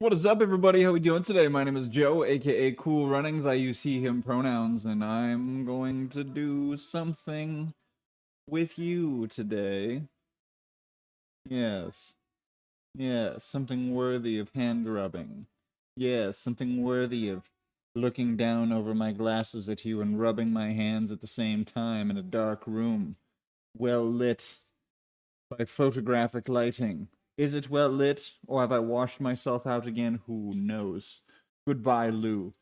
What is up, everybody? How we doing today? My name is Joe, aka Cool Runnings. I use he/him pronouns, and I'm going to do something with you today. Yes. Yes, something worthy of hand rubbing. Yes, something worthy of looking down over my glasses at you and rubbing my hands at the same time in a dark room, well lit by photographic lighting. Is it well lit, or have I washed myself out again? Who knows? Goodbye, Lou.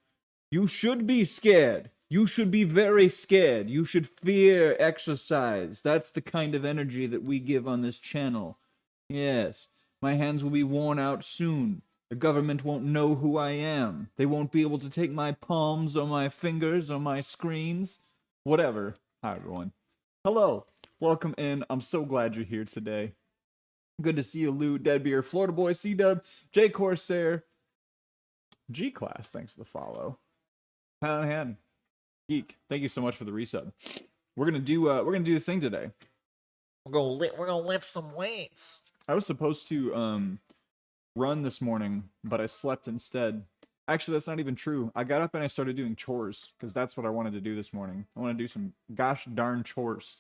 You should be scared. You should be very scared. You should fear exercise. That's the kind of energy that we give on this channel. Yes, my hands will be worn out soon. The government won't know who I am. They won't be able to take my palms or my fingers or my screens. Whatever. Hi, everyone. Hello. Welcome in. I'm so glad you're here today. Good to see you, Lou, Deadbeer, Florida Boy, C-Dub, J Corsair, G-Class, thanks for the follow. Pound Hand, Geek, thank you so much for the resub. We're gonna do a thing today. We're gonna lift some weights. I was supposed to run this morning, but I slept instead. Actually, that's not even true. I got up and I started doing chores, because that's what I wanted to do this morning. I want to do some gosh darn chores.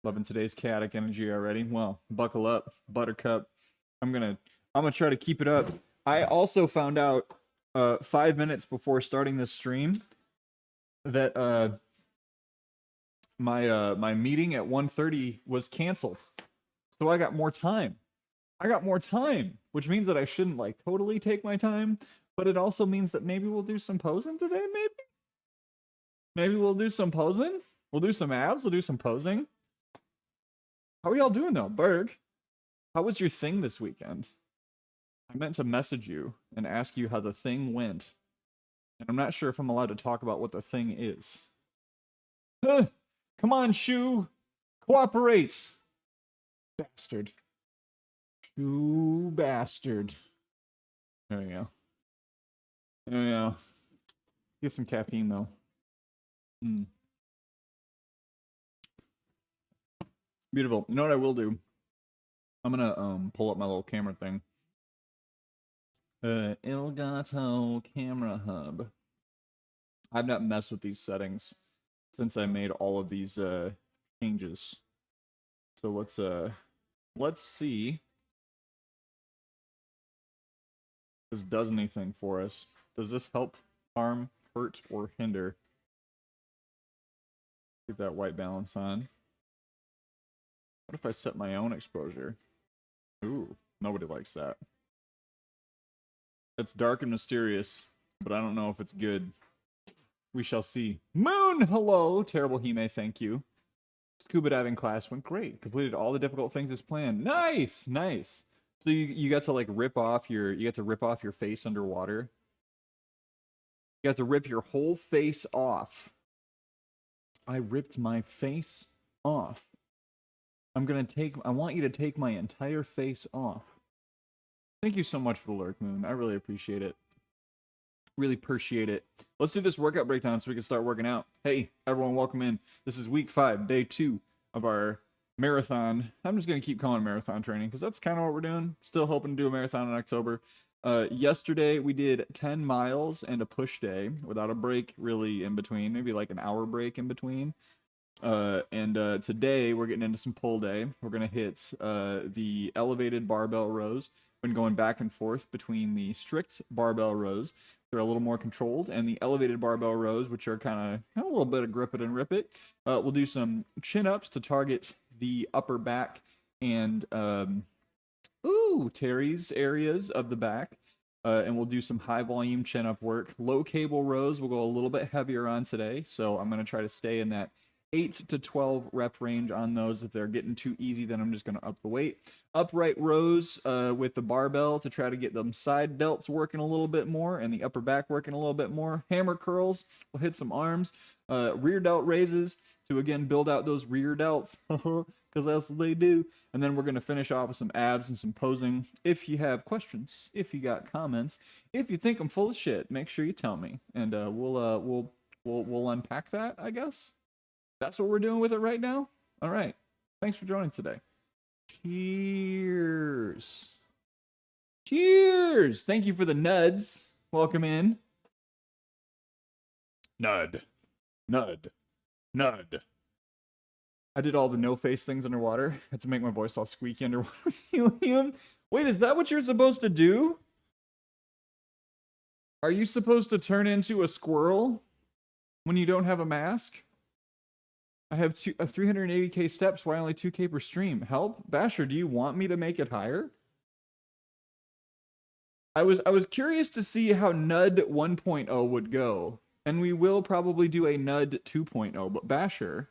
Loving today's chaotic energy already. Well, buckle up, Buttercup. I'm gonna try to keep it up. I also found out 5 minutes before starting this stream that my meeting at 1:30 was canceled. So I got more time. Which means that I shouldn't like totally take my time, but it also means that maybe we'll do some posing today, maybe we'll do some posing. We'll do some abs, we'll do some posing. How are y'all doing though? Berg, how was your thing this weekend? I meant to message you and ask you how the thing went. And I'm not sure if I'm allowed to talk about what the thing is. Come on, Shu! Cooperate! Bastard. Shu bastard. There we go. There we go. Get some caffeine though. Beautiful. You know what I will do? I'm gonna pull up my little camera thing. Elgato Camera Hub. I've not messed with these settings since I made all of these changes. So let's see if this does anything for us. Does this help, harm, hurt, or hinder? Get that white balance on. What if I set my own exposure? Ooh, nobody likes that. It's dark and mysterious, but I don't know if it's good. We shall see. Moon, hello! Terrible Hime, thank you. Scuba diving class went great. Completed all the difficult things as planned. Nice, nice. So you got to like rip off your face underwater. You got to rip your whole face off. I ripped my face off. I want you to take my entire face off. Thank you so much for the lurk, Moon. I really appreciate it. Really appreciate it. Let's do this workout breakdown so we can start working out. Hey, everyone, welcome in. This is week 5, day 2 of our marathon. I'm just going to keep calling it marathon training because that's kind of what we're doing. Still hoping to do a marathon in October. Yesterday, we did 10 miles and a push day without a break really in between. Maybe like an hour break in between. Today, we're getting into some pull day. We're going to hit the elevated barbell rows. Been going back and forth between the strict barbell rows, they're a little more controlled, and the elevated barbell rows, which are kind of a little bit of grip it and rip it. We'll do some chin-ups to target the upper back and teres areas of the back. And we'll do some high volume chin-up work. Low cable rows we'll go a little bit heavier on today, so I'm going to try to stay in that 8 to 12 rep range on those. If they're getting too easy, then I'm just going to up the weight. Upright rows with the barbell to try to get them side delts working a little bit more and the upper back working a little bit more. Hammer curls, we'll hit some arms. Rear delt raises to, again, build out those rear delts, because that's what they do. And then we're going to finish off with some abs and some posing. If you have questions, if you got comments, if you think I'm full of shit, make sure you tell me. And we'll unpack that, I guess. That's what we're doing with it right now? All right. Thanks for joining today. Cheers. Cheers! Thank you for the nuds. Welcome in. Nud. Nud. Nud. I did all the no face things underwater. Had to make my voice all squeaky underwater. Helium. Wait, is that what you're supposed to do? Are you supposed to turn into a squirrel when you don't have a mask? I have 380k steps. Why only 2k per stream? Help? Basher, do you want me to make it higher? I was curious to see how Nud 1.0 would go. And we will probably do a Nud 2.0. But Basher,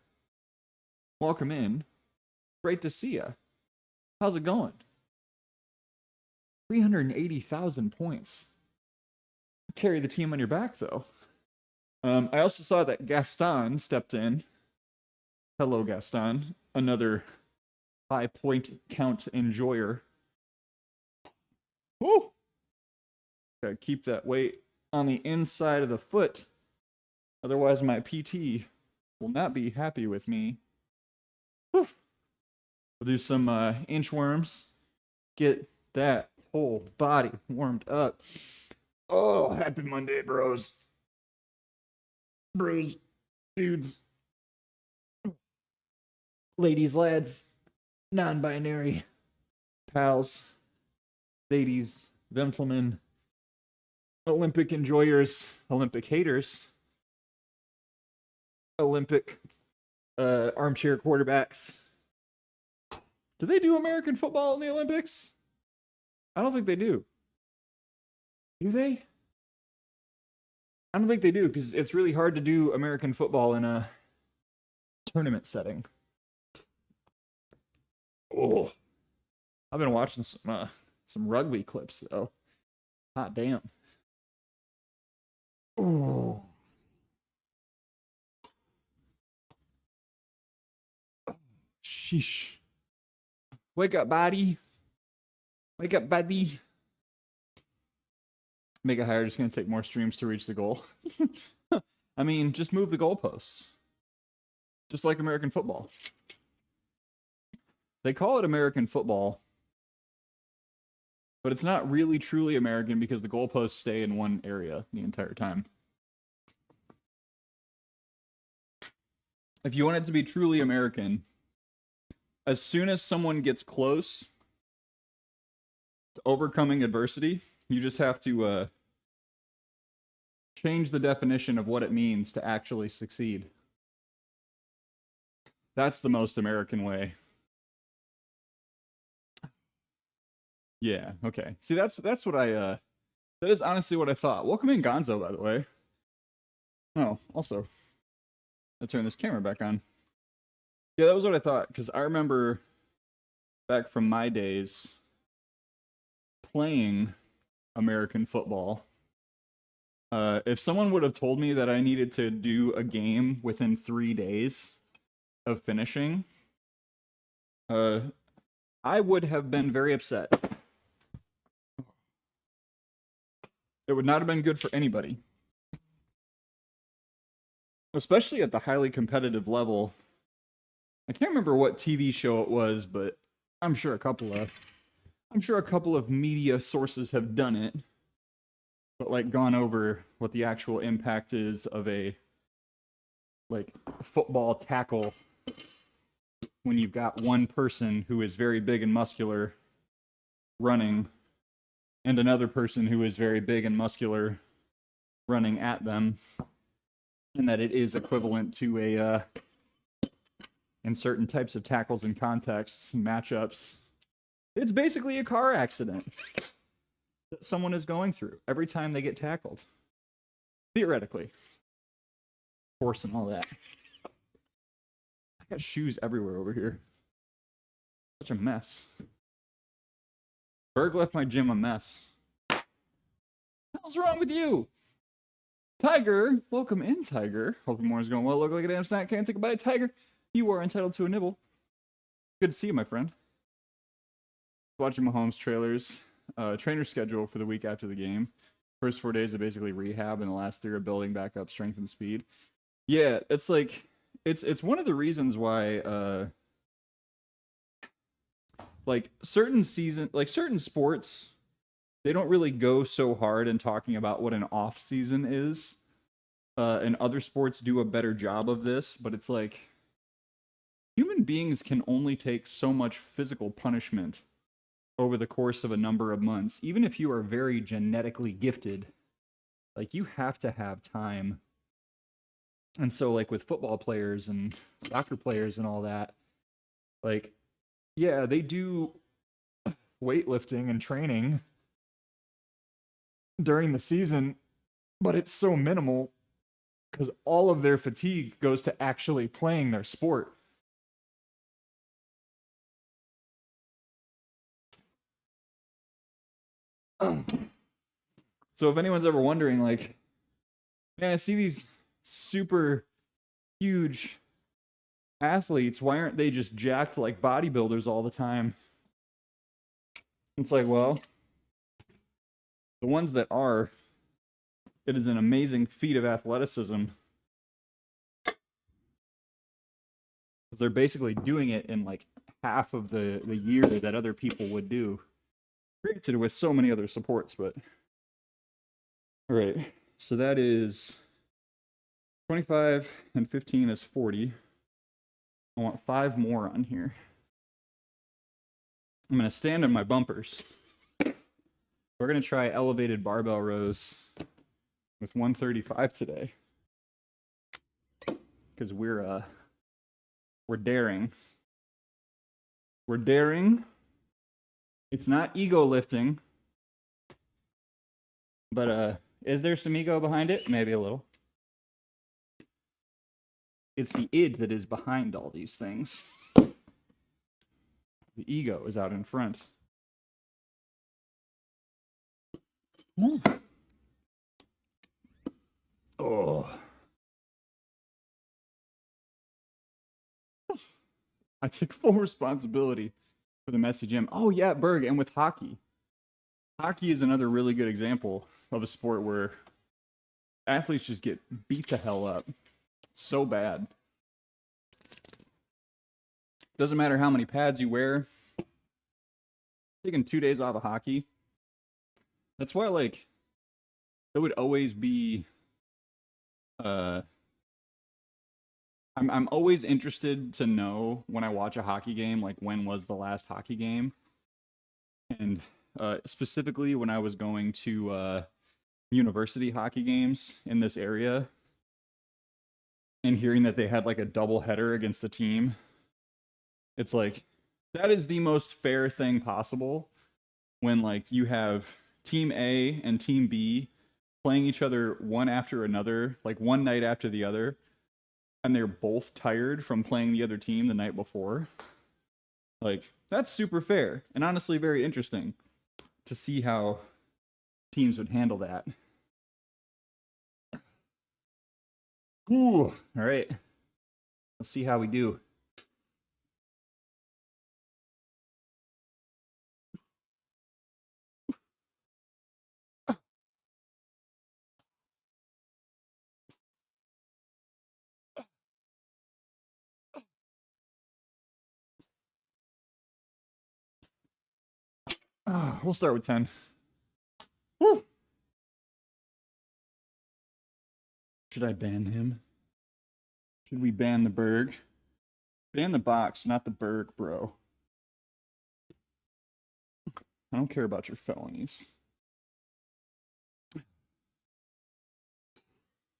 welcome in. Great to see ya. How's it going? 380,000 points. Carry the team on your back, though. I also saw that Gaston stepped in. Hello, Gaston. Another high point count enjoyer. Woo! Gotta keep that weight on the inside of the foot. Otherwise, my PT will not be happy with me. Woo. We'll do some inchworms. Get that whole body warmed up. Oh, happy Monday, bros. Bros, dudes, ladies, lads, non-binary, pals, ladies, gentlemen, Olympic enjoyers, Olympic haters, Olympic armchair quarterbacks. Do they do American football in the Olympics? I don't think they do. Do they? I don't think they do, because it's really hard to do American football in a tournament setting. Oh, I've been watching some rugby clips though. Hot damn. Oh. Sheesh. Wake up, buddy. Wake up, buddy. Make it higher, just gonna take more streams to reach the goal. I mean, just move the goalposts. Just like American football. They call it American football, but it's not really truly American because the goalposts stay in one area the entire time. If you want it to be truly American, as soon as someone gets close to overcoming adversity, you just have to change the definition of what it means to actually succeed. That's the most American way. Yeah, okay. See, that's what I that is honestly what I thought. Welcome in, Gonzo, by the way. Oh, also, let's turn this camera back on. Yeah, that was what I thought, because I remember back from my days playing American football. If someone would have told me that I needed to do a game within 3 days of finishing, I would have been very upset. It would not have been good for anybody. Especially at the highly competitive level. I can't remember what TV show it was, but I'm sure a couple of media sources have done it. But like gone over what the actual impact is of a like football tackle when you've got one person who is very big and muscular running and another person who is very big and muscular running at them, and that it is equivalent to a in certain types of tackles and contexts and matchups, it's basically a car accident that someone is going through every time they get tackled. Theoretically. Force and all that. I got shoes everywhere over here. Such a mess. Berg left my gym a mess. What the hell's wrong with you? Tiger, welcome in, Tiger. Hope your morning's going well. Look like a damn snack. Can't take a bite, Tiger. You are entitled to a nibble. Good to see you, my friend. Watching Mahomes trailers. Trainer schedule for the week after the game. First 4 days are basically rehab, and the last 3 are building back up strength and speed. Yeah, it's like it's one of the reasons why like certain sports they don't really go so hard in talking about what an off season is. And other sports do a better job of this, but it's like human beings can only take so much physical punishment over the course of a number of months. Even if you are very genetically gifted, like you have to have time. And so like with football players and soccer players and all that, like yeah, they do weightlifting and training during the season, but it's so minimal because all of their fatigue goes to actually playing their sport. So if anyone's ever wondering, like, man, I see these super huge athletes, why aren't they just jacked like bodybuilders all the time? It's like, well, the ones that are, it is an amazing feat of athleticism because they're basically doing it in like half of the year that other people would do. Granted, with so many other supports, but all right. So that is 25 and 15 is 40. I want 5 more on here. I'm going to stand on my bumpers. We're going to try elevated barbell rows with 135 today because we're daring. We're daring. It's not ego lifting, but is there some ego behind it? Maybe a little. It's the id that is behind all these things. The ego is out in front. Ooh. Oh. I took full responsibility for the messy gym. Oh yeah, Berg, and with hockey. Hockey is another really good example of a sport where athletes just get beat the hell up so bad. Doesn't matter how many pads you wear. Taking 2 days off of hockey. That's why, like, it would always be. I'm always interested to know when I watch a hockey game, like when was the last hockey game, and specifically when I was going to university hockey games in this area, and hearing that they had like a double header against a team. It's like that is the most fair thing possible when like you have team A and team B playing each other one after another, like one night after the other, and they're both tired from playing the other team the night before. Like, that's super fair and honestly very interesting to see how teams would handle that. Ooh, all right. Let's see how we do. We'll start with 10. Woo! Should I ban him? Should we ban the Berg? Ban the box, not the Berg, bro. I don't care about your felonies.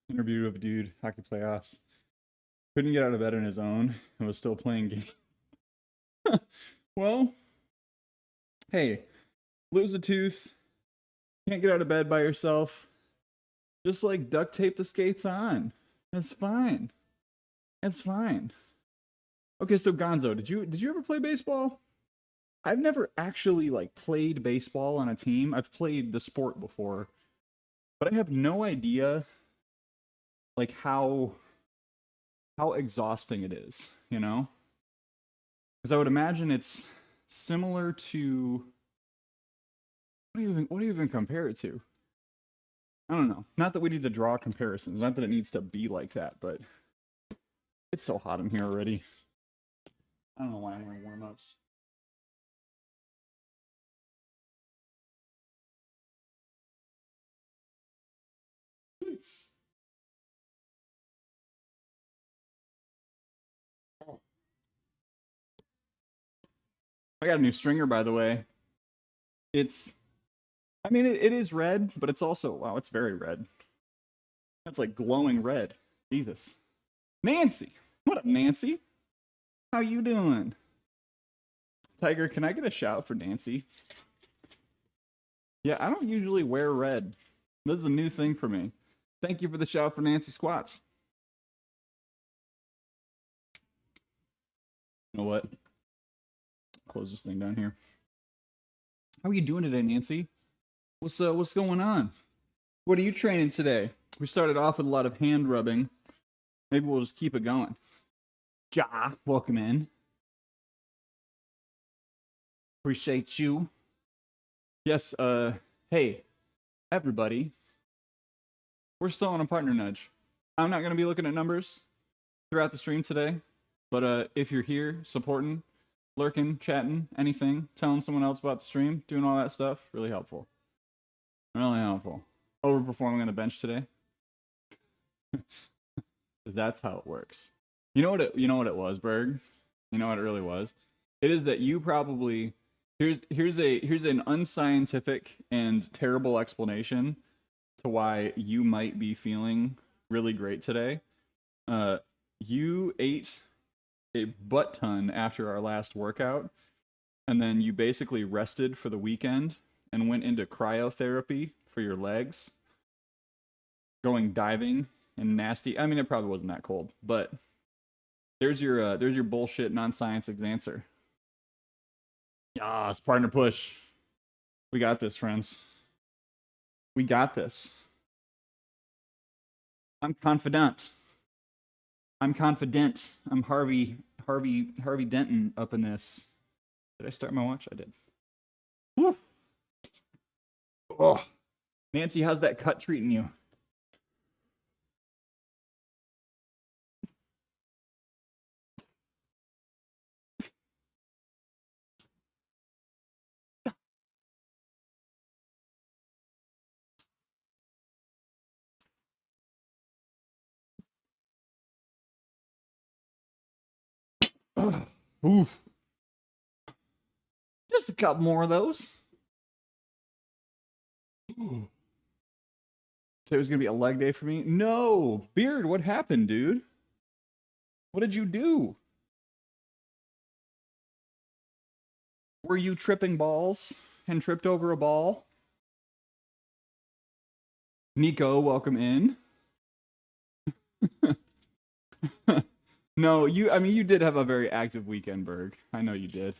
Interview of a dude, hockey playoffs. Couldn't get out of bed on his own and was still playing games. Well, hey, lose a tooth, can't get out of bed by yourself. Just like duct tape the skates on. That's fine. It's fine. Okay, so Gonzo, did you ever play baseball? I've never actually like played baseball on a team. I've played the sport before, but I have no idea like how exhausting it is, you know? Because I would imagine it's similar to what do you even compare it to? I don't know. Not that we need to draw comparisons. Not that it needs to be like that, but it's so hot in here already. I don't know why I'm wearing warm-ups. I got a new stringer, by the way. It's, I mean, it is red, but it's also, wow, it's very red. That's like glowing red. Jesus. Nancy. What up, Nancy? How you doing? Tiger, can I get a shout for Nancy? Yeah, I don't usually wear red. This is a new thing for me. Thank you for the shout for Nancy Squats. You know what? Close this thing down here. How are you doing today, Nancy? What's going on? What are you training today? We started off with a lot of hand rubbing. Maybe we'll just keep it going. Ja, welcome in. Appreciate you. Yes, hey, everybody. We're still on a partner nudge. I'm not going to be looking at numbers throughout the stream today, but if you're here, supporting, lurking, chatting, anything, telling someone else about the stream, doing all that stuff, really helpful. Really helpful. Overperforming on the bench today. That's how it works. You know what it was, Berg? You know what it really was? It is that you probably here's an unscientific and terrible explanation to why you might be feeling really great today. You ate a butt ton after our last workout, and then you basically rested for the weekend and went into cryotherapy for your legs, going diving and nasty. I mean, it probably wasn't that cold, but there's your bullshit non-science answer. Yes, partner push. We got this, friends. We got this. I'm confident. I'm confident. I'm Harvey Denton up in this. Did I start my watch? I did. Woo. Oh, Nancy, how's that cut treating you? Oof. Just a couple more of those. Ooh. Today was gonna be a leg day for me. No, Beard, what happened, dude? What did you do? Were you tripping balls and tripped over a ball? Nico, welcome in. No, I mean, you did have a very active weekend, Berg. I know you did.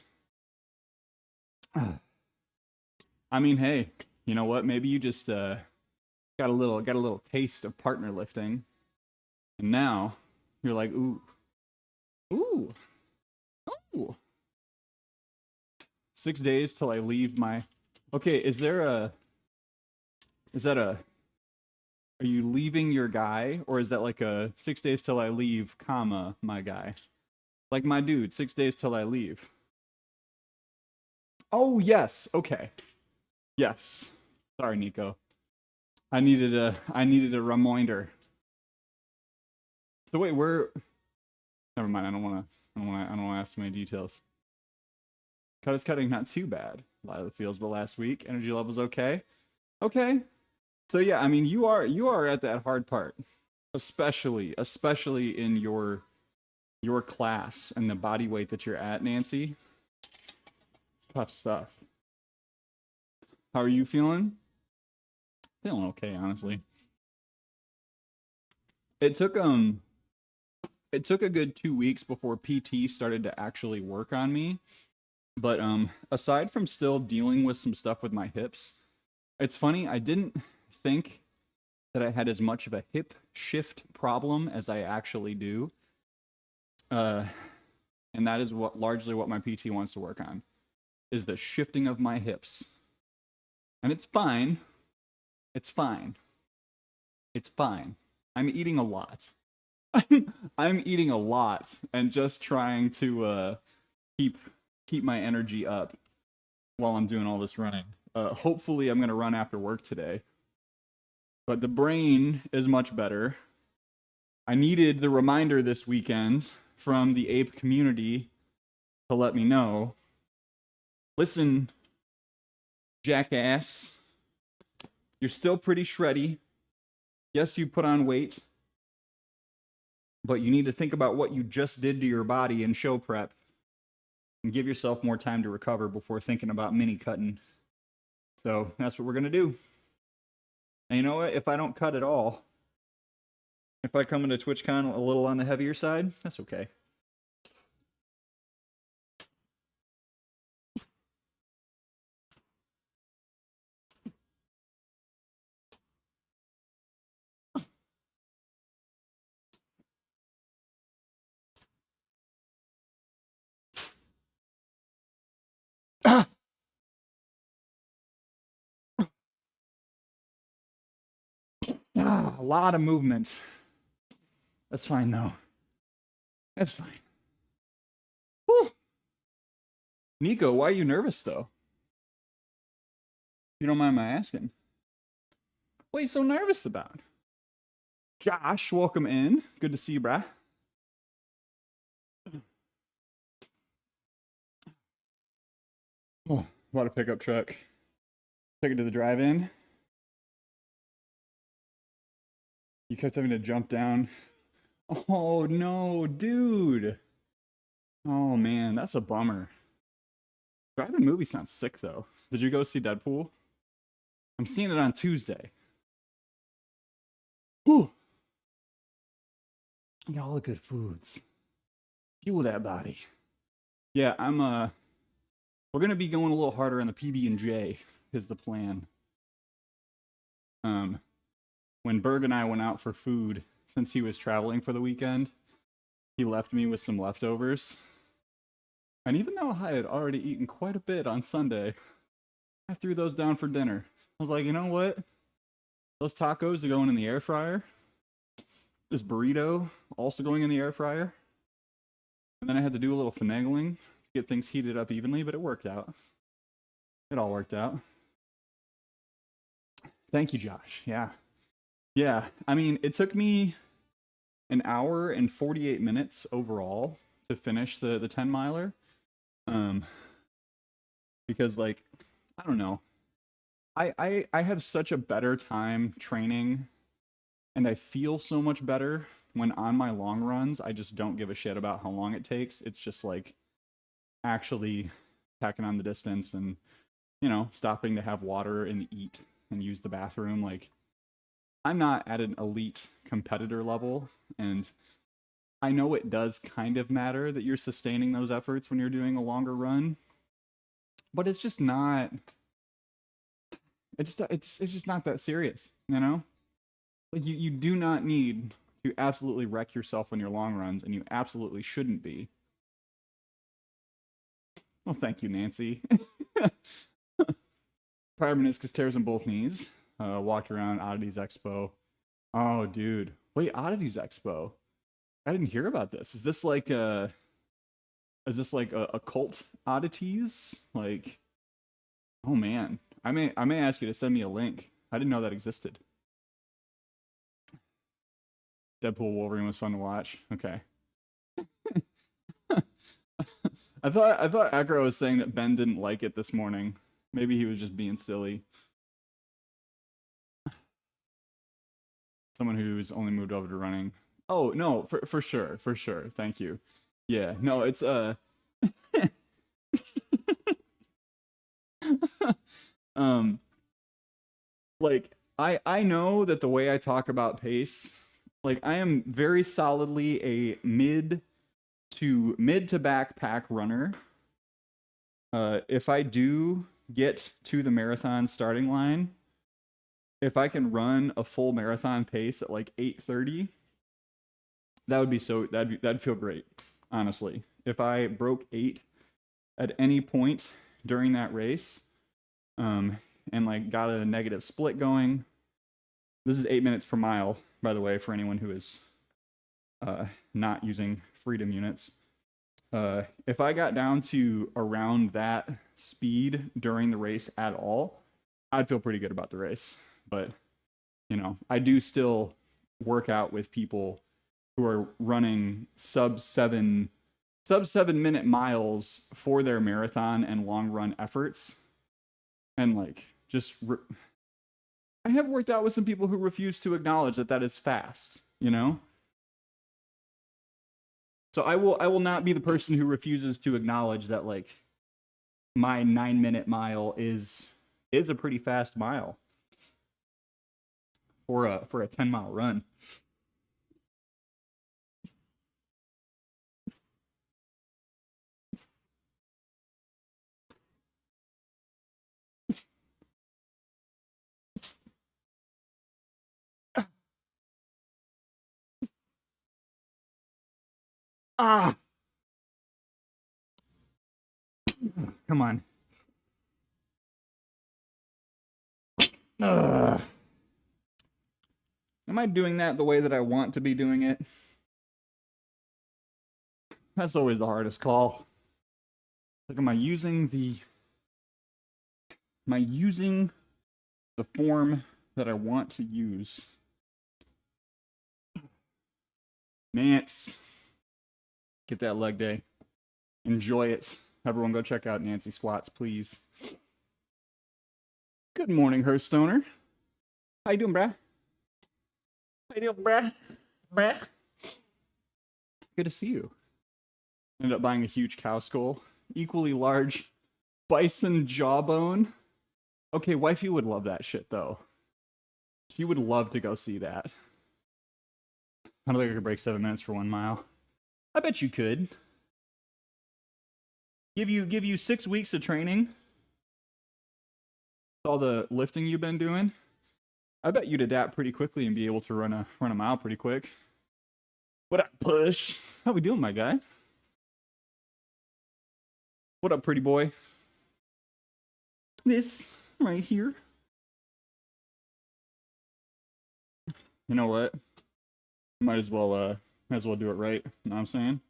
I mean, hey, you know what? Maybe you just got a little taste of partner lifting, and now you're like, ooh, ooh, ooh. 6 days till I leave my. Okay, is that are you leaving your guy, or is that like a 6 days till I leave, comma, my guy? Like my dude, 6 days till I leave. Oh, yes. Okay. Yes. Sorry, Nico. I needed a reminder. So wait, never mind. I don't want to ask too many details. Cut is cutting, not too bad. A lot of the feels, but last week energy levels okay. Okay. So yeah, I mean, you are at that hard part, especially in your class and the body weight that you're at, Nancy. It's tough stuff. How are you feeling? Feeling okay, honestly. It took a good 2 weeks before PT started to actually work on me. But aside from still dealing with some stuff with my hips, it's funny, I didn't think that I had as much of a hip shift problem as I actually do. And that is largely what my PT wants to work on, is the shifting of my hips. And it's fine. It's fine. It's fine. I'm eating a lot. I'm eating a lot and just trying to keep my energy up while I'm doing all this running. Hopefully I'm going to run after work today. But the brain is much better. I needed the reminder this weekend from the ape community to let me know Listen, jackass, you're still pretty shreddy. Yes, you put on weight, but you need to think about what you just did to your body in show prep and give yourself more time to recover before thinking about mini cutting. So that's what we're going to do. And you know what? If I don't cut at all, if I come into TwitchCon a little on the heavier side, that's okay. A lot of movement. That's fine, though. That's fine. Whew. Nico, why are you nervous, though? You don't mind my asking. What are you so nervous about? Josh, welcome in. Good to see you, brah. Oh, what a pickup truck. Took it to the drive-in. You kept having to jump down. Oh, no, dude. Oh, man, that's a bummer. Drive-in movie sounds sick, though. Did you go see Deadpool? I'm seeing it on Tuesday. Whew. Got all the good foods. Fuel that body. Yeah, we're gonna be going a little harder on the PB&J is the plan. When Berg and I went out for food, since he was traveling for the weekend, he left me with some leftovers. And even though I had already eaten quite a bit on Sunday, I threw those down for dinner. I was like, you know what? Those tacos are going in the air fryer. This burrito also going in the air fryer. And then I had to do a little finagling to get things heated up evenly, but it worked out. It all worked out. Thank you, Josh. Yeah. Yeah. I mean, it took me an hour and 48 minutes overall to finish the 10 miler. Because like, I don't know. I have such a better time training and I feel so much better when on my long runs. I just don't give a shit about how long it takes. It's just like actually packing on the distance and, you know, stopping to have water and eat and use the bathroom. Like, I'm not at an elite competitor level, and I know it does kind of matter that you're sustaining those efforts when you're doing a longer run, but it's just not. It's just not that serious, you know. Like you do not need to absolutely wreck yourself on your long runs, and you absolutely shouldn't be. Well, thank you, Nancy. Prior meniscus tears in both knees. Walked around Oddities Expo. Oh, dude. Wait, Oddities Expo. I didn't hear about this. Is this like a occult oddities? Like, oh man. I may ask you to send me a link. I didn't know that existed. Deadpool Wolverine was fun to watch. Okay. I thought Acro was saying that Ben didn't like it this morning. Maybe he was just being silly. Someone who's only moved over to running. Oh no, for sure. Thank you. Yeah, no, it's like I know that the way I talk about pace, like I am very solidly a mid to backpack runner. If I do get to the marathon starting line, if I can run a full marathon pace at like 8:30, that would be that'd feel great, honestly. If I broke 8 at any point during that race, and like got a negative split going. This is 8 minutes per mile, by the way, for anyone who is not using freedom units. If I got down to around that speed during the race at all, I'd feel pretty good about the race. But, you know, I do still work out with people who are running sub 7 sub 7-minute miles for their marathon and long run efforts. And like, I have worked out with some people who refuse to acknowledge that that is fast, you know? So I will not be the person who refuses to acknowledge that like my 9-minute mile is a pretty fast mile for a 10-mile run. Ah! Come on. Ugh. Am I doing that the way that I want to be doing it? That's always the hardest call. Like, am I using the form that I want to use? Nance, get that leg day. Enjoy it. Everyone go check out Nancy Squats, please. Good morning, Hearthstoner. How you doing, brah? How you doing, bruh? Bruh? Good to see you. Ended up buying a huge cow skull. Equally large bison jawbone. Okay, wifey would love that shit, though. She would love to go see that. I don't think I could break 7 minutes for 1 mile. I bet you could. Give you 6 weeks of training. All the lifting you've been doing. I bet you'd adapt pretty quickly and be able to run a mile pretty quick. What up, Push? How we doing, my guy? What up, pretty boy? This right here. You know what? Might as well do it right. You know what I'm saying?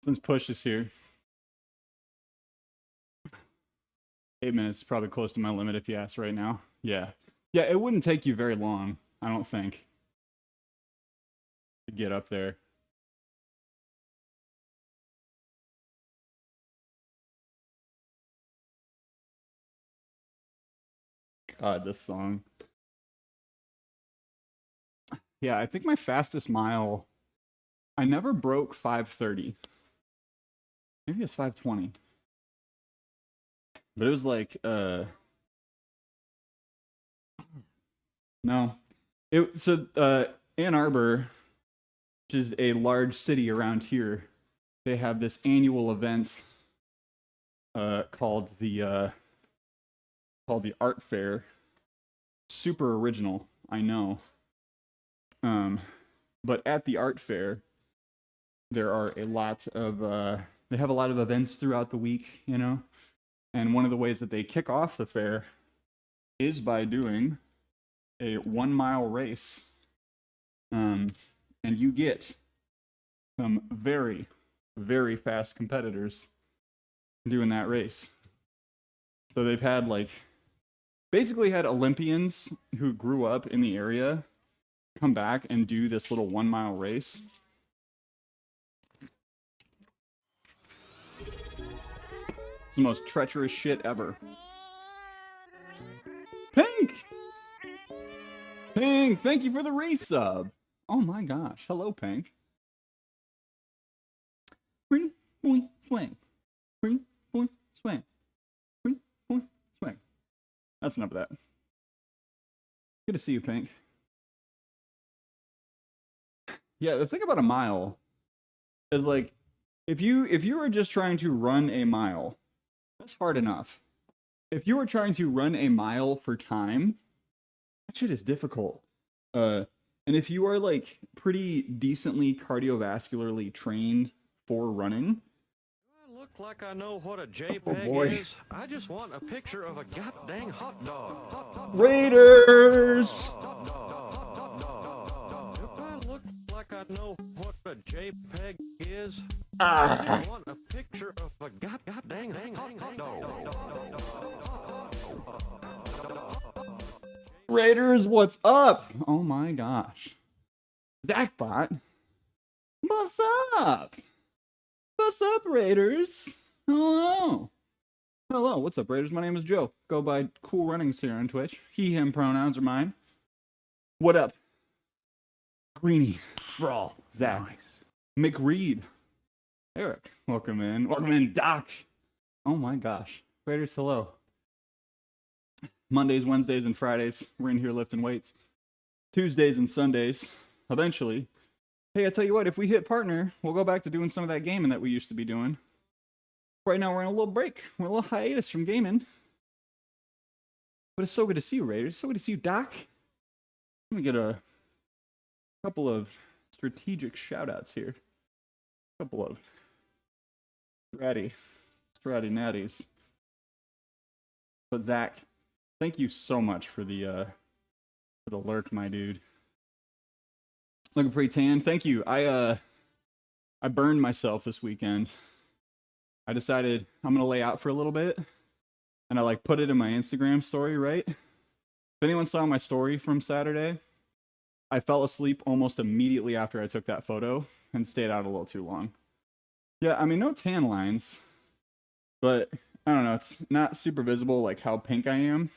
Since Push is here. 8 minutes is probably close to my limit if you ask right now. Yeah. Yeah, it wouldn't take you very long, I don't think, to get up there. God, this song. Yeah, I think my fastest mile, I never broke 5:30. Maybe it's 5:20. But it was like, no. Ann Arbor, which is a large city around here, they have this annual event called the Art Fair. Super original, I know. But at the Art Fair, there are a lot of they have a lot of events throughout the week, you know. And one of the ways that they kick off the fair is by doing a 1 mile race. And you get some very, very fast competitors doing that race. So they've had basically had Olympians who grew up in the area come back and do this little 1 mile race. It's the most treacherous shit ever. Pink! Pink, thank you for the resub. Oh my gosh. Hello, Pink. Pretty boy swing. Pretty boy swing. Pretty boy swing. That's enough of that. Good to see you, Pink. Yeah, the thing about a mile is like, if you are just trying to run a mile, that's hard enough. If you are trying to run a mile for time, that shit is difficult. And if you are like pretty decently cardiovascularly trained for running, I look like I know what a JPEG is. I just want a picture of a goddamn hot dog. Raiders! If I look like I know what is, I want a picture of a goddamn hot dog. Raiders, what's up? Oh my gosh. Zachbot, what's up? What's up, Raiders? Hello. Hello, what's up, Raiders? My name is Joe. Go by Cool Runnings here on Twitch. He, him pronouns are mine. What up? Greeny, Brawl, Zach, McReed, Eric, welcome in. Welcome in, Doc. Oh my gosh. Raiders, hello. Mondays, Wednesdays, and Fridays, we're in here lifting weights. Tuesdays and Sundays, eventually. Hey, I tell you what, if we hit partner, we'll go back to doing some of that gaming that we used to be doing. Right now, we're in a little break. We're in a little hiatus from gaming. But it's so good to see you, Raiders. So good to see you, Doc. Let me get a couple of strategic shout-outs here. A couple of stratty natties. But Zach, thank you so much for the lurk, my dude. Looking pretty tan. Thank you. I burned myself this weekend. I decided I'm gonna lay out for a little bit, and I like put it in my Instagram story, right? If anyone saw my story from Saturday, I fell asleep almost immediately after I took that photo and stayed out a little too long. Yeah, I mean, no tan lines, but I don't know, it's not super visible like how pink I am,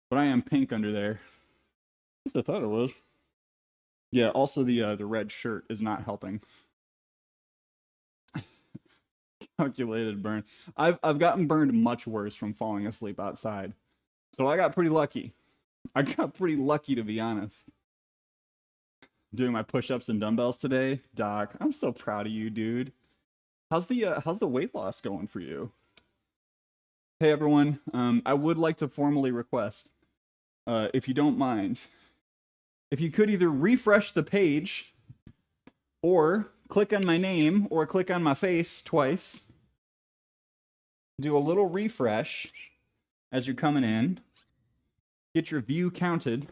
but I am pink under there. At least I thought it was. Yeah, also the red shirt is not helping. Calculated burn. I've gotten burned much worse from falling asleep outside. So I got pretty lucky. To be honest. Doing my push-ups and dumbbells today. Doc, I'm so proud of you, dude. How's the weight loss going for you? Hey everyone, I would like to formally request, if you don't mind, if you could either refresh the page or click on my name or click on my face twice. Do a little refresh as you're coming in. Get your view counted.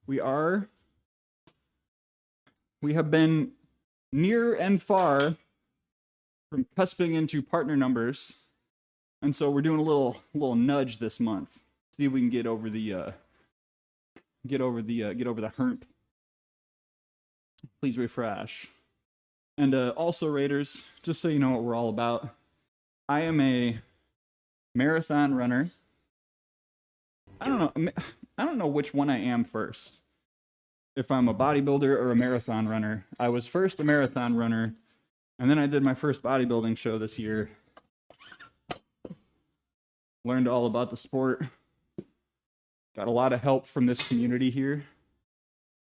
We have been near and far from cusping into partner numbers. And so we're doing a little nudge this month. See if we can get over the hump. Please refresh. And also, Raiders, just so you know what we're all about, I am a marathon runner. I don't know which one I am first. If I'm a bodybuilder or a marathon runner. I was first a marathon runner, and then I did my first bodybuilding show this year. Learned all about the sport. Got a lot of help from this community here.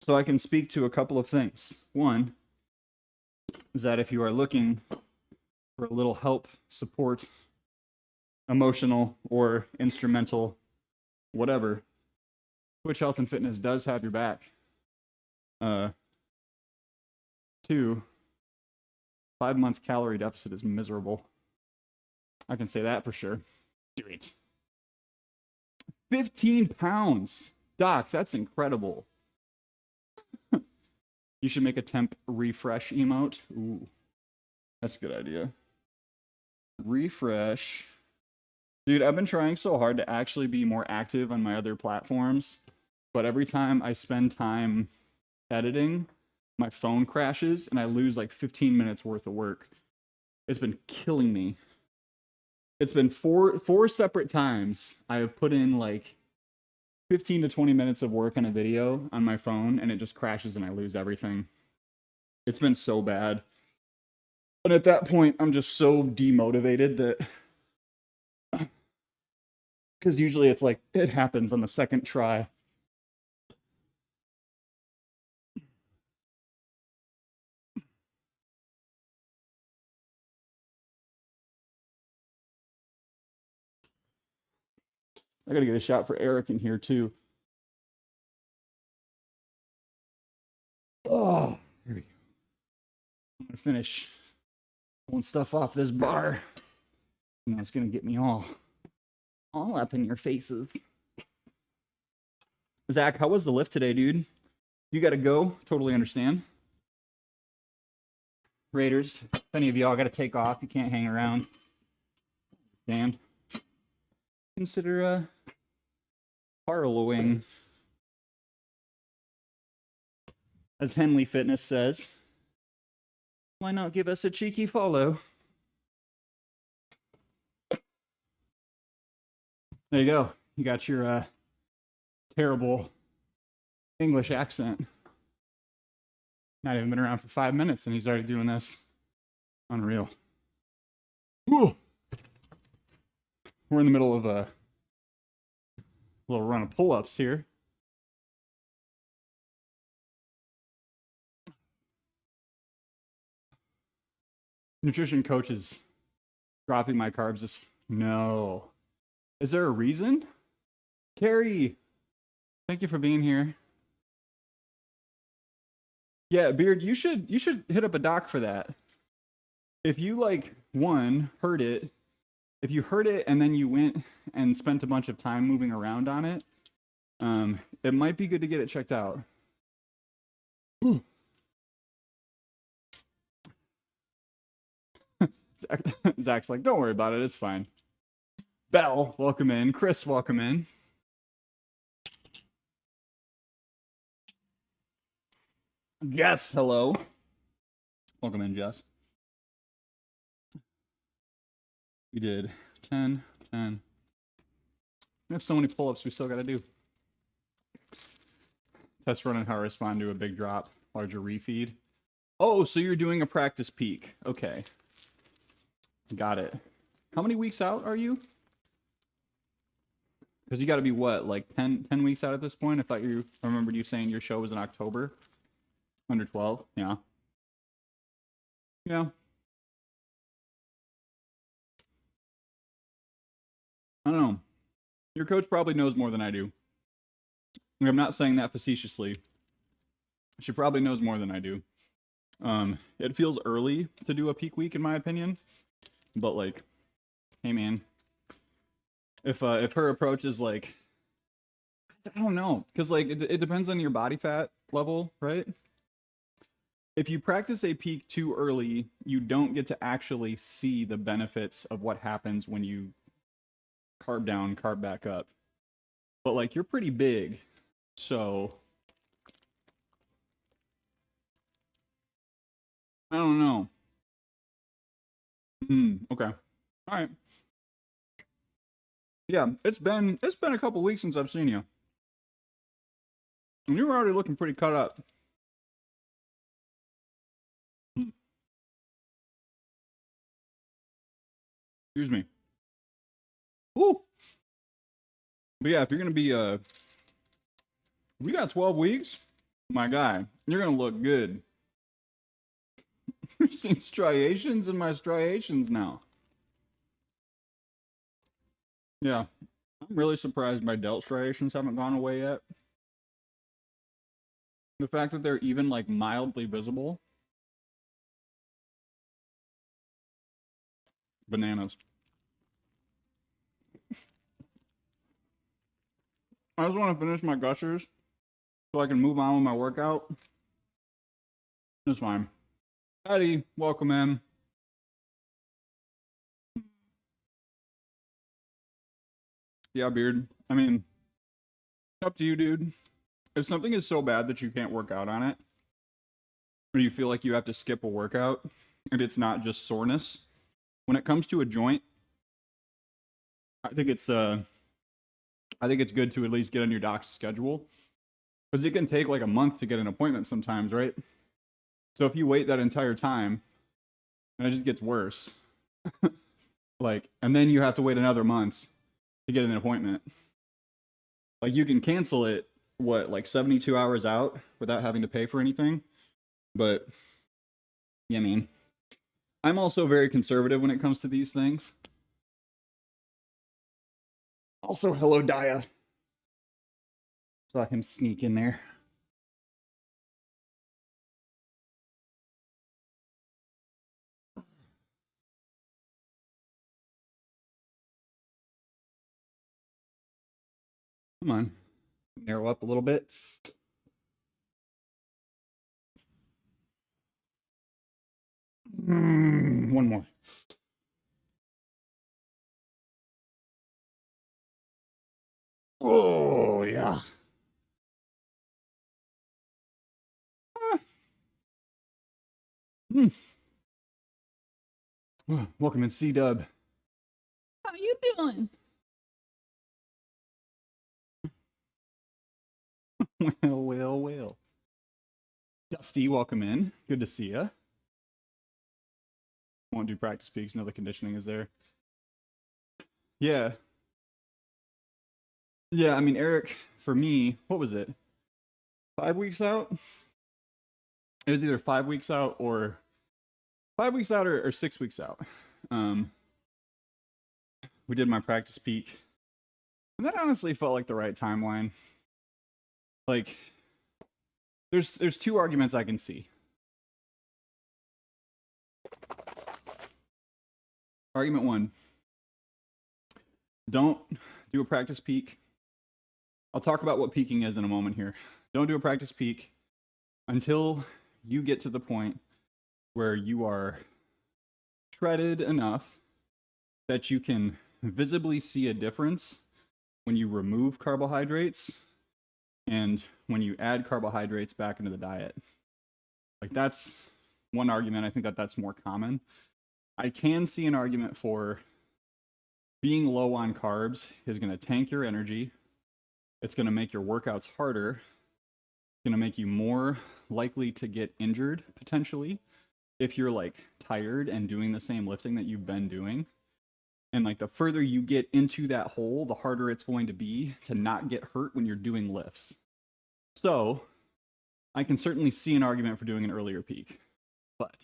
So I can speak to a couple of things. One is that if you are looking for a little help, support, emotional or instrumental, whatever, Twitch Health and Fitness does have your back. 2, 5-month calorie deficit is miserable. I can say that for sure. Do it. 15 pounds. Doc, that's incredible. You should make a temp refresh emote. Ooh, that's a good idea. Refresh. Dude, I've been trying so hard to actually be more active on my other platforms, but every time I spend time editing, my phone crashes and I lose like 15 minutes worth of work. It's been killing me. It's been four separate times I have put in like 15 to 20 minutes of work on a video on my phone, and it just crashes and I lose everything. It's been so bad. But at that point, I'm just so demotivated that... Because usually it's like, it happens on the second try. I gotta get a shot for Eric in here too. Oh, here we go. I'm gonna finish pulling stuff off this bar. And that's gonna get me all up in your faces. Zach, how was the lift today, dude? You gotta go. Totally understand. Raiders. If any of y'all got to take off, you can't hang around. Dan, consider parlowing. As Henley Fitness says, why not give us a cheeky follow? There you go. You got your terrible English accent. Not even been around for 5 minutes and he's already doing this. Unreal. Whew. We're in the middle of a little run of pull-ups here. Nutrition coach is dropping my carbs this... No. Is there a reason? Carrie, thank you for being here. Yeah, Beard, you should hit up a doc for that. If you heard it, if you heard it and then you went and spent a bunch of time moving around on it, it might be good to get it checked out. Zach's like, don't worry about it, it's fine. Belle, welcome in. Chris, welcome in. Jess, hello. Welcome in, Jess. We did 10, 10. We have so many pull-ups we still got to do. Test running how to respond to a big drop, larger refeed. Oh, so you're doing a practice peak. Okay. Got it. How many weeks out are you? Because you got to be what, like 10 weeks out at this point? I remembered you saying your show was in October. Under 12, yeah. Yeah. I don't know. Your coach probably knows more than I do. I'm not saying that facetiously. She probably knows more than I do. It feels early to do a peak week in my opinion. But like, hey man. If her approach is like, I don't know, because like it depends on your body fat level, right? If you practice a peak too early, you don't get to actually see the benefits of what happens when you carb down, carb back up. But like you're pretty big, so I don't know. Okay. All right. Yeah, it's been a couple weeks since I've seen you. And you're already looking pretty cut up. Excuse me. Ooh. But yeah, if you're gonna be we got 12 weeks, my guy, you're gonna look good. You've seen striations in my striations now. Yeah. I'm really surprised my delt striations haven't gone away yet. The fact that they're even like mildly visible. Bananas. I just want to finish my gushers so I can move on with my workout. It's fine. Eddie, welcome in. Yeah, Beard. I mean, up to you, dude. If something is so bad that you can't work out on it, or you feel like you have to skip a workout, and it's not just soreness, when it comes to a joint, I think it's good to at least get on your doc's schedule, because it can take like a month to get an appointment sometimes, right? So if you wait that entire time, and it just gets worse, like, and then you have to wait another month to get an appointment. Like you can cancel it, what, like 72 hours out without having to pay for anything. But yeah, I mean, I'm also very conservative when it comes to these things. Also, hello, Daya. Saw him sneak in there. Come on. Narrow up a little bit. One more. Oh, yeah. Mm. Welcome in, C-Dub. How you doing? Well. Dusty, welcome in. Good to see ya. Won't do practice peaks. No, the conditioning is there. Yeah. Yeah, I mean, Eric, for me, what was it? 5 weeks out? It was either 5 weeks out or 5 weeks out or 6 weeks out. We did my practice peak. And that honestly felt like the right timeline. Like, there's two arguments I can see. Argument one, don't do a practice peak. I'll talk about what peaking is in a moment here. Don't do a practice peak until you get to the point where you are shredded enough that you can visibly see a difference when you remove carbohydrates and when you add carbohydrates back into the diet. Like, that's one argument. I think that that's more common. I can see an argument for being low on carbs is going to tank your energy. It's going to make your workouts harder. It's going to make you more likely to get injured potentially if you're like tired and doing the same lifting that you've been doing. And like the further you get into that hole, the harder it's going to be to not get hurt when you're doing lifts. So I can certainly see an argument for doing an earlier peak, but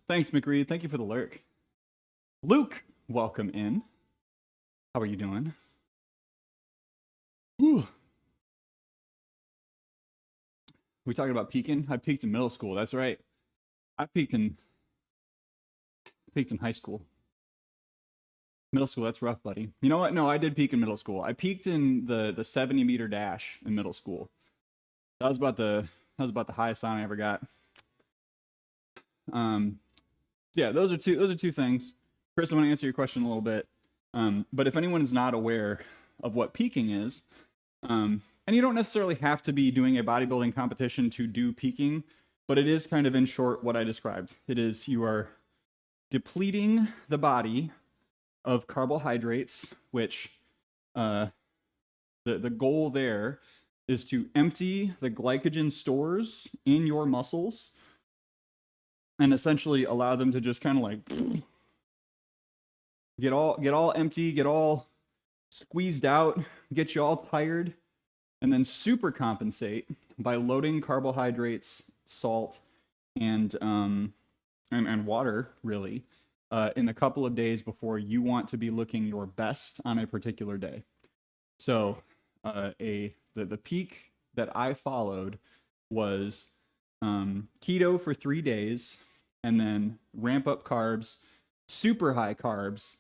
thanks, McReed. Thank you for the lurk. Luke, welcome in. How are you doing? Whew. We talking about peaking? I peaked in middle school. That's right. I peaked in high school. Middle school, that's rough, buddy. You know what? No, I did peak in middle school. I peaked in the 70-meter dash in middle school. That was about the highest sign I ever got. Yeah, those are two things. Chris, I'm going to answer your question a little bit. But if anyone is not aware of what peaking is, and you don't necessarily have to be doing a bodybuilding competition to do peaking, but it is kind of in short what I described. It is you are depleting the body of carbohydrates, which the goal there is to empty the glycogen stores in your muscles and essentially allow them to just kind of like get all empty, get all squeezed out, get you all tired, and then super compensate by loading carbohydrates, salt, and water, really, in a couple of days before you want to be looking your best on a particular day. So the peak that I followed was keto for 3 days, and then ramp up carbs, super high carbs,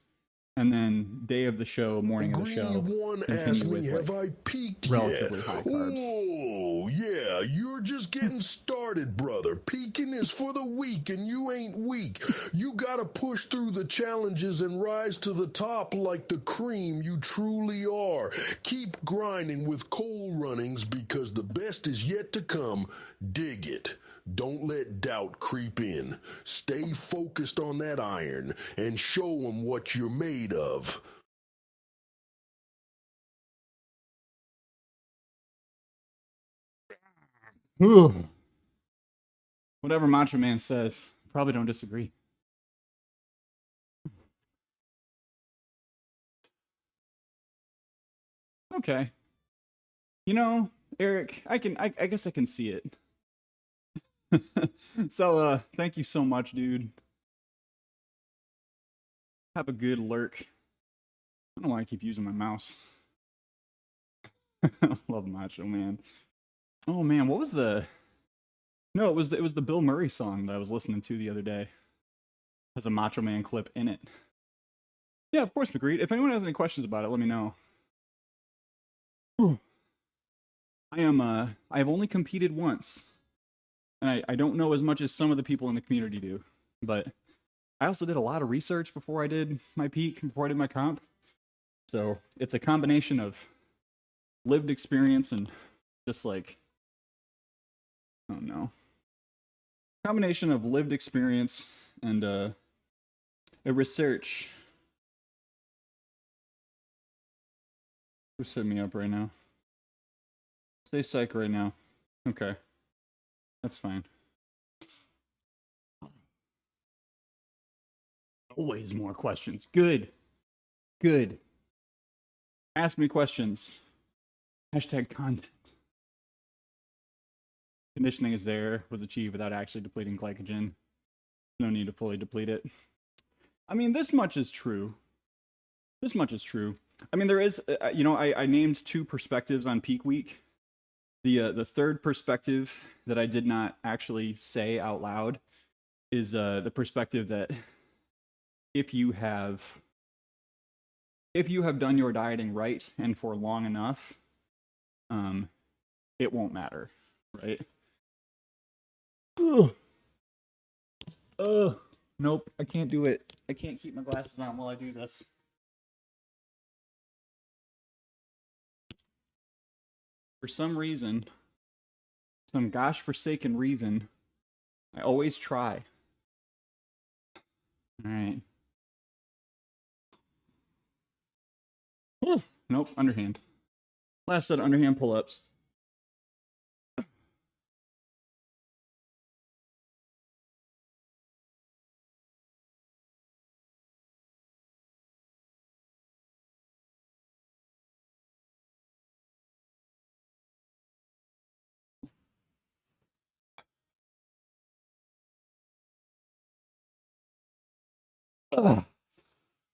and then day of the show, morning of the show, One continue asked me, with have like I peaked relatively yet? high carbs. Oh, yeah, you're just getting started, brother. Peaking is for the weak, and you ain't weak. You gotta push through the challenges and rise to the top like the cream you truly are. Keep grinding with coal runnings because the best is yet to come. Dig it. Don't let doubt creep in. Stay focused on that iron and show them what you're made of. Whatever Macho Man says, probably don't disagree. Okay. You know, Eric, I guess I can see it. So thank you so much, dude. Have a good lurk. I don't know why I keep using my mouse. Love Macho Man. Oh man, what was the No, it was the Bill Murray song that I was listening to the other day. Has a Macho Man clip in it. Yeah, of course, McGreed. If anyone has any questions about it, let me know. I have only competed once. and I don't know as much as some of the people in the community do, but I also did a lot of research before I did my peak, before I did my comp. So it's a combination of lived experience and just like, I don't know, combination of lived experience and a research. Who's setting me up right now? Stay psych right now. Okay. That's fine. Always more questions. Good. Good. Ask me questions. Hashtag content. Conditioning is there, was achieved without actually depleting glycogen. No need to fully deplete it. I mean, this much is true. This much is true. I mean, there is, you know, I named 2 perspectives on peak week. The third perspective that I did not actually say out loud is the perspective that if you have done your dieting right and for long enough, it won't matter, right? Ugh. Nope, I can't do it. I can't keep my glasses on while I do this. For some reason, some gosh forsaken reason, I always try. All right. Nope, underhand. Last set of underhand pull-ups.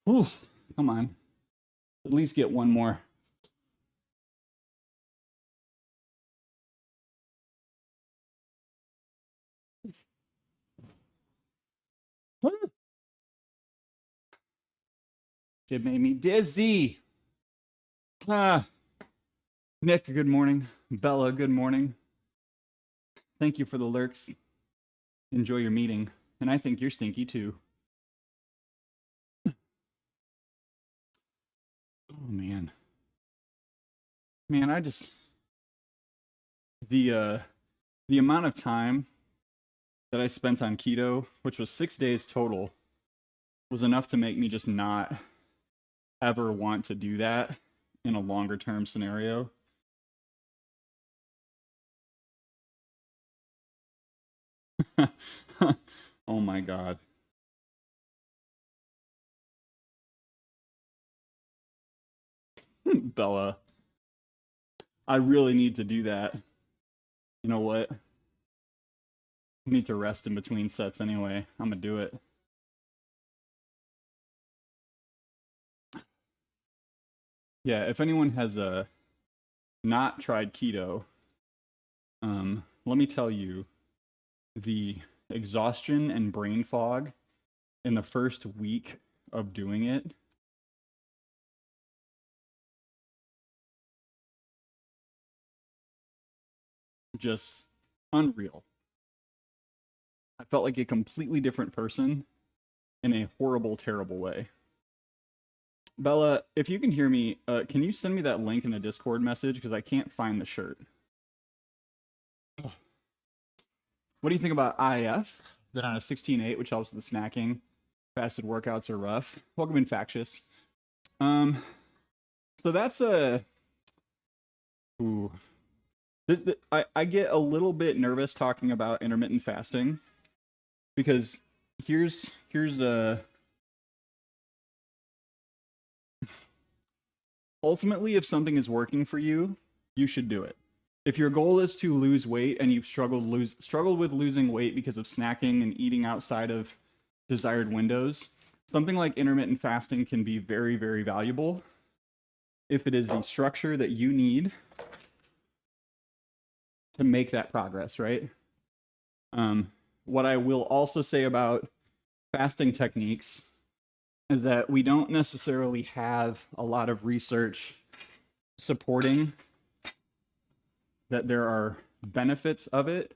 Oof, come on. At least get one more. It made me dizzy. Nick, good morning. Bella, good morning. Thank you for the lurks. Enjoy your meeting. And I think you're stinky too. Oh man. Man, I just the amount of time that I spent on keto, which was 6 days total, was enough to make me just not ever want to do that in a longer term scenario. Oh my god. Bella, I really need to do that. You know what? I need to rest in between sets anyway. I'm gonna do it. Yeah, if anyone has not tried keto, let me tell you, the exhaustion and brain fog in the first week of doing it just unreal. I felt like a completely different person in a horrible, terrible way. Bella, if you can hear me, can you send me that link in a Discord message? Because I can't find the shirt. What do you think about IF? Then on a 16.8, which helps with the snacking. Fasted workouts are rough. Welcome in, Factious. So that's a... Ooh. I get a little bit nervous talking about intermittent fasting. Because here's a... Ultimately, if something is working for you, you should do it. If your goal is to lose weight and you've struggled with losing weight because of snacking and eating outside of desired windows, something like intermittent fasting can be very, very valuable if it is the structure that you need to make that progress, right? What I will also say about fasting techniques is that we don't necessarily have a lot of research supporting that there are benefits of it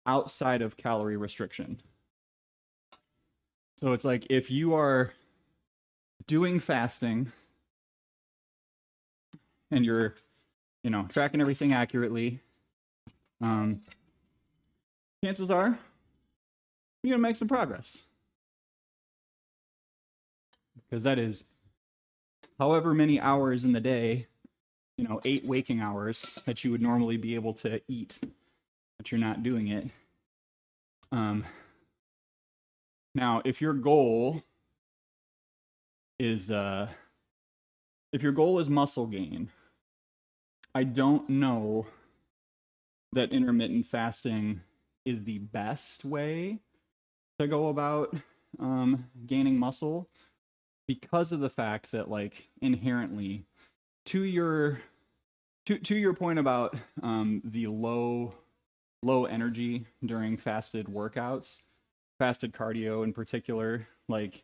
outside of calorie restriction. So it's like if you are doing fasting and you're, tracking everything accurately, chances are you're gonna make some progress. Because that is however many hours in the day, 8 waking hours that you would normally be able to eat, but you're not doing it. Now, if your goal is muscle gain, I don't know that intermittent fasting is the best way to go about gaining muscle, because of the fact that, like, inherently, to your point about the low energy during fasted workouts, fasted cardio in particular, like,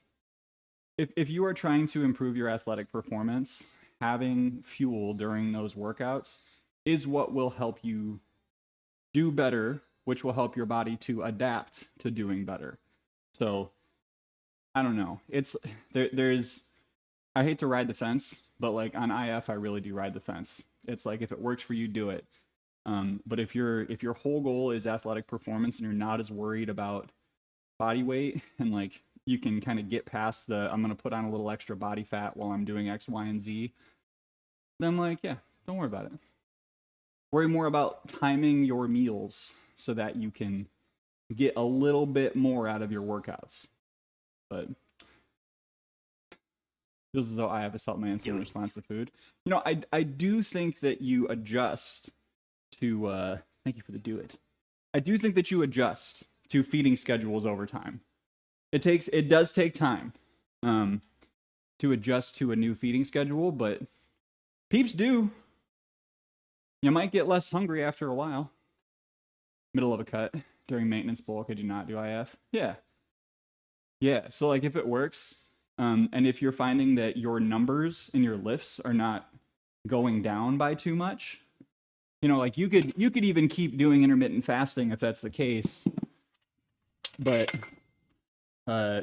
if you are trying to improve your athletic performance, having fuel during those workouts is what will help you do better, which will help your body to adapt to doing better. So I don't know. It's there's I hate to ride the fence, but like on IF, I really do ride the fence. It's like if it works for you, do it. But if your whole goal is athletic performance and you're not as worried about body weight, and like you can kind of get past the I'm gonna put on a little extra body fat while I'm doing X, Y, and Z, then like yeah, don't worry about it. Worry more about timing your meals so that you can get a little bit more out of your workouts. But feels as though I have a salt my insulin response to food. I do think that you adjust to thank you for the do it. I do think that you adjust to feeding schedules over time. It does take time to adjust to a new feeding schedule, but peeps do. You might get less hungry after a while. Middle of a cut during maintenance bulk, I do not do IF. Yeah. So like if it works, and if you're finding that your numbers in your lifts are not going down by too much, like you could even keep doing intermittent fasting if that's the case, but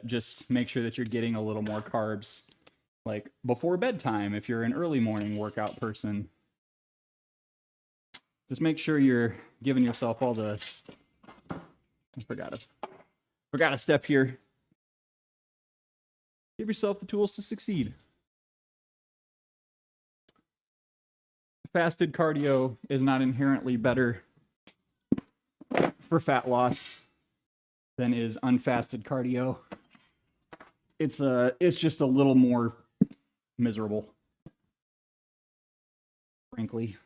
just make sure that you're getting a little more carbs like before bedtime if you're an early morning workout person. Just make sure you're giving yourself all the I forgot a step here. Give yourself the tools to succeed. Fasted cardio is not inherently better for fat loss than is unfasted cardio. It's just a little more miserable, frankly.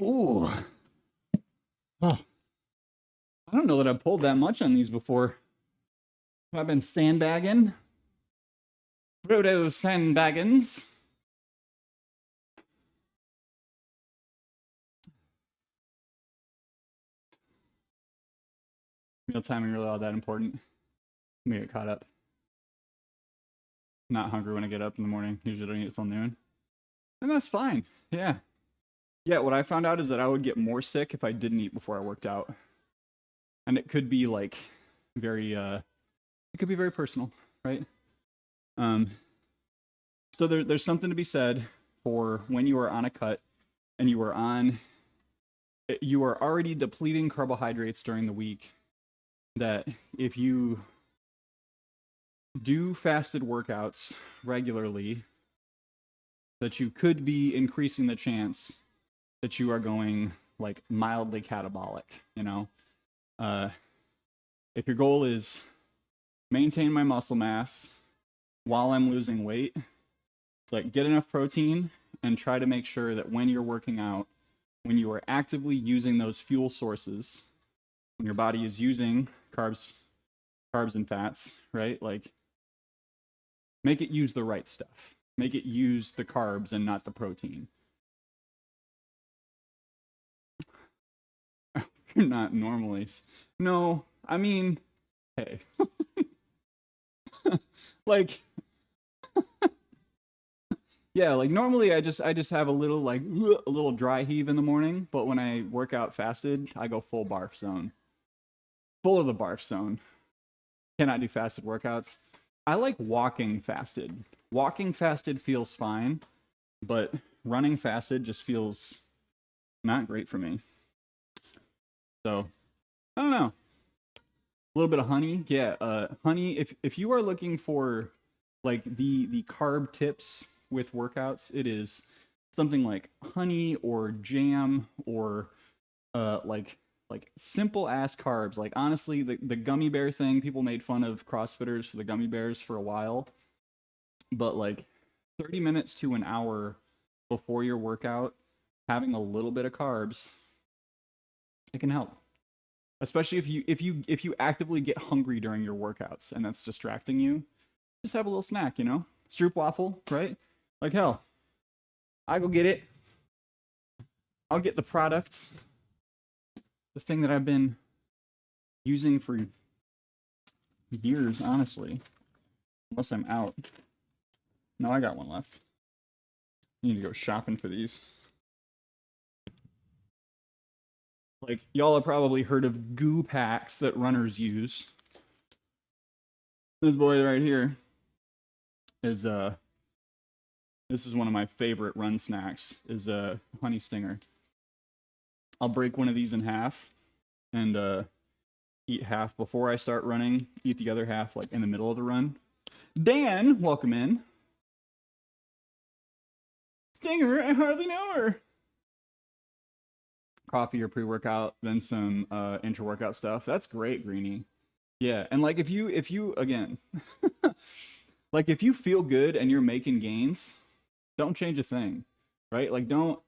Ooh. Oh. I don't know that I've pulled that much on these before. I've been sandbagging. Frodo Sandbaggins. Meal timing really all that important. Let me get caught up. Not hungry when I get up in the morning. Usually don't eat till noon. And that's fine. Yeah. Yeah, what I found out is that I would get more sick if I didn't eat before I worked out. And it could be like very it could be very personal, right? So there's something to be said for when you are on a cut and you are already depleting carbohydrates during the week, that if you do fasted workouts regularly, that you could be increasing the chance that you are going like mildly catabolic, if your goal is maintain my muscle mass while I'm losing weight, it's like get enough protein and try to make sure that when you're working out, when you are actively using those fuel sources, when your body is using carbs and fats, right? Like, make it use the right stuff. Make it use the carbs and not the protein. You're not normally. No, I mean, hey. Like, yeah, like normally I just have a little like a little dry heave in the morning, but when I work out fasted, I go full barf zone. Full of the barf zone. Cannot do fasted workouts. I like walking fasted. Walking fasted feels fine, but running fasted just feels not great for me. So, I don't know. A little bit of honey. Yeah, honey, if you are looking for like the carb tips with workouts, it is something like honey or jam or like simple ass carbs. Like honestly, the gummy bear thing, people made fun of CrossFitters for the gummy bears for a while. But like 30 minutes to an hour before your workout, having a little bit of carbs, it can help. Especially if you actively get hungry during your workouts and that's distracting you, just have a little snack, you know? Stroopwafel, right? Like hell. I go get it. I'll get the product. The thing that I've been using for years, honestly. Unless I'm out. No, I got one left. I need to go shopping for these. Like, y'all have probably heard of goo packs that runners use. This boy right here is this is one of my favorite run snacks, is a honey stinger. I'll break one of these in half and eat half before I start running, eat the other half like in the middle of the run. Dan, welcome in. Stinger, I hardly know her. Coffee or pre-workout, then some intra-workout stuff. That's great, Greenie. Yeah, and like if you again, like if you feel good and you're making gains, don't change a thing, right? Like don't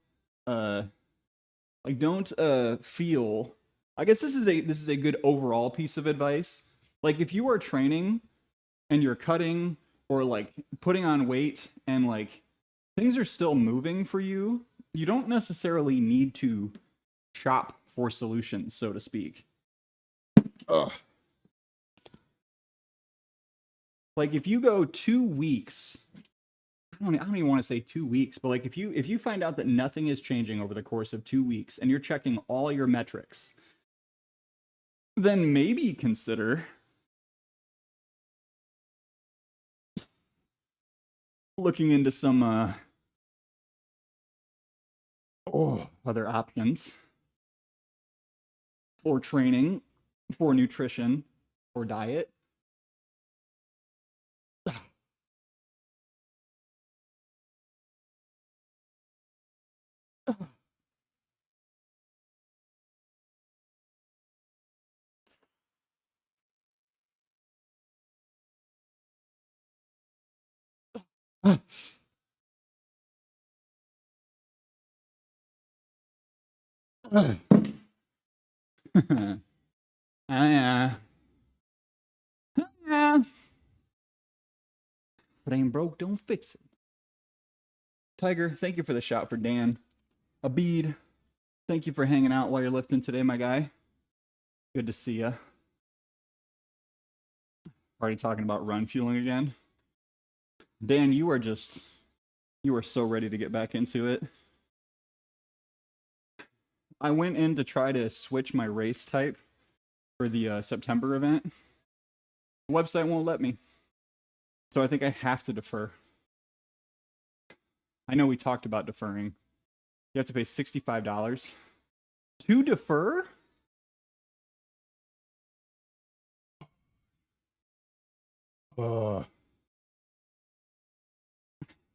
feel. I guess this is a good overall piece of advice. Like if you are training and you're cutting or like putting on weight and like things are still moving for you, you don't necessarily need to shop for solutions, so to speak. Ugh. Like if you go 2 weeks, I don't even want to say 2 weeks, but like if you find out that nothing is changing over the course of 2 weeks and you're checking all your metrics, then maybe consider looking into some other options for training, for nutrition, or diet. Yeah. Yeah. If it ain't broke, don't fix it. Tiger, thank you for the shot for Dan. Abid, thank you for hanging out while you're lifting today, my guy. Good to see ya. Already talking about run fueling again. Dan, you are so ready to get back into it. I went in to try to switch my race type for the September event. The website won't let me. So I think I have to defer. I know we talked about deferring. You have to pay $65 to defer?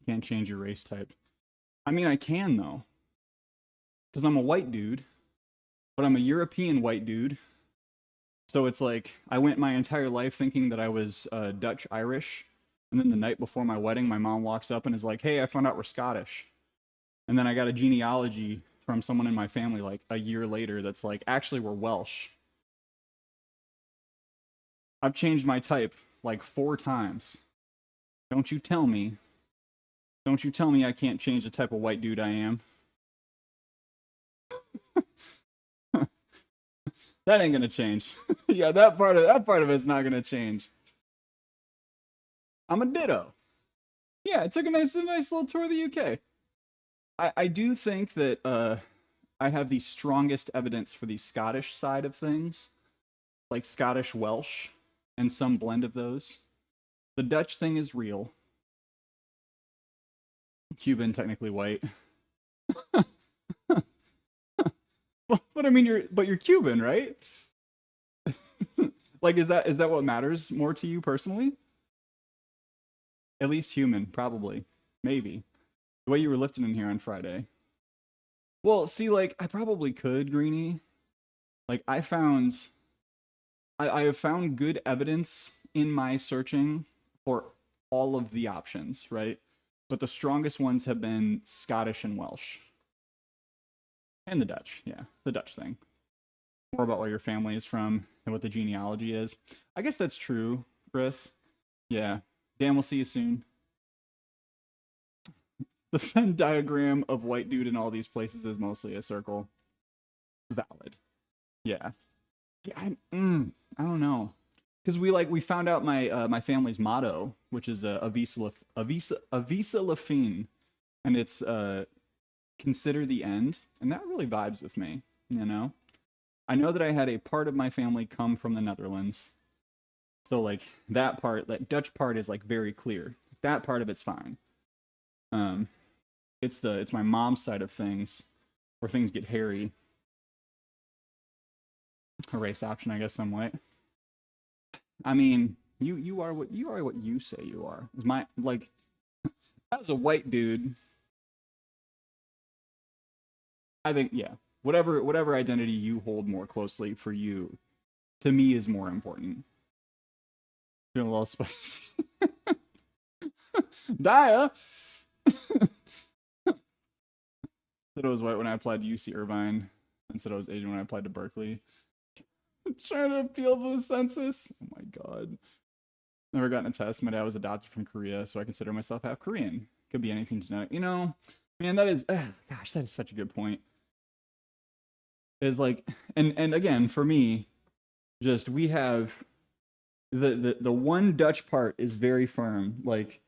Can't change your race type. I mean, I can though. Because I'm a white dude, but I'm a European white dude. So it's like, I went my entire life thinking that I was Dutch Irish. And then the night before my wedding, my mom walks up and is like, hey, I found out we're Scottish. And then I got a genealogy from someone in my family like a year later that's like, actually, we're Welsh. I've changed my type like 4 times. Don't you tell me. Don't you tell me I can't change the type of white dude I am. That ain't gonna change. Yeah, that part of it's not gonna change. I'm a ditto. Yeah, I took a nice little tour of the UK. I do think that I have the strongest evidence for the Scottish side of things, like Scottish Welsh, and some blend of those. The Dutch thing is real. Cuban, technically white. But I mean, you're Cuban, right? Like, is that what matters more to you personally? At least human, probably, maybe. The way you were lifting in here on Friday. Well, see, like, I probably could, Greenie. Like, I have found good evidence in my searching for all of the options, right? But the strongest ones have been Scottish and Welsh. And the Dutch, yeah, the Dutch thing. More about where your family is from and what the genealogy is. I guess that's true, Chris. Yeah. Dan, we'll see you soon. The Venn diagram of white dude in all these places is mostly a circle. Valid. Yeah. Yeah, I don't know. Because we found out my family's motto, which is a visa lafine, and it's consider the end, and that really vibes with me. You know, I know that I had a part of my family come from the Netherlands, so like that Dutch part is like very clear. That part of it's fine. It's my mom's side of things where things get hairy. Erase option, I guess, some way. I mean, you are what you say you are. Is my like as a white dude, I think yeah, whatever identity you hold more closely for you, to me is more important. Feeling a little spicy. Dia. Said I was white when I applied to UC Irvine, and said I was Asian when I applied to Berkeley. Trying to appeal to the census. Oh my god. Never gotten a test. My dad was adopted from Korea, so I consider myself half Korean. Could be anything genetic. You know, man, that is, gosh, that is such a good point. Is like, and again, for me, just we have the one Dutch part is very firm. Like,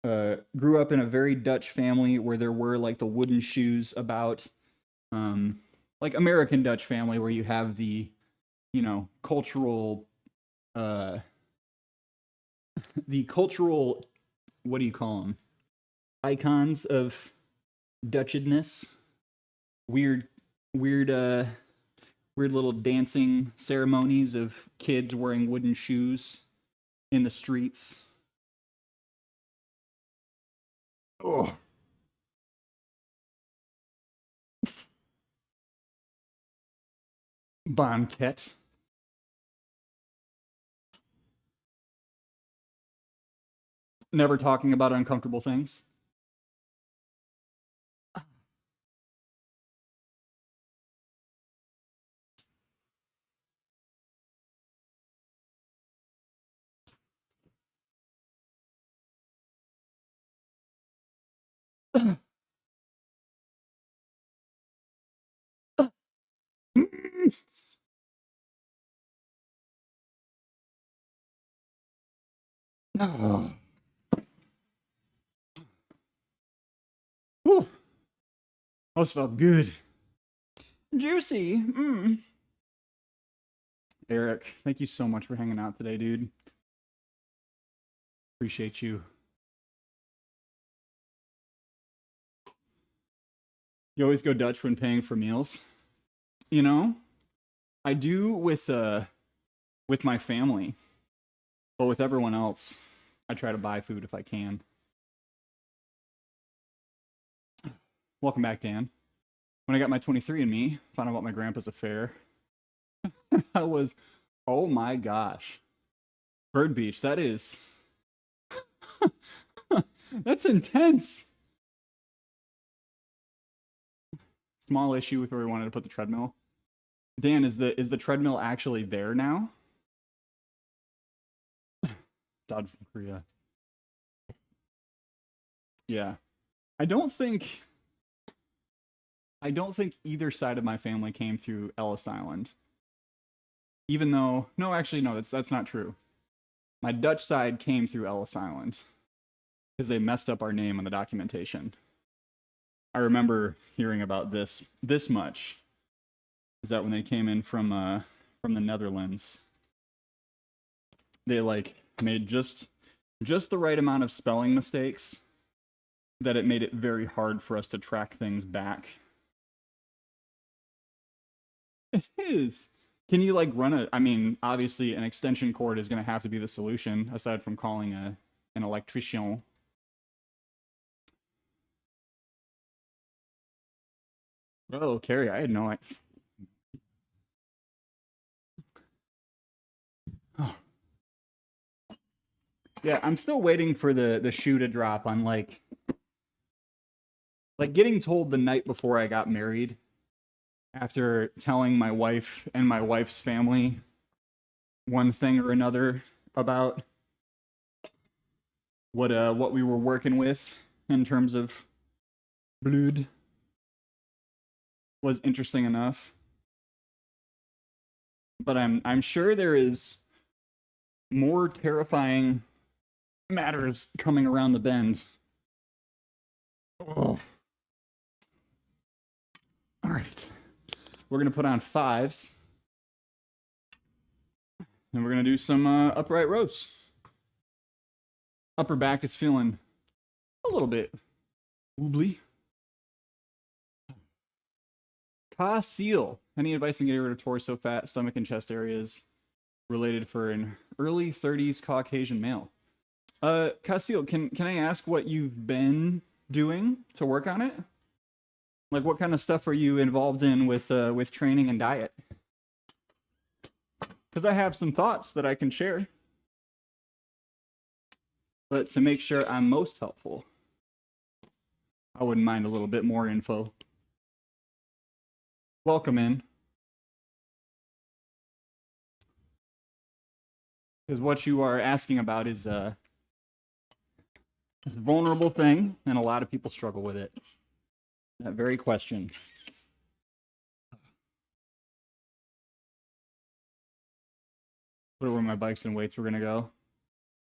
grew up in a very Dutch family where there were like the wooden shoes about, like American Dutch family where you have the, you know, cultural, what do you call them? Icons of Dutchedness. Weird little dancing ceremonies of kids wearing wooden shoes in the streets. Oh. Banquet. Never talking about uncomfortable things. Oh. Whew. Those felt good. Juicy. Eric, thank you so much for hanging out today, dude. Appreciate you. You always go Dutch when paying for meals. You know? I do with my family. But with everyone else, I try to buy food if I can. Welcome back, Dan. When I got my 23andMe, found out about my grandpa's affair. I was, oh my gosh. Bird Beach, that is... That's intense. small issue with where we wanted to put the treadmill. Dan, is the treadmill actually there now? Dad from Korea. Yeah. I don't think either side of my family came through Ellis Island. Even though, no, actually, no, that's not true. My Dutch side came through Ellis Island because they messed up our name on the documentation. I remember hearing about this much. Is that when they came in from the Netherlands, they like made just the right amount of spelling mistakes that it made it very hard for us to track things back. It is. Can you like run a, I mean, obviously an extension cord is going to have to be the solution aside from calling an electrician. Oh, Carrie, I had no idea. Oh. Yeah, I'm still waiting for the shoe to drop on like getting told the night before I got married, after telling my wife and my wife's family one thing or another about what we were working with in terms of blood, was interesting enough. But I'm sure there is more terrifying matters coming around the bend. Oh. All right. We're going to put on 5s. And we're going to do some upright rows. Upper back is feeling a little bit wobbly. Ka seal. Any advice on getting rid of torso fat, stomach, and chest areas related for an early 30s Caucasian male? Casil, can I ask what you've been doing to work on it? Like, what kind of stuff are you involved in with training and diet? Because I have some thoughts that I can share. But to make sure I'm most helpful, I wouldn't mind a little bit more info. Welcome in. Because what you are asking about is a vulnerable thing, and a lot of people struggle with it. That very question. Put it where my bikes and weights were gonna go.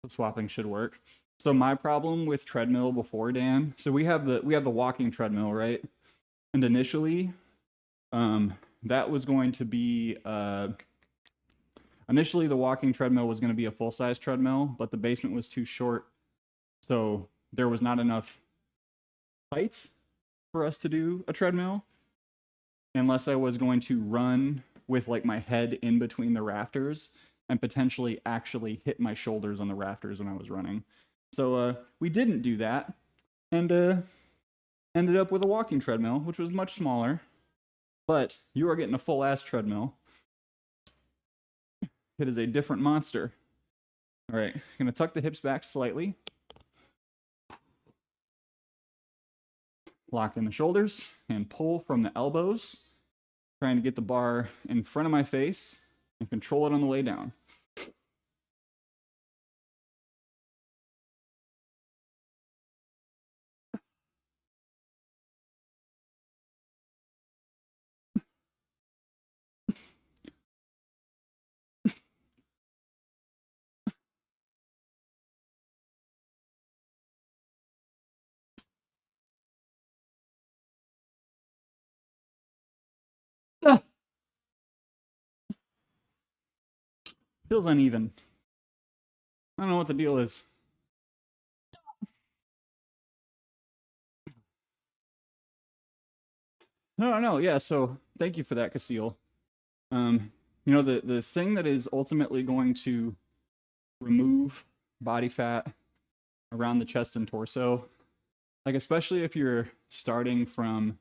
The swapping should work. So my problem with treadmill before, Dan. So we have the walking treadmill, right? And initially, that was going to be initially the walking treadmill was going to be a full-size treadmill, but the basement was too short, so there was not enough height for us to do a treadmill, unless I was going to run with like my head in between the rafters and potentially actually hit my shoulders on the rafters when I was running. So we didn't do that, and ended up with a walking treadmill, which was much smaller, but you are getting a full-ass treadmill. It is a different monster. All right, gonna tuck the hips back slightly. Lock in the shoulders and pull from the elbows, trying to get the bar in front of my face and control it on the way down. Ah! Feels uneven. I don't know what the deal is. No, yeah, so thank you for that, Casil. You know, the thing that is ultimately going to remove body fat around the chest and torso, like especially if you're starting from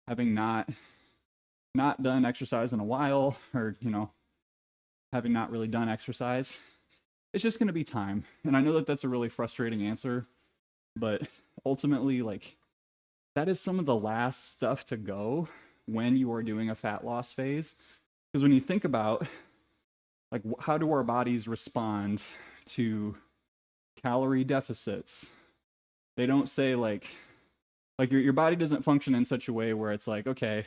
having not done exercise in a while, or, you know, having not really done exercise, it's just going to be time. And I know that that's a really frustrating answer, but ultimately, like, that is some of the last stuff to go when you are doing a fat loss phase. Because when you think about like how do our bodies respond to calorie deficits, they don't say like your body doesn't function in such a way where it's like, okay,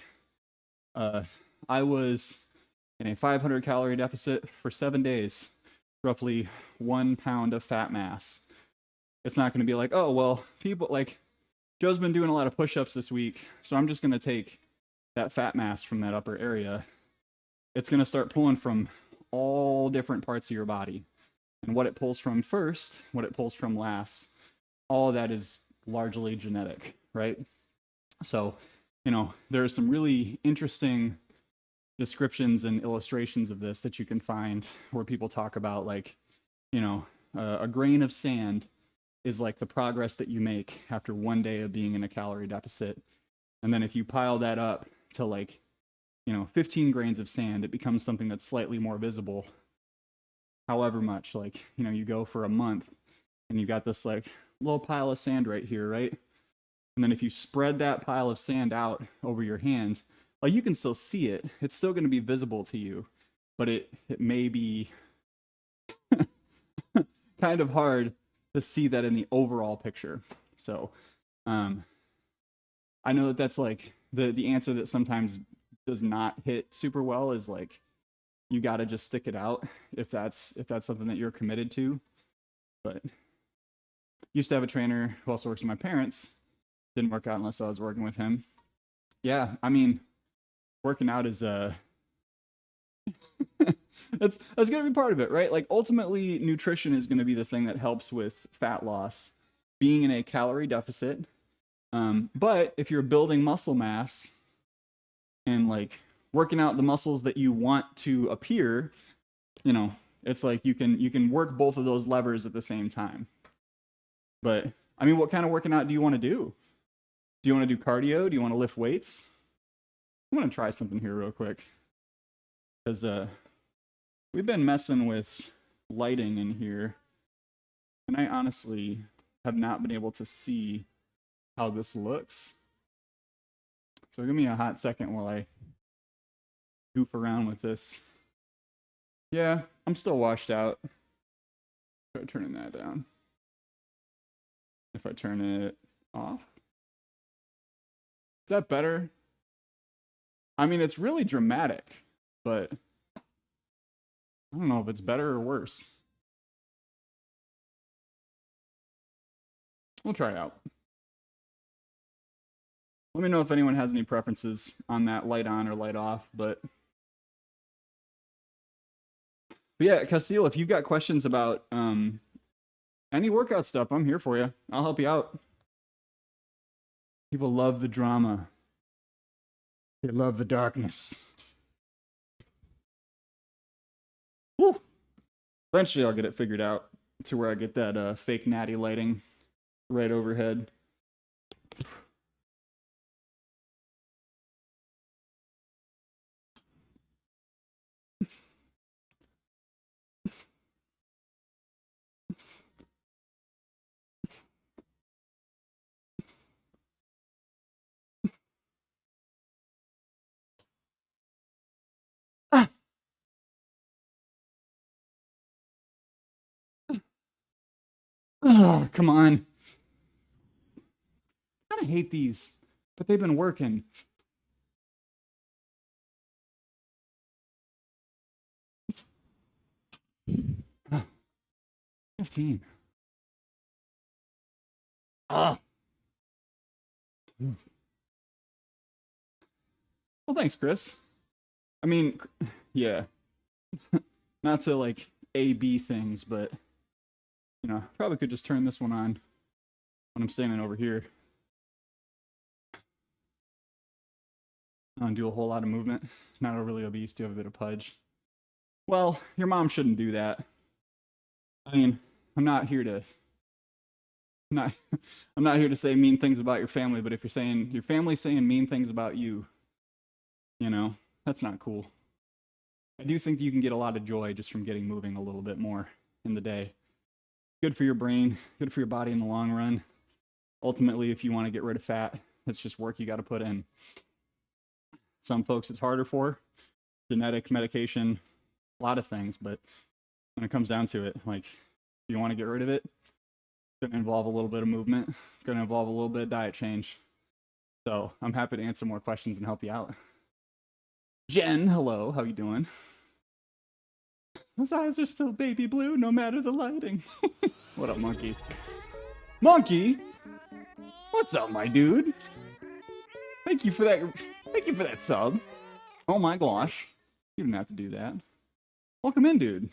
I was in a 500 calorie deficit for 7 days, roughly 1 pound of fat mass. It's not going to be like, oh, well, people like Joe's been doing a lot of push-ups this week, so I'm just going to take that fat mass from that upper area. It's going to start pulling from all different parts of your body. And what it pulls from first, what it pulls from last, all of that is largely genetic, right? So, you know, there are some really interesting descriptions and illustrations of this that you can find where people talk about like, you know, a grain of sand is like the progress that you make after 1 day of being in a calorie deficit. And then if you pile that up to like, you know, 15 grains of sand, it becomes something that's slightly more visible. However much, like, you know, you go for a month and you got this like little pile of sand right here, right? And then if you spread that pile of sand out over your hand, like you can still see it. It's still going to be visible to you, but it may be kind of hard to see that in the overall picture. So I know that that's like the answer that sometimes does not hit super well is like, you got to just stick it out if that's something that you're committed to. But used to have a trainer who also works with my parents. Didn't work out unless I was working with him. Yeah, I mean, working out is that's going to be part of it, right? Like ultimately nutrition is going to be the thing that helps with fat loss, being in a calorie deficit. But if you're building muscle mass and like working out the muscles that you want to appear, you know, it's like you can work both of those levers at the same time. But I mean, what kind of working out do you want to do? Do you want to do cardio? Do you want to lift weights? I'm going to try something here real quick. Because we've been messing with lighting in here. And I honestly have not been able to see how this looks. So give me a hot second while I goof around with this. Yeah, I'm still washed out. Try turning that down. If I turn it off. Is that better? I mean, it's really dramatic, but I don't know if it's better or worse. We'll try it out. Let me know if anyone has any preferences on that light on or light off, but yeah, Castile, if you've got questions about any workout stuff, I'm here for you. I'll help you out. People love the drama. They love the darkness. Woo! Eventually I'll get it figured out to where I get that fake natty lighting right overhead. Oh, come on. I kind of hate these, but they've been working. Oh, 15. Ah. Well, thanks, Chris. I mean, yeah. Not to like A-B things, but you know, probably could just turn this one on when I'm standing over here. I don't do a whole lot of movement. Not overly obese, do have a bit of pudge. Well, your mom shouldn't do that. I mean, I'm not here to say mean things about your family, but if you're saying your family's saying mean things about you, you know, that's not cool. I do think that you can get a lot of joy just from getting moving a little bit more in the day. Good for your brain, good for your body in the long run. Ultimately, if you want to get rid of fat, It's just work you got to put in. Some folks it's harder for, genetic, medication, a lot of things, but when it comes down to it, like, if you want to get rid of it, it's going to involve a little bit of movement. It's going to involve a little bit of diet change. So I'm happy to answer more questions and help you out. Jen, hello, how you doing? His eyes are still baby blue, no matter the lighting. What up, Monkey? Monkey? What's up, my dude? Thank you for that. Thank you for that sub. Oh my gosh. You didn't have to do that. Welcome in, dude.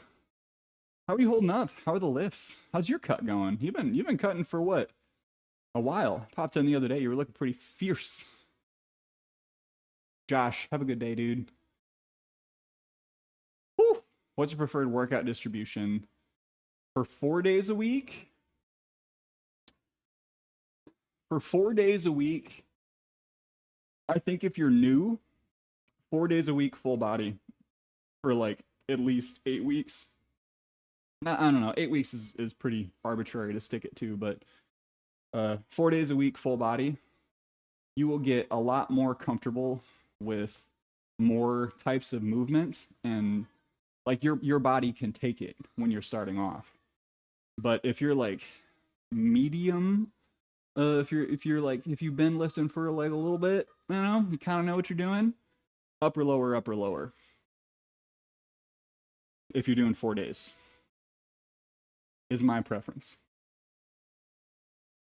How are you holding up? How are the lifts? How's your cut going? You've been cutting for what? A while. Popped in the other day. You were looking pretty fierce. Josh, have a good day, dude. Whew. What's your preferred workout distribution? For 4 days a week? For 4 days a week, I think if you're new, 4 days a week, full body for like at least 8 weeks. I don't know. 8 weeks is pretty arbitrary to stick it to, but 4 days a week, full body, you will get a lot more comfortable with more types of movement, and like your body can take it when you're starting off. But if you're like medium, if you've been lifting for like a little bit, you kind of know what you're doing, upper lower. If you're doing 4 days, is my preference.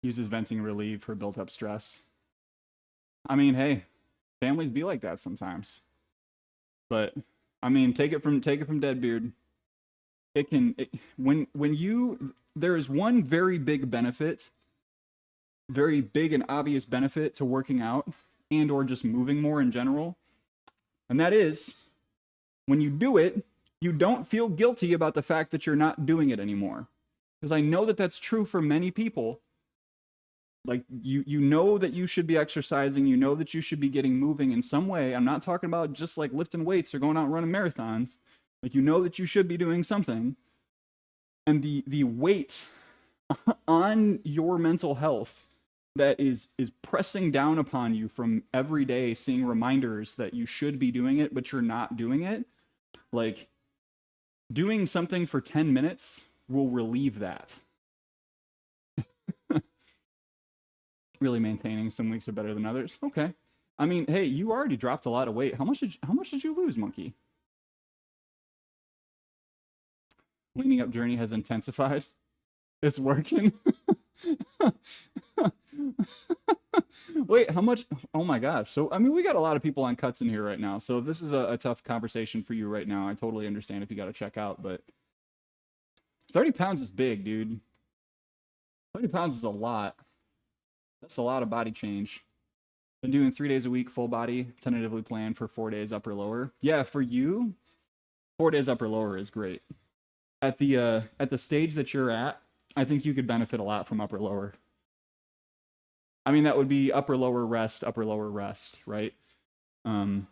Uses venting relief for built up stress. I mean, hey, families be like that sometimes. But I mean, take it from Deadbeard. There is one very big benefit, very big and obvious benefit to working out and or just moving more in general. And that is, when you do it, you don't feel guilty about the fact that you're not doing it anymore. Because I know that that's true for many people. Like, you know that you should be exercising, you know that you should be getting moving in some way. I'm not talking about just like lifting weights or going out and running marathons. Like, you know that you should be doing something. And the weight on your mental health that is pressing down upon you from every day, seeing reminders that you should be doing it, but you're not doing it. Like, doing something for 10 minutes will relieve that. Really maintaining. Some weeks are better than others. Okay. I mean, hey, you already dropped a lot of weight. How much did you lose, Monkey? Cleaning up journey has intensified. It's working. Wait, how much? Oh my gosh. So, I mean, we got a lot of people on cuts in here right now. So if this is a tough conversation for you right now, I totally understand if you got to check out, but 30 pounds is big, dude. 30 pounds is a lot. That's a lot of body change. Been doing 3 days a week, full body, tentatively planned for 4 days upper lower. Yeah, for you, 4 days upper lower is great. At the stage that you're at, I think you could benefit a lot from upper lower. I mean, that would be upper lower rest, right? You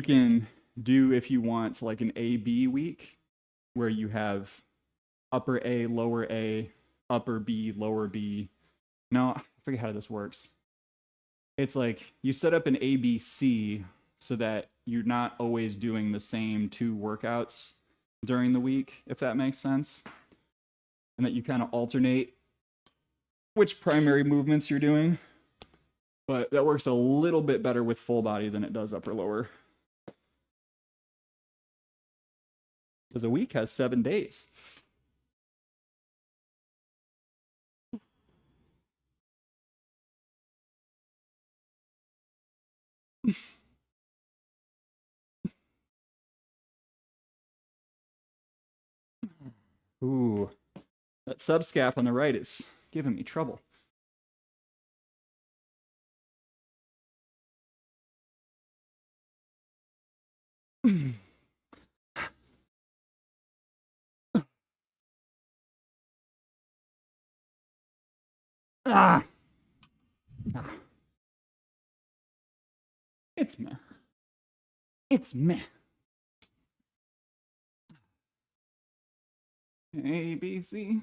can do, if you want, like an A-B week where you have upper A, lower A, upper B, lower B. No, I forget how this works. It's like you set up an ABC so that you're not always doing the same 2 workouts during the week, if that makes sense. And that you kind of alternate which primary movements you're doing. But that works a little bit better with full body than it does upper lower. Because a week has 7 days. Ooh, that subscap on the right is giving me trouble. Ah. It's meh. It's meh. A, B, C.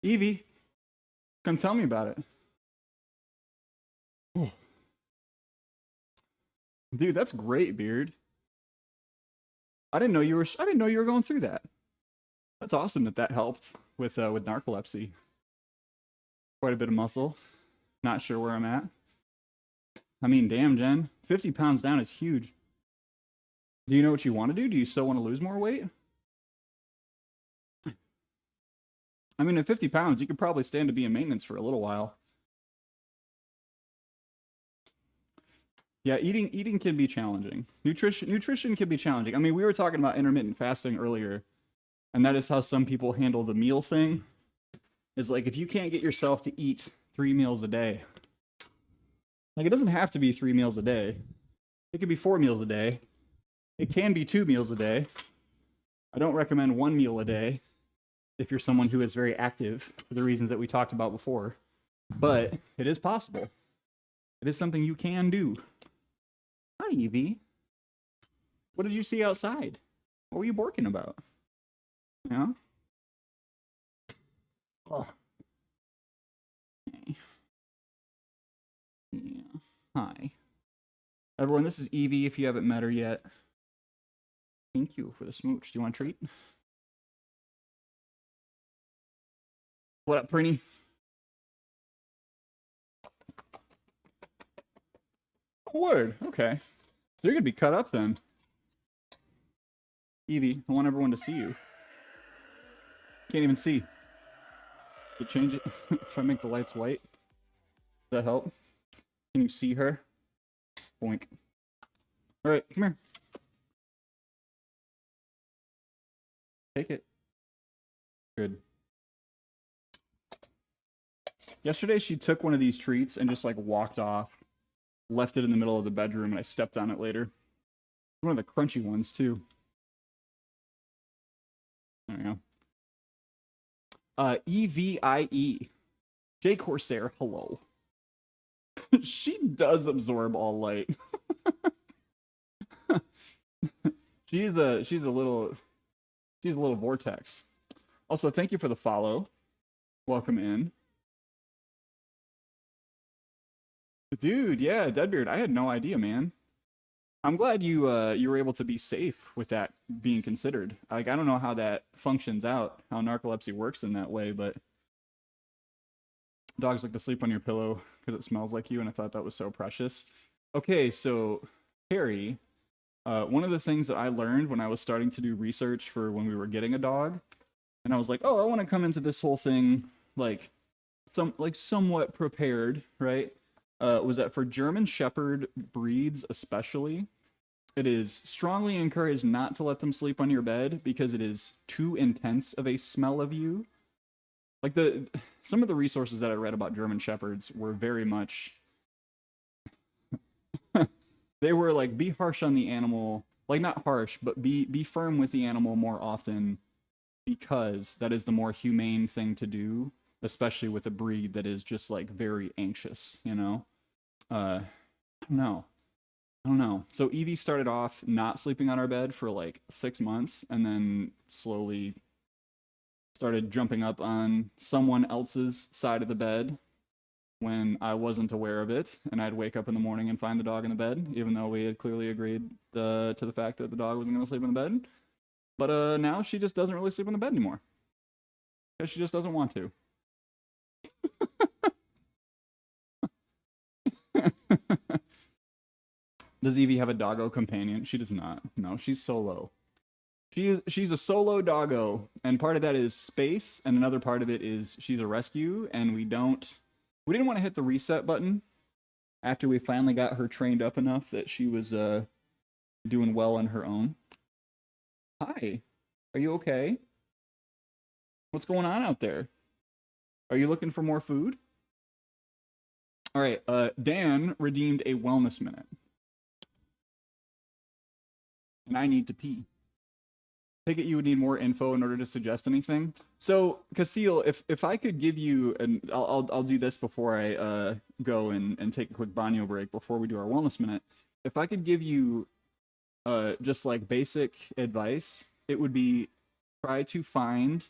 Evie, come tell me about it. Oh. Dude, that's great, Beard. I didn't know you were going through that. That's awesome that helped with narcolepsy. Quite a bit of muscle. Not sure where I'm at. I mean, damn, Jen. 50 pounds down is huge. Do you know what you want to do? Do you still want to lose more weight? I mean, at 50 pounds, you could probably stand to be in maintenance for a little while. Yeah, eating can be challenging. Nutrition can be challenging. I mean, we were talking about intermittent fasting earlier, and that is how some people handle the meal thing. Is like, if you can't get yourself to eat 3 meals a day, like, it doesn't have to be 3 meals a day. It could be 4 meals a day. It can be 2 meals a day. I don't recommend 1 meal a day if you're someone who is very active for the reasons that we talked about before. But it is possible. It is something you can do. Hi, Evie. What did you see outside? What were you borking about? Yeah? Oh. Okay. Yeah. Hi. Everyone, this is Evie if you haven't met her yet. Thank you for the smooch. Do you want a treat? What up, Prinny? Oh, word. Okay. So you're going to be cut up then. Evie, I want everyone to see you. Can't even see. To change it, if I make the lights white, does that help? Can you see her? Boink. All right, come here. Take it. Good. Yesterday, she took one of these treats and just like walked off. Left it in the middle of the bedroom, and I stepped on it later. One of the crunchy ones, too. There you go. EVIE. J Corsair, hello. She does absorb all light. she's a little vortex. Also, thank you for the follow. Welcome in. Dude, yeah, Deadbeard, I had no idea, man. I'm glad you were able to be safe with that being considered. Like, I don't know how that functions out, how narcolepsy works in that way, but dogs like to sleep on your pillow because it smells like you, and I thought that was so precious. Okay, so Harry, one of the things that I learned when I was starting to do research for when we were getting a dog, and I was like, oh, I want to come into this whole thing like somewhat prepared, right? Was that for German Shepherd breeds especially, it is strongly encouraged not to let them sleep on your bed because it is too intense of a smell of you. Like, some of the resources that I read about German Shepherds were very much they were like, be harsh on the animal, like not harsh, but be firm with the animal more often because that is the more humane thing to do, especially with a breed that is just like very anxious, you know? I don't know. So Evie started off not sleeping on our bed for like 6 months and then slowly started jumping up on someone else's side of the bed when I wasn't aware of it, and I'd wake up in the morning and find the dog in the bed, even though we had clearly agreed to the fact that the dog wasn't going to sleep in the bed. But now she just doesn't really sleep in the bed anymore because she just doesn't want to. Does Evie have a doggo companion? She does not. No, she's solo. She's a solo doggo, and part of that is space, and another part of it is she's a rescue, and we didn't want to hit the reset button after we finally got her trained up enough that she was doing well on her own. Hi, are you okay? What's going on out there? Are you looking for more food? All right, Dan redeemed a wellness minute. And I need to pee. Take it you would need more info in order to suggest anything. So, Casil, if I could give you, and I'll do this before I go and take a quick banyo break before we do our wellness minute. If I could give you just like basic advice, it would be try to find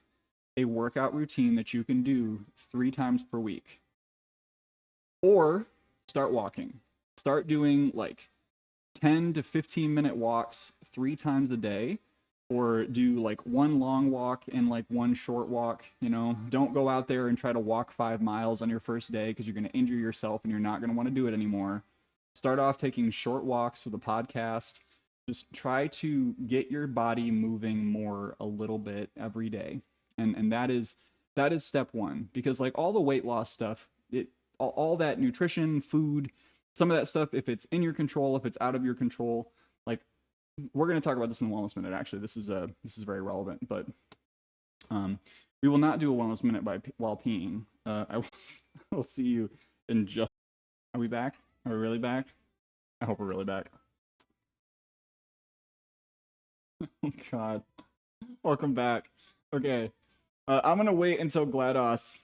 a workout routine that you can do 3 times per week. Or start walking. Start doing like 10 to 15 minute walks 3 times a day, or do like 1 long walk and like 1 short walk. You know, don't go out there and try to walk 5 miles on your first day because you're going to injure yourself and you're not going to want to do it anymore. Start off taking short walks with a podcast. Just try to get your body moving more a little bit every day. And that is step 1, because like all the weight loss stuff, all that nutrition, food, some of that stuff, if it's in your control, if it's out of your control, like we're going to talk about this in the Wellness Minute. Actually, this is very relevant, but we will not do a Wellness Minute while peeing. I will see you in just. Are we back? Are we really back? I hope we're really back. Oh God, welcome back. Okay, I'm gonna wait until GLaDOS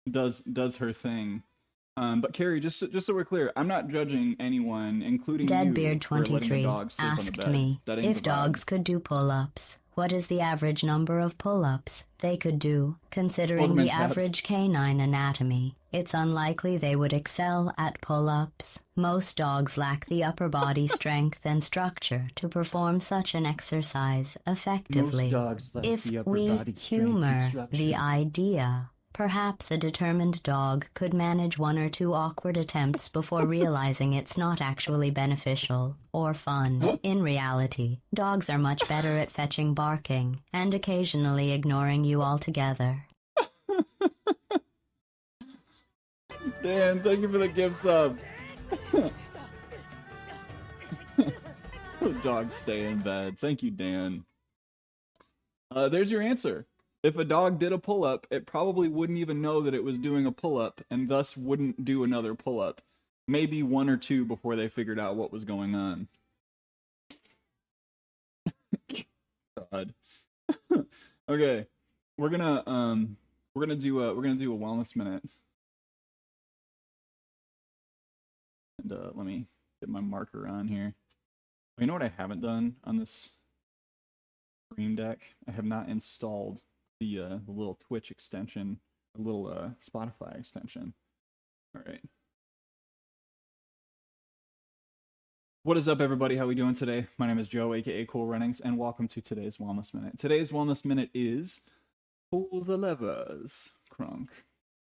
does her thing. But Carrie, just so we're clear, I'm not judging anyone, including you, for letting the Deadbeard23 dog sleep on the asked bed. me That ain't if the vibe. dogs could do pull-ups. What is the average number of pull-ups they could do? Considering the tabs. average canine anatomy, it's unlikely they would excel at pull-ups. Most dogs lack the upper body strength and structure to perform such an exercise effectively. Most dogs lack If the upper we body strength and humor structure. the idea, perhaps a determined dog could manage 1 or 2 awkward attempts before realizing it's not actually beneficial or fun. In reality, dogs are much better at fetching barking and occasionally ignoring you altogether. Dan, thank you for the gift sub. So dogs stay in bed. Thank you, Dan. There's your answer. If a dog did a pull-up, it probably wouldn't even know that it was doing a pull-up, and thus wouldn't do another pull-up. Maybe 1 or 2 before they figured out what was going on. God. Okay, we're gonna do a Wellness Minute. And let me get my marker on here. You know what I haven't done on this Stream Deck? I have not installed the little Twitch extension, a little Spotify extension. All right. What is up, everybody? How we doing today? My name is Joe, aka Cool Runnings, and welcome to today's Wellness Minute. Today's Wellness Minute is pull the levers, Crunk.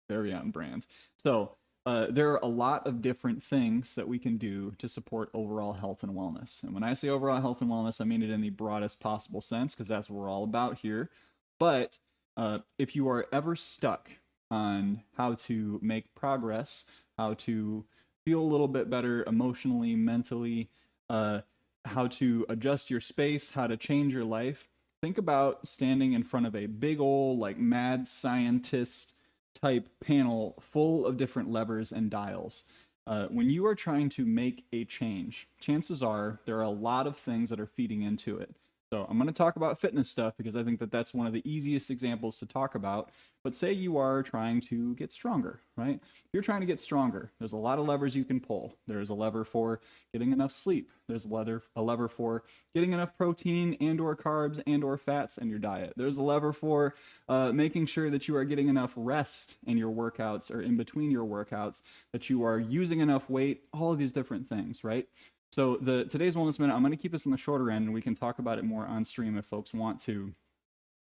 Very on brand. So there are a lot of different things that we can do to support overall health and wellness. And when I say overall health and wellness, I mean it in the broadest possible sense, because that's what we're all about here. But if you are ever stuck on how to make progress, how to feel a little bit better emotionally, mentally, how to adjust your space, how to change your life, think about standing in front of a big old, like, mad scientist type panel full of different levers and dials. When you are trying to make a change, chances are there are a lot of things that are feeding into it. So I'm going to talk about fitness stuff because I think that that's one of the easiest examples to talk about. But say you are trying to get stronger, right? If you're trying to get stronger, there's a lot of levers you can pull. There's a lever for getting enough sleep. There's a lever for getting enough protein and or carbs and or fats in your diet. There's a lever for making sure that you are getting enough rest in your workouts or in between your workouts, that you are using enough weight, all of these different things, right? So today's Wellness Minute, I'm going to keep this on the shorter end, and we can talk about it more on stream if folks want to.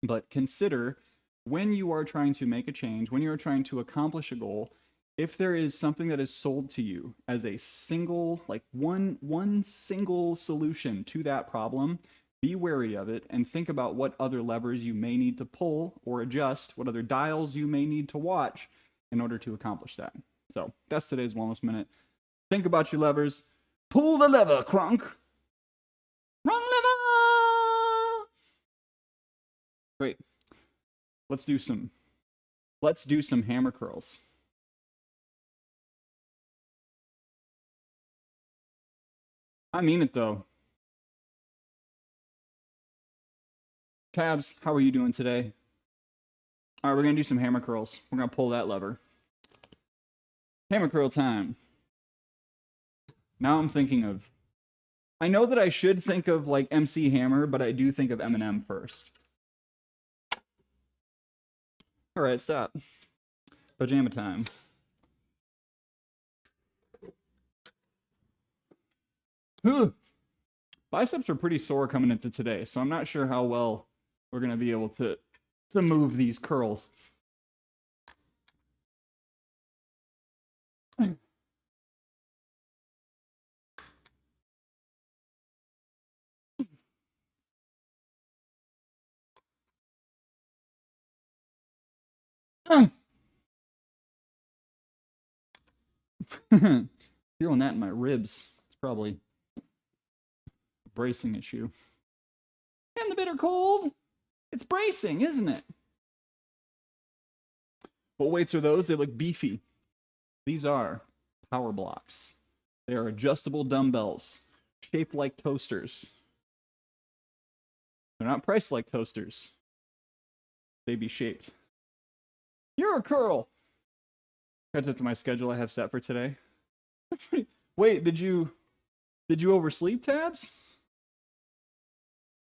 But consider, when you are trying to make a change, when you are trying to accomplish a goal, if there is something that is sold to you as a single, like one single solution to that problem, be wary of it and think about what other levers you may need to pull or adjust, what other dials you may need to watch in order to accomplish that. So that's today's Wellness Minute. Think about your levers. Pull the lever, Crunk. Wrong lever. Great. Let's do some hammer curls. I mean it though. Tabs, how are you doing today? All right, we're gonna do some hammer curls. We're gonna pull that lever. Hammer curl time. Now I'm thinking of I know that I should think of like MC Hammer, but I do think of Eminem first. All right, stop. Pajama time. Biceps are pretty sore coming into today, so I'm not sure how well we're gonna be able to move these curls. Feeling that in my ribs. It's probably a bracing issue. And the bitter cold. It's bracing, isn't it? What weights are those? They look beefy. These are power blocks. They are adjustable dumbbells, shaped like toasters. They're not priced like toasters. They be shaped. You're a curl. Catch up to my schedule I have set for today. Wait, did you oversleep, Tabs?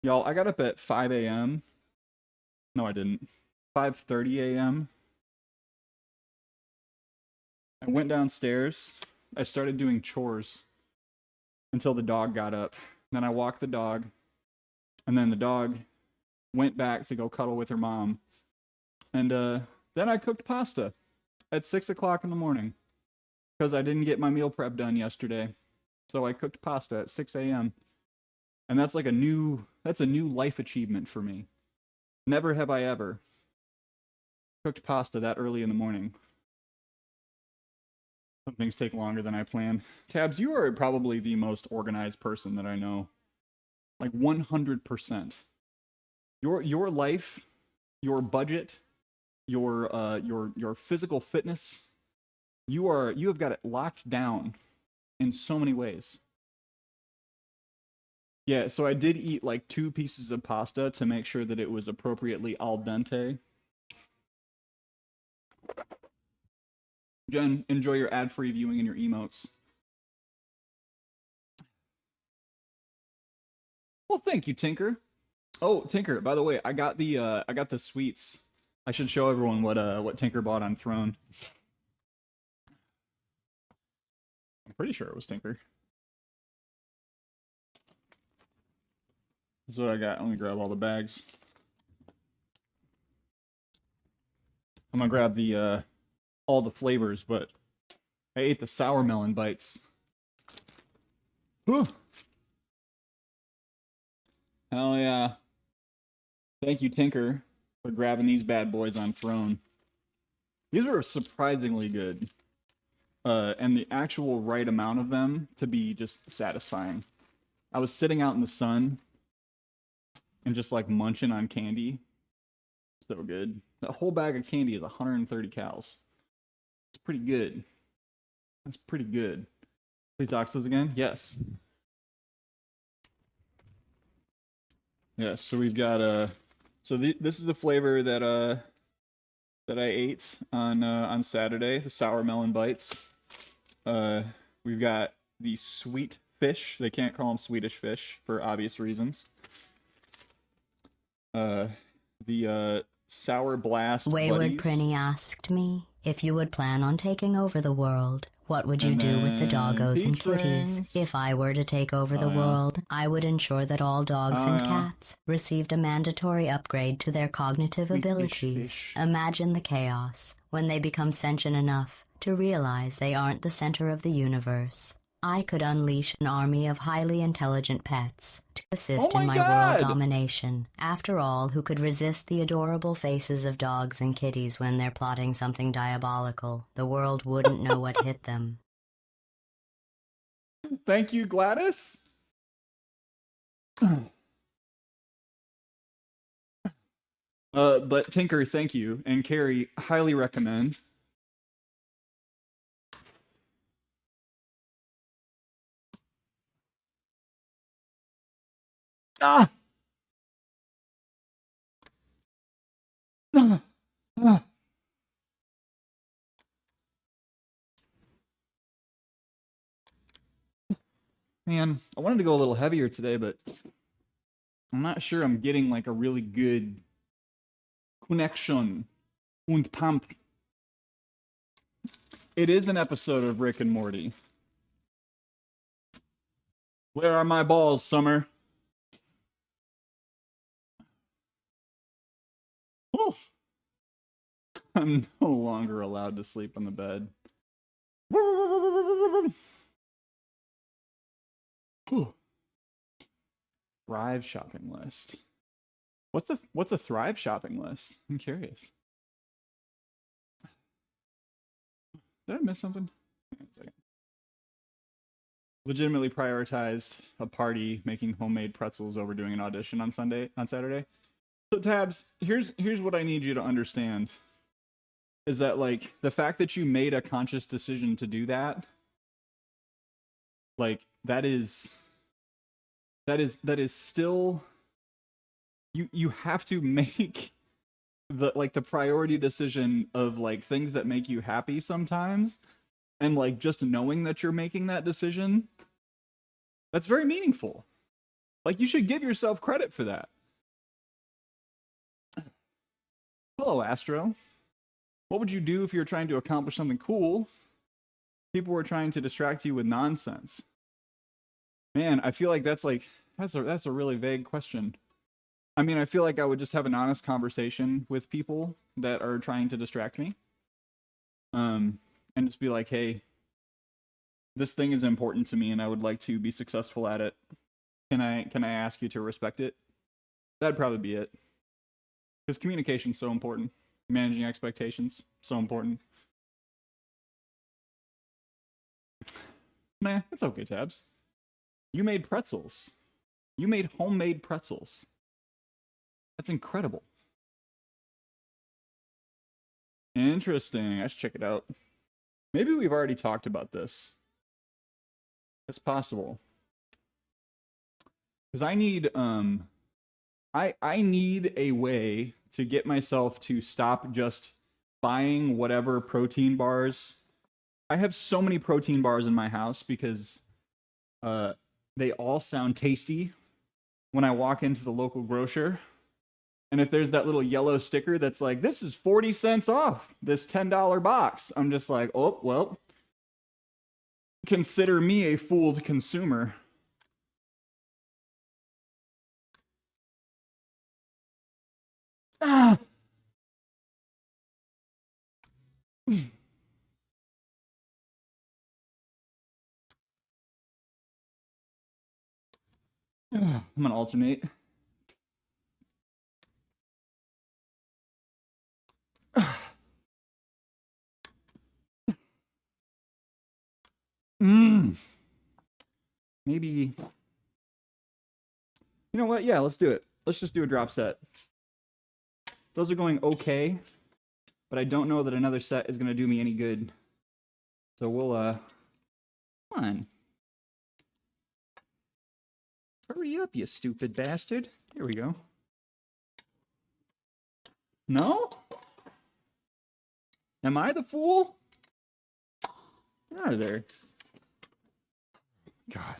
Y'all, I got up at 5 a.m. No, I didn't. 5:30 a.m. I went downstairs. I started doing chores until the dog got up. Then I walked the dog. And then the dog went back to go cuddle with her mom. And then I cooked pasta at 6 o'clock in the morning because I didn't get my meal prep done yesterday. So I cooked pasta at 6 a.m. And that's like a new life achievement for me. Never have I ever cooked pasta that early in the morning. Some things take longer than I planned. Tabs, you are probably the most organized person that I know. Like 100%. Your life, your budget, your physical fitness, you have got it locked down in so many ways. Yeah, so I did eat like 2 pieces of pasta to make sure that it was appropriately al dente. Jen, enjoy your ad-free viewing and your emotes. Well, thank you, Tinker. Oh, Tinker, by the way, I got the sweets. I should show everyone what Tinker bought on Throne. I'm pretty sure it was Tinker. That's what I got. Let me grab all the bags. I'm gonna grab the all the flavors, but I ate the sour melon bites. Whew. Hell yeah. Thank you, Tinker, for grabbing these bad boys on Throne. These were surprisingly good. And the actual right amount of them to be just satisfying. I was sitting out in the sun and just like munching on candy. So good. A whole bag of candy is 130 calories. It's pretty good. That's pretty good. Please dox those again? Yes. Yes, so we've got this is the flavor that I ate on Saturday, the sour melon bites. We've got the sweet fish. They can't call them Swedish fish for obvious reasons. The sour blast Wayward buddies. Prinny asked me if you would plan on taking over the world. What would you And do with the then doggos and peach kitties? rings. If I were to take over the yeah. world, I would ensure that all dogs Oh, and yeah. cats received a mandatory upgrade to their cognitive Sweet fish, abilities. fish. Imagine the chaos when they become sentient enough to realize they aren't the center of the universe. I could unleash an army of highly intelligent pets to assist Oh in my my world God! domination. After all, who could resist the adorable faces of dogs and kitties when they're plotting something diabolical? The world wouldn't know what hit them. Thank you, Gladys. But Tinker, thank you, and Carrie, highly recommend. Ah! Ah! Ah! Man, I wanted to go a little heavier today, but I'm not sure I'm getting like a really good connection und pump. It is an episode of Rick and Morty. Where are my balls, Summer? Whew. I'm no longer allowed to sleep on the bed. Thrive shopping list. What's a Thrive shopping list? I'm curious. Did I miss something? Hang on a second. Legitimately prioritized a party making homemade pretzels over doing an audition on Saturday. So Tabs, here's what I need you to understand. Is that like the fact that you made a conscious decision to do that, like that is still you have to make the priority decision of like things that make you happy sometimes, and like just knowing that you're making that decision, that's very meaningful. Like you should give yourself credit for that. Hello, Astro. What would you do if you were trying to accomplish something cool? People were trying to distract you with nonsense. Man, I feel like that's a really vague question. I mean, I feel like I would just have an honest conversation with people that are trying to distract me. And just be like, hey, this thing is important to me and I would like to be successful at it. Can I ask you to respect it? That'd probably be it. Because communication's so important. Managing expectations, so important. Man, it's okay, Tabs. You made pretzels. You made homemade pretzels. That's incredible. Interesting. I should check it out. Maybe we've already talked about this. That's possible. Because I need I need a way to get myself to stop just buying whatever protein bars. I have so many protein bars in my house because they all sound tasty when I walk into the local grocer. And if there's that little yellow sticker that's like, this is 40 cents off this $10 box, I'm just like, oh, well, consider me a fooled consumer. Ah. I'm gonna alternate. Maybe. You know what? Yeah, let's do it. Let's just do a drop set. Those are going okay, but I don't know that another set is gonna do me any good. So we'll come on. Hurry up, you stupid bastard. Here we go. No? Am I the fool? Get out of there. God.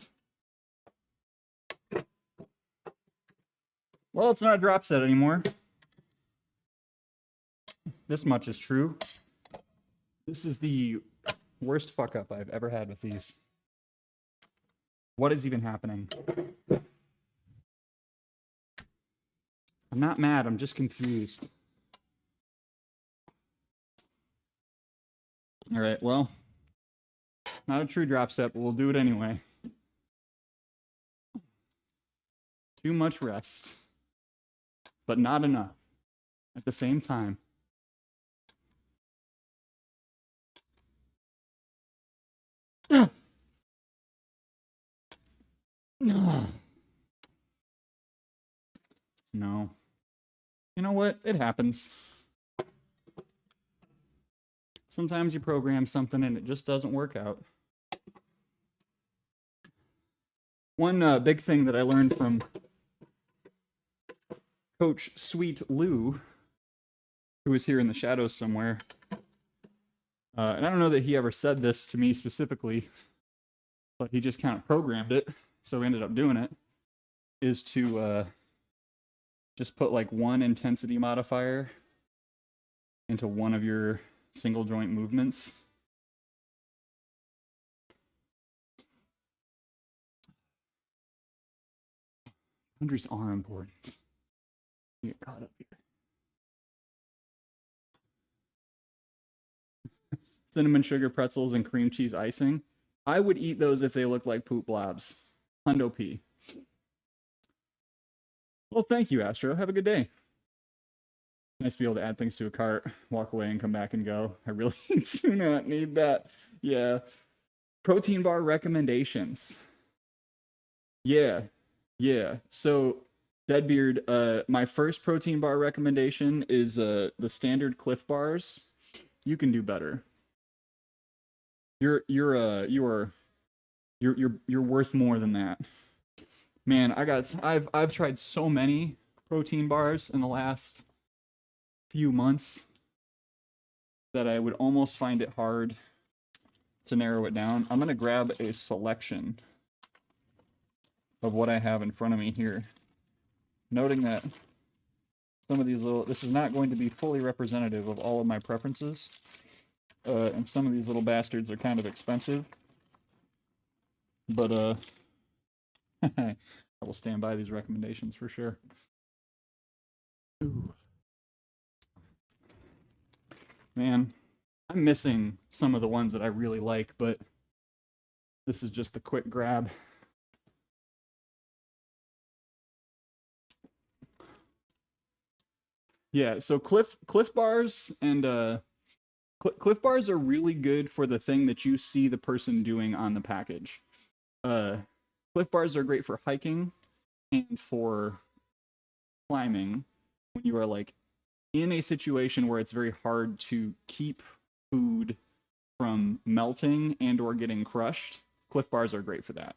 Well, it's not a drop set anymore. This much is true. This is the worst fuck up I've ever had with these. What is even happening? I'm not mad, I'm just confused. All right, well, not a true drop set, but we'll do it anyway. Too much rest, but not enough at the same time. No. No. You know what? It happens. Sometimes you program something and it just doesn't work out. One big thing that I learned from Coach Sweet Lou, who is here in the shadows somewhere, and I don't know that he ever said this to me specifically, but he just kind of programmed it, so we ended up doing it, is to just put like one intensity modifier into one of your single joint movements. Boundaries are important. You get caught up here. Cinnamon sugar pretzels and cream cheese icing. I would eat those if they looked like poop blobs. Hundo P. Well, thank you, Astro. Have a good day. Nice to be able to add things to a cart, walk away, and come back and go. I really do not need that. Yeah. Protein bar recommendations. Yeah. So, Deadbeard, my first protein bar recommendation is the standard Cliff Bars. You can do better. You're worth more than that. Man, I've tried so many protein bars in the last few months that I would almost find it hard to narrow it down. I'm gonna grab a selection of what I have in front of me here, noting that some of these this is not going to be fully representative of all of my preferences, and some of these little bastards are kind of expensive, but I will stand by these recommendations for sure. Ooh. Man, I'm missing some of the ones that I really like, but this is just the quick grab. Yeah, so Cliff Bars and Cliff Bars are really good for the thing that you see the person doing on the package. Cliff Bars are great for hiking and for climbing when you are like in a situation where it's very hard to keep food from melting and or getting crushed. Cliff Bars are great for that.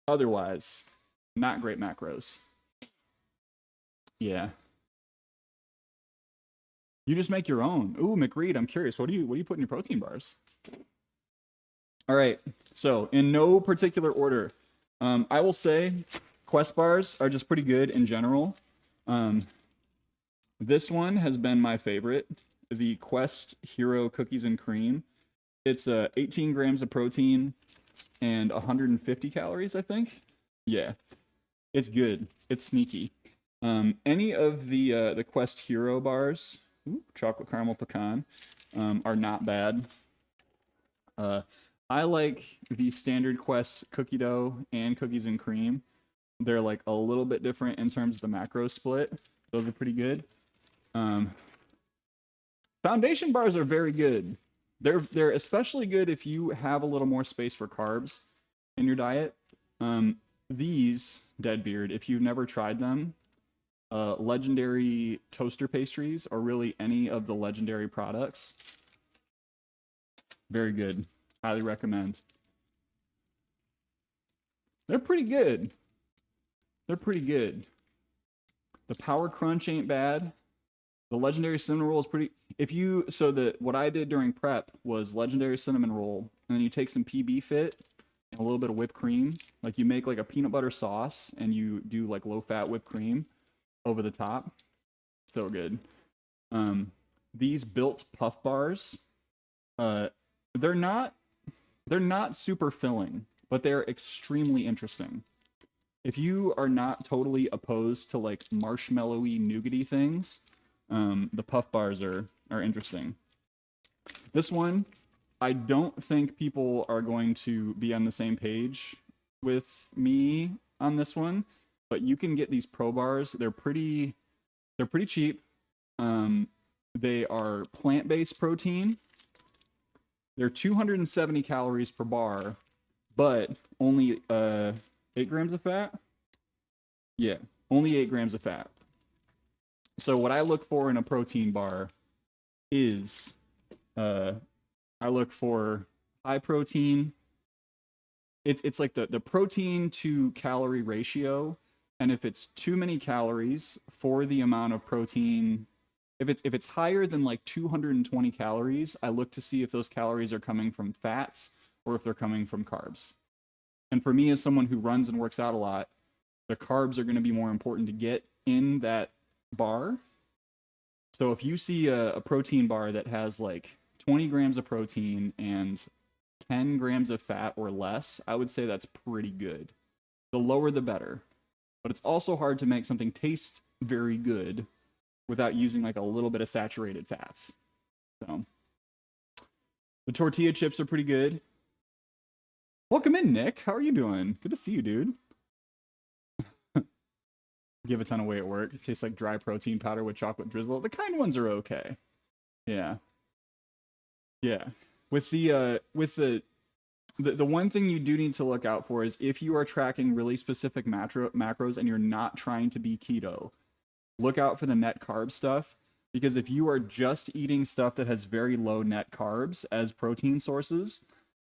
Otherwise, not great macros. Yeah. You just make your own. Ooh, McReed, I'm curious. What do you put in your protein bars? All right. So, in no particular order, I will say Quest bars are just pretty good in general. This one has been my favorite, the Quest Hero Cookies and Cream. It's 18 grams of protein and 150 calories, I think. Yeah, it's good. It's sneaky. Any of the Quest Hero bars, chocolate caramel pecan, are not bad. I like the standard Quest cookie dough and cookies and cream. They're like a little bit different in terms of the macro split. Those are pretty good. Foundation bars are very good. They're especially good if you have a little more space for carbs in your diet. These, Deadbeard, if you've never tried them, legendary toaster pastries or really any of the legendary products, very good. Highly recommend. They're pretty good. They're pretty good. The Power Crunch ain't bad. The legendary cinnamon roll is pretty. What I did during prep was legendary cinnamon roll, and then you take some PB Fit and a little bit of whipped cream. Like you make like a peanut butter sauce, and you do like low fat whipped cream over the top. So good. These Built Puff Bars, they're not super filling, but they're extremely interesting. If you are not totally opposed to like marshmallowy nougaty things, the Puff Bars are interesting. This one, I don't think people are going to be on the same page with me on this one, but you can get these Pro Bars. They're pretty cheap. They are plant-based protein. They're 270 calories per bar, but only 8 grams of fat. Yeah, only 8 grams of fat. So what I look for in a protein bar is I look for high protein. It's like the protein to calorie ratio, and if it's too many calories for the amount of protein, if it's higher than like 220 calories, I look to see if those calories are coming from fats or if they're coming from carbs. And for me, as someone who runs and works out a lot, the carbs are going to be more important to get in that bar. So if you see a protein bar that has like 20 grams of protein and 10 grams of fat or less, I would say that's pretty good. The lower the better. But it's also hard to make something taste very good without using like a little bit of saturated fats. So the tortilla chips are pretty good. Welcome in, Nick. How are you doing? Good to see you, dude. Give a ton away at work. It tastes like dry protein powder with chocolate drizzle. The kind ones are okay. Yeah. Yeah. With the one thing you do need to look out for is if you are tracking really specific macros and you're not trying to be keto, look out for the net carb stuff, because if you are just eating stuff that has very low net carbs as protein sources,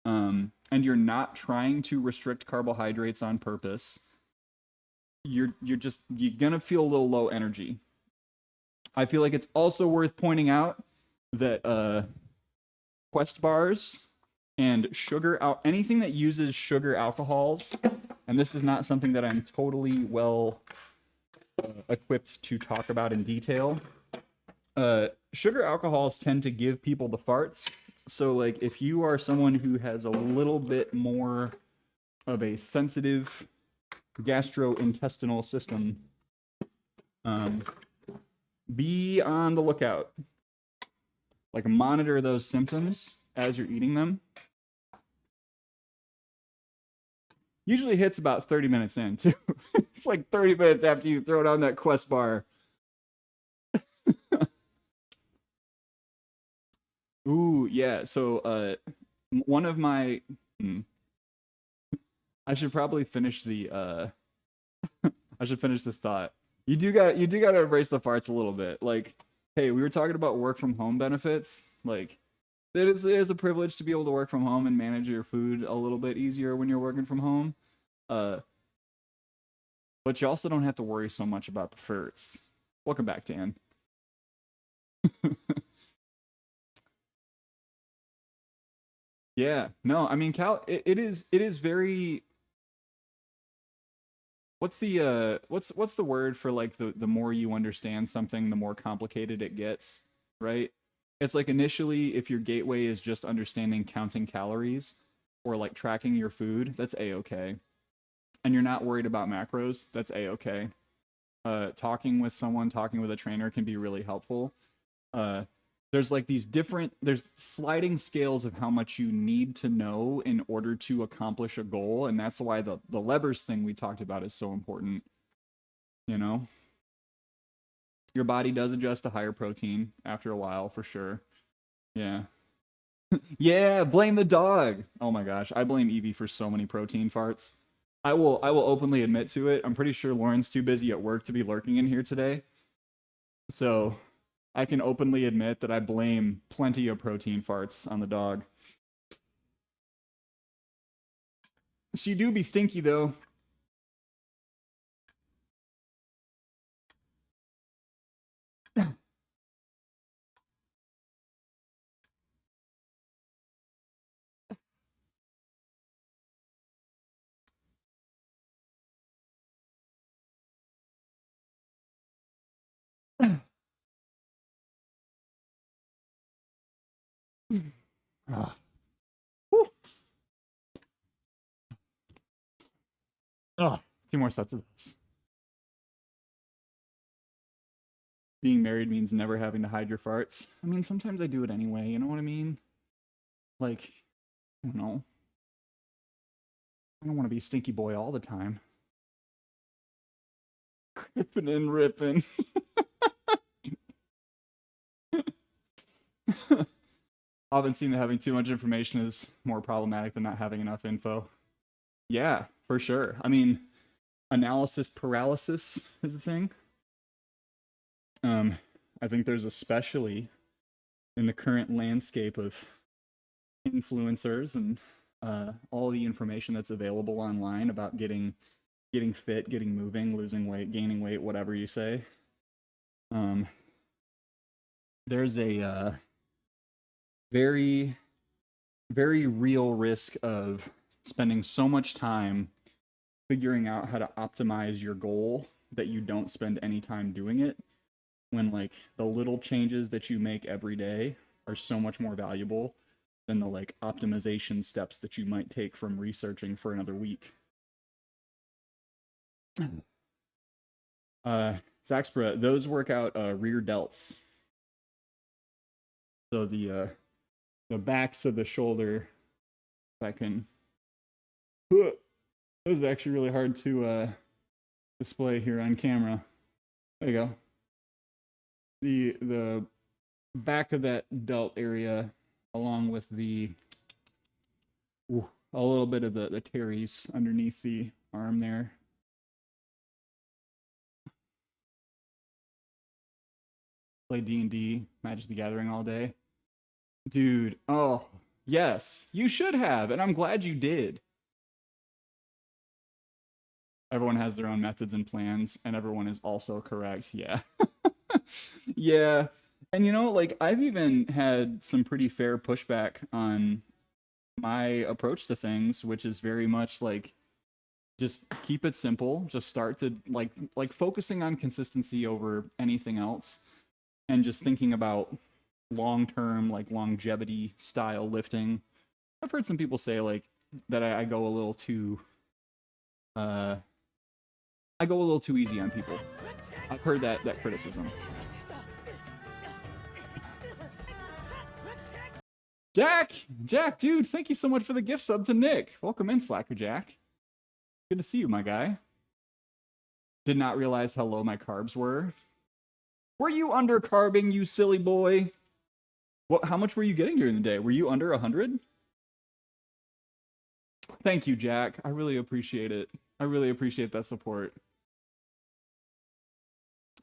and you're not trying to restrict carbohydrates on purpose, you're gonna feel a little low energy. I feel like it's also worth pointing out that Quest bars and anything that uses sugar alcohols, and this is not something that I'm totally well equipped to talk about in detail. Sugar alcohols tend to give people the farts. So like if you are someone who has a little bit more of a sensitive gastrointestinal system, be on the lookout. Like monitor those symptoms as you're eating them. Usually hits about 30 minutes in too. It's like 30 minutes after you throw down that Quest bar. Ooh, yeah. So one of my I should probably finish the I should finish this thought. You do got to embrace the farts a little bit. Like, hey, we were talking about work from home benefits. Like, it is a privilege to be able to work from home and manage your food a little bit easier when you're working from home. But you also don't have to worry so much about the farts. Welcome back, Dan. Yeah, no, I mean, it is very. What's the what's the word for like the more you understand something, the more complicated it gets, right? It's like initially, if your gateway is just understanding counting calories or like tracking your food, that's a-okay. And you're not worried about macros, that's a-okay. Talking with a trainer can be really helpful. There's like there's sliding scales of how much you need to know in order to accomplish a goal. And that's why the levers thing we talked about is so important. You know, your body does adjust to higher protein after a while, for sure. Yeah. Yeah, blame the dog. Oh my gosh, I blame Evie for so many protein farts. I will openly admit to it. I'm pretty sure Lauren's too busy at work to be lurking in here today. So I can openly admit that I blame plenty of protein farts on the dog. She do be stinky though. Ah. Oh, 2 more sets of those. Being married means never having to hide your farts. I mean, sometimes I do it anyway, you know what I mean? Like, I don't know. I don't want to be a stinky boy all the time. Crippin' and rippin'. Often seen that having too much information is more problematic than not having enough info. Yeah, for sure. I mean, analysis paralysis is a thing. I think there's especially in the current landscape of influencers and all the information that's available online about getting fit, getting moving, losing weight, gaining weight, whatever you say. There's a very, very real risk of spending so much time figuring out how to optimize your goal that you don't spend any time doing it, when like the little changes that you make every day are so much more valuable than the like optimization steps that you might take from researching for another week. Zaxpra, those work out rear delts. So the backs of the shoulder, if I can. That was actually really hard to display here on camera. There you go. The back of that delt area, along with a little bit of the teres underneath the arm there. Play D&D, Magic the Gathering all day. Dude, oh, yes, you should have, and I'm glad you did. Everyone has their own methods and plans, and everyone is also correct, yeah. Yeah, and you know, like, I've even had some pretty fair pushback on my approach to things, which is very much like, just keep it simple, just start to, like focusing on consistency over anything else, and just thinking about long-term, like longevity style lifting. I've heard some people say like that I go a little too easy on people. I've heard that criticism. Jack, dude, thank you so much for the gift sub to Nick. Welcome in, Slacker Jack. Good to see you, my guy. Did not realize how low my carbs were. Were you under-carbing, you silly boy? How much were you getting during the day? Were you under 100? Thank you, Jack. I really appreciate it. I really appreciate that support.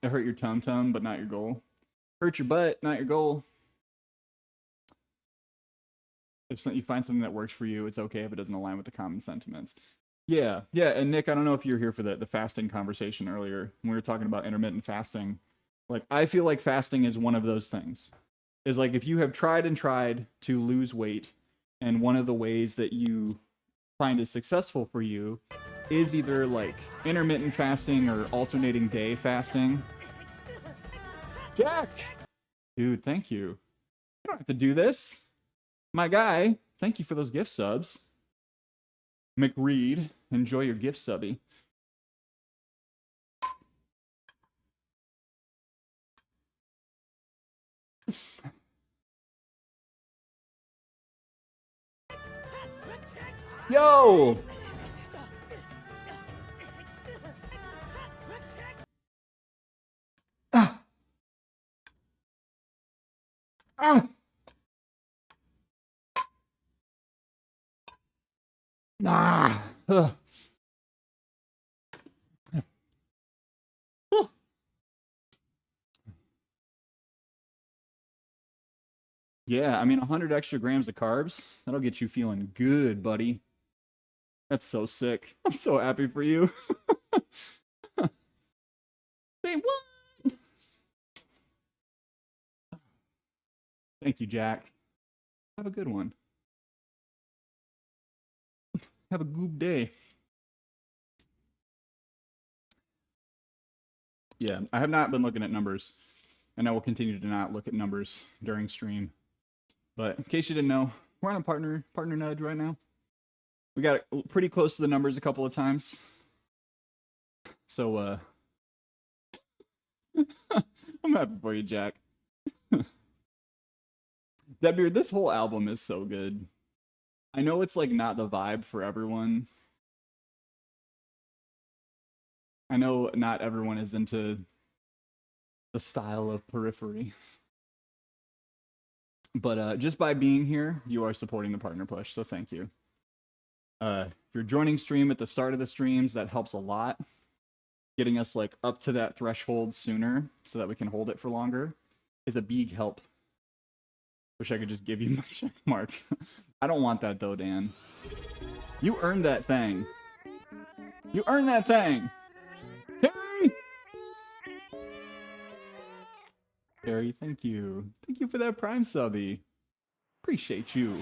It hurt your tum-tum, but not your goal. Hurt your butt, not your goal. If you find something that works for you, it's okay if it doesn't align with the common sentiments. Yeah, and Nick, I don't know if you were here for the fasting conversation earlier. When we were talking about intermittent fasting. Like, I feel like fasting is one of those things. Is like, if you have tried and tried to lose weight, and one of the ways that you find is successful for you is either like intermittent fasting or alternating day fasting. Jack! Dude, thank you. You don't have to do this. My guy, thank you for those gift subs. McReed, enjoy your gift subby. Yo! Ah! Ah! Ah! Ugh. Yeah, I mean, 100 extra grams of carbs, that'll get you feeling good, buddy. That's so sick. I'm so happy for you. Say what? Thank you, Jack. Have a good one. Have a good day. Yeah, I have not been looking at numbers, and I will continue to not look at numbers during stream. But in case you didn't know, we're on a partner nudge right now. We got pretty close to the numbers a couple of times. So, I'm happy for you, Jack. Deadbeard, this whole album is so good. I know it's like not the vibe for everyone. I know not everyone is into the style of Periphery. But just by being here, you are supporting the partner push, so thank you. If you're joining stream at the start of the streams, that helps a lot. Getting us like up to that threshold sooner so that we can hold it for longer is a big help. Wish I could just give you my check mark. I don't want that though, Dan. You earned that thing. You earned that thing. Terry! Terry, thank you. Thank you for that Prime subby. Appreciate you.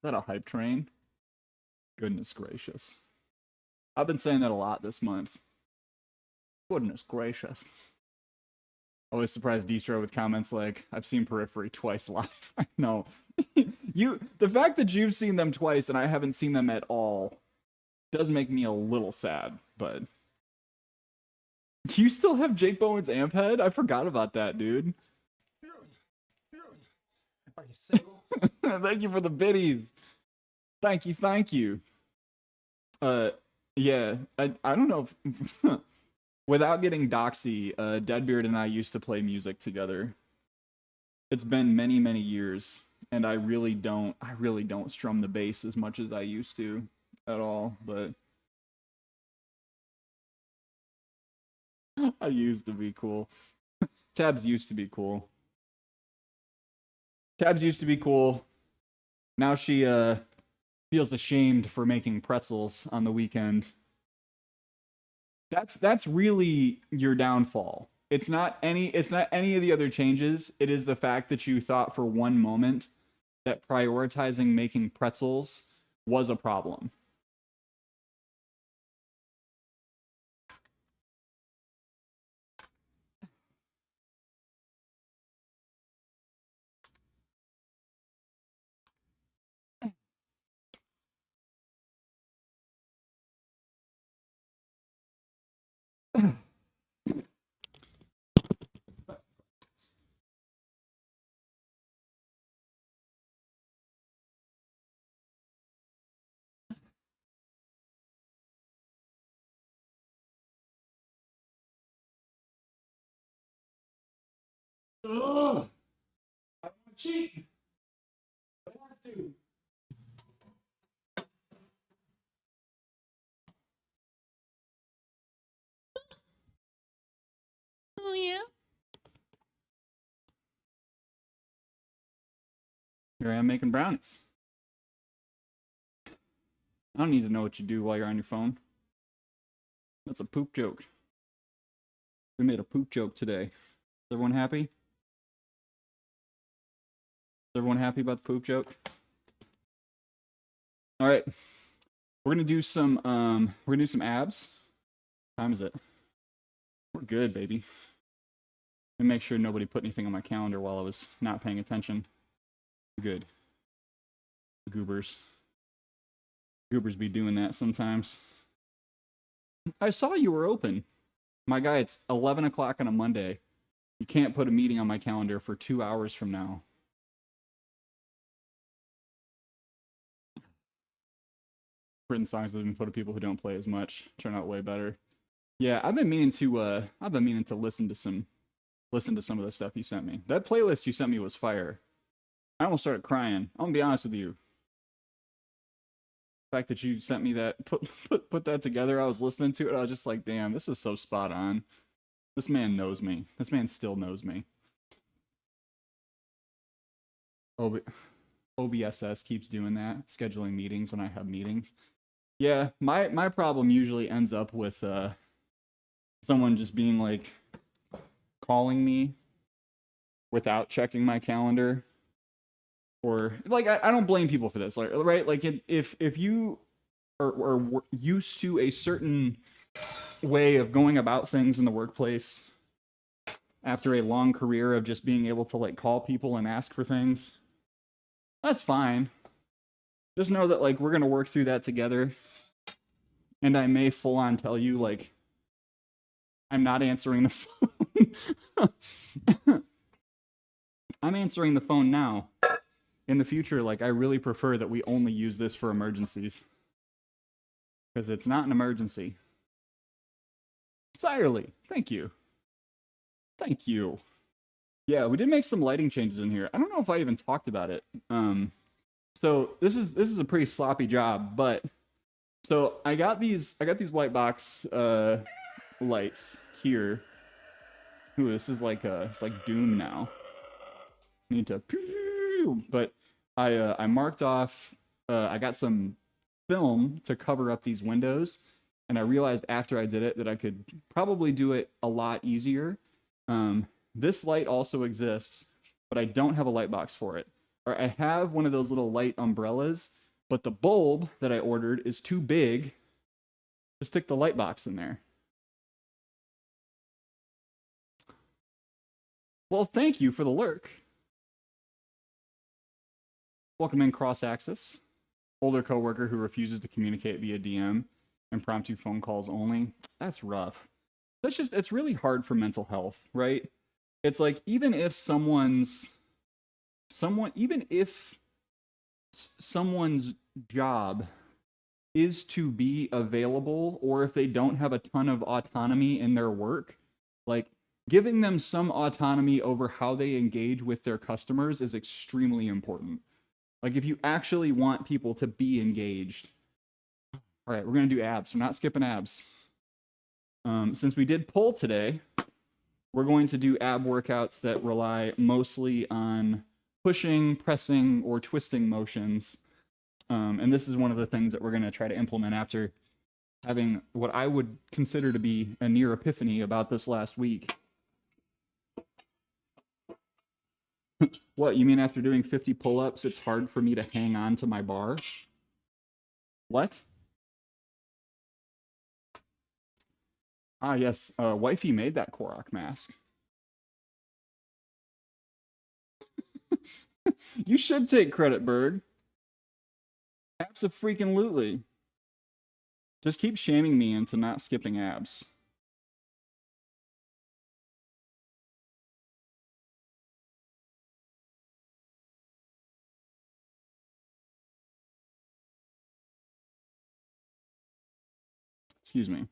that a hype train? Goodness gracious. I've been saying that a lot this month. Goodness gracious. Always surprise Distro with comments like, I've seen Periphery twice live. I know. The fact that you've seen them twice and I haven't seen them at all does make me a little sad, but... Do you still have Jake Bowen's amp head? I forgot about that, dude. Are you single? Thank you for the biddies. Thank you. Yeah, I don't know if... Without getting doxy, Deadbeard and I used to play music together. It's been many, many years, and I really don't strum the bass as much as I used to at all, but I used to be cool. Tabs used to be cool. Now she feels ashamed for making pretzels on the weekend. That's really your downfall. It's not any of the other changes. It is the fact that you thought for one moment that prioritizing making pretzels was a problem. Ugh. I want to cheat. I want to. Oh, yeah? Here I am making brownies. I don't need to know what you do while you're on your phone. That's a poop joke. We made a poop joke today. Is everyone happy? Is everyone happy about the poop joke? All right. We're gonna do some abs. What time is it? We're good, baby. Let me make sure nobody put anything on my calendar while I was not paying attention. Good. Goobers. Goobers be doing that sometimes. I saw you were open. My guy, it's 11 o'clock on a Monday. You can't put a meeting on my calendar for 2 hours from now. Written songs that have been put to people who don't play as much turn out way better. Yeah, I've been meaning to listen to some of the stuff you sent me. That playlist you sent me was fire. I almost started crying. I'm gonna be honest with you. The fact that you sent me that, put that together, I was listening to it, I was just like, damn, this is so spot on. This man knows me. This man still knows me. OBSS keeps doing that, scheduling meetings when I have meetings. Yeah, my problem usually ends up with someone just being like calling me without checking my calendar. Or like I don't blame people for this, like, right? Like if you are used to a certain way of going about things in the workplace after a long career of just being able to like call people and ask for things, that's fine. Just know that like we're gonna work through that together. And I may full on tell you like I'm not answering the phone. I'm answering the phone now. In the future, like, I really prefer that we only use this for emergencies. Because it's not an emergency. Sirely, thank you. Thank you. Yeah, we did make some lighting changes in here. I don't know if I even talked about it. So this is a pretty sloppy job, but so I got these light box lights here. Ooh, this is like it's like Doom now. Need to, but I marked off. I got some film to cover up these windows, and I realized after I did it that I could probably do it a lot easier. This light also exists, but I don't have a light box for it. or I have one of those little light umbrellas, but the bulb that I ordered is too big to stick the light box in there. Well, thank you for the lurk. Welcome in, Cross Axis. Older coworker who refuses to communicate via DM, impromptu phone calls only. That's rough. It's really hard for mental health, right? It's like, even if someone's job is to be available, or if they don't have a ton of autonomy in their work, like, giving them some autonomy over how they engage with their customers is extremely important. Like, if you actually want people to be engaged. All right, we're going to do abs. We're not skipping abs. Since we did pull today, we're going to do ab workouts that rely mostly on pushing, pressing, or twisting motions. And this is one of the things that we're going to try to implement after having what I would consider to be a near epiphany about this last week. What, you mean after doing 50 pull-ups, it's hard for me to hang on to my bar? What? Ah, yes, Wifey made that Korok mask. You should take credit, Berg. Abso-freaking-lutely. Just keep shaming me into not skipping abs. Excuse me.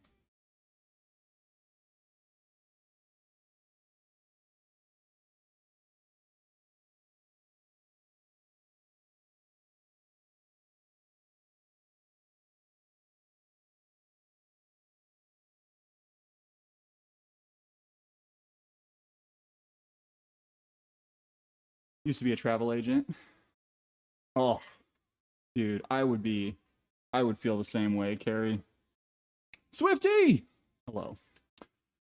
Used to be a travel agent. Oh, dude, I would feel the same way, Carrie. Swifty! Hello.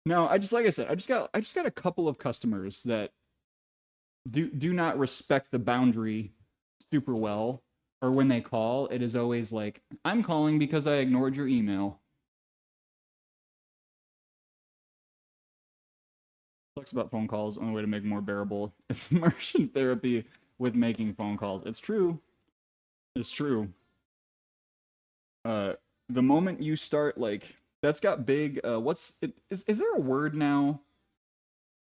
No, like I said, I just got a couple of customers that do not respect the boundary super well, or when they call, it is always like, I'm calling because I ignored your email. Talks about phone calls, only way to make more bearable is immersion therapy with making phone calls. It's true. It's true. The moment you start, like, that's got big, is there a word now?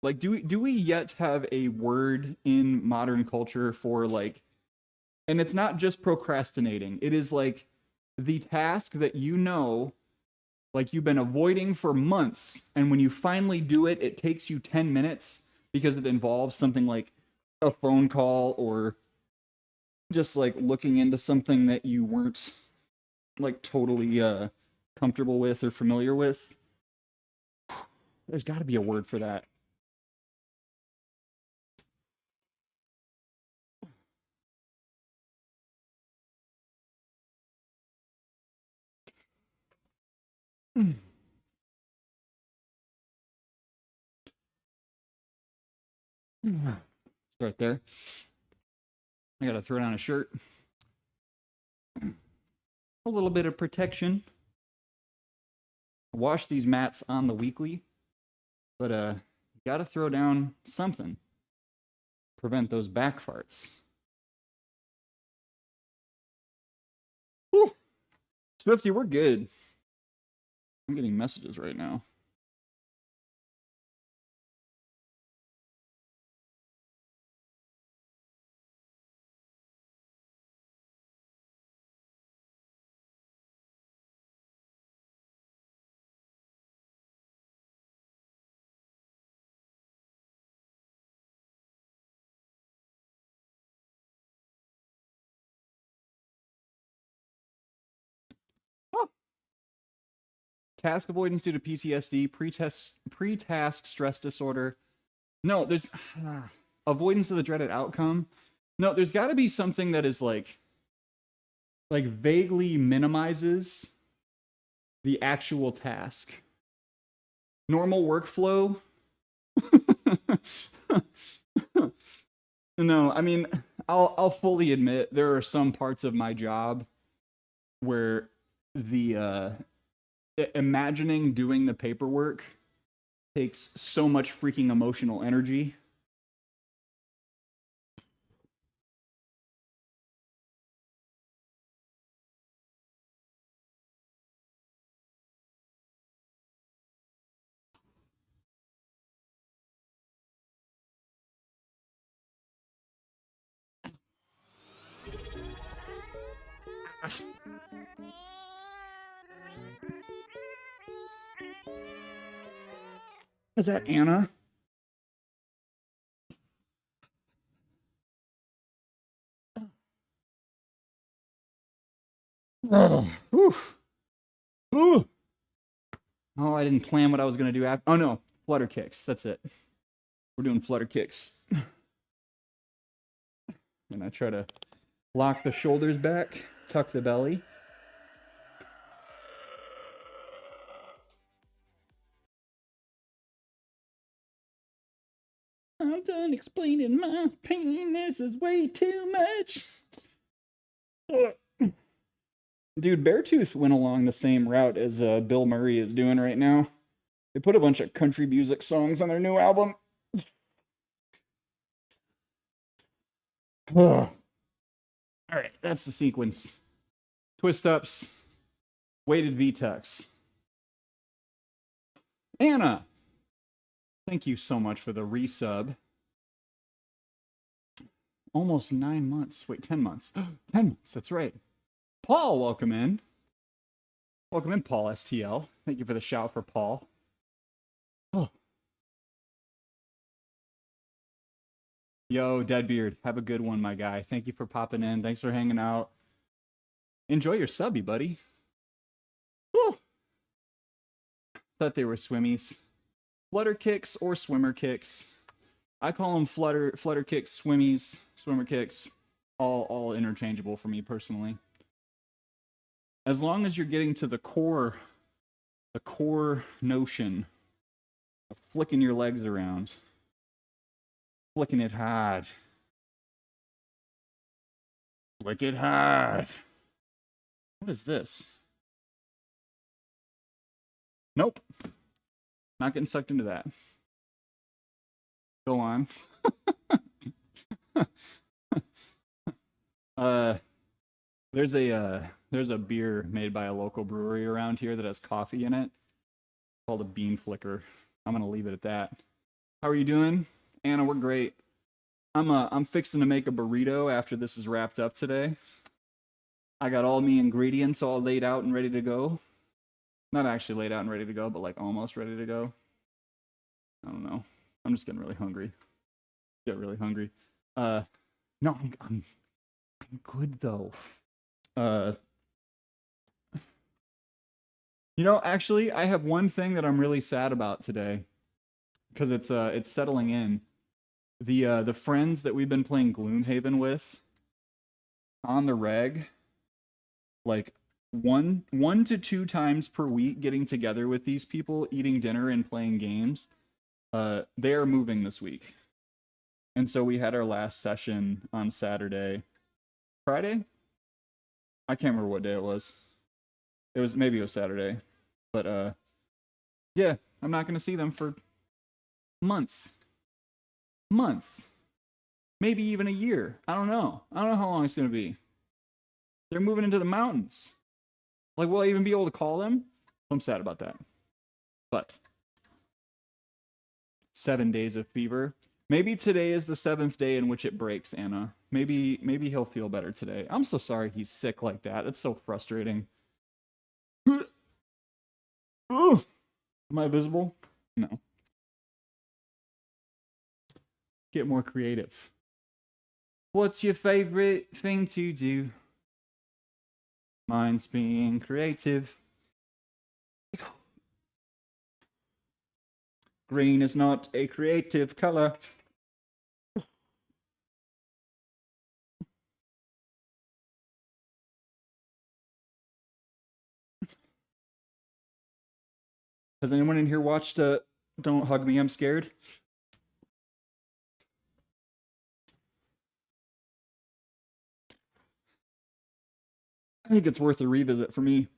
Like, do we yet have a word in modern culture for, like, and it's not just procrastinating. It is like the task that like you've been avoiding for months, and when you finally do it, it takes you 10 minutes because it involves something like a phone call or just like looking into something that you weren't like totally comfortable with or familiar with. There's got to be a word for that. Start there. I gotta throw down a shirt. A little bit of protection. Wash these mats on the weekly, but gotta throw down something. Prevent those back farts. Whew. Swifty, we're good. I'm getting messages right now. Oh. Task avoidance due to PTSD, pre-task stress disorder. No, there's avoidance of the dreaded outcome. No, there's got to be something that is like vaguely minimizes the actual task. Normal workflow. No, I mean, I'll fully admit there are some parts of my job where the imagining doing the paperwork takes so much freaking emotional energy. Is that Anna? Oh, oh, I didn't plan what I was going to do after. Oh, no. Flutter kicks. That's it. We're doing flutter kicks. And I try to lock the shoulders back, tuck the belly. I'm done explaining my pain. This is way too much. Dude, Beartooth went along the same route as Bill Murray is doing right now. They put a bunch of country music songs on their new album. All right, that's the sequence. Twist ups, weighted V-tucks. Anna, thank you so much for the resub. Almost 9 months. Wait, 10 months. 10 months, that's right. Paul, welcome in. Welcome in, Paul STL. Thank you for the shout for Paul. Oh. Yo, Deadbeard, have a good one, my guy. Thank you for popping in. Thanks for hanging out. Enjoy your subby, buddy. Whew. Thought they were swimmies. Flutter kicks or swimmer kicks. I call them flutter kicks, swimmies, swimmer kicks. All interchangeable for me personally. As long as you're getting to the core notion of flicking your legs around, flicking it hard. Flick it hard. What is this? Nope. Not getting sucked into that. Go on. There's a beer made by a local brewery around here that has coffee in it called a bean flicker. I'm gonna leave it at that. How are you doing? Anna, we're great. I'm fixing to make a burrito after this is wrapped up today. I got all the ingredients all laid out and ready to go. Not actually laid out and ready to go, but like almost ready to go. I don't know. I'm just getting really hungry. Get really hungry. No, I'm good though. Actually, I have one thing that I'm really sad about today because it's settling in. The friends that we've been playing Gloomhaven with on the reg, like one to two times per week, getting together with these people, eating dinner and playing games. They are moving this week, and so we had our last session on Friday. I can't remember what day it was. Maybe it was Saturday, but yeah, I'm not gonna see them for months, maybe even a year. I don't know how long it's gonna be. They're moving into the mountains. Like, will I even be able to call them? I'm sad about that. But 7 days of fever. Maybe today is the 7th day in which it breaks, Anna. Maybe he'll feel better today. I'm so sorry he's sick like that. It's so frustrating. Am I visible? No. Get more creative. What's your favorite thing to do? Mine's being creative. Green is not a creative color. Has anyone in here watched Don't Hug Me, I'm Scared? I think it's worth a revisit for me.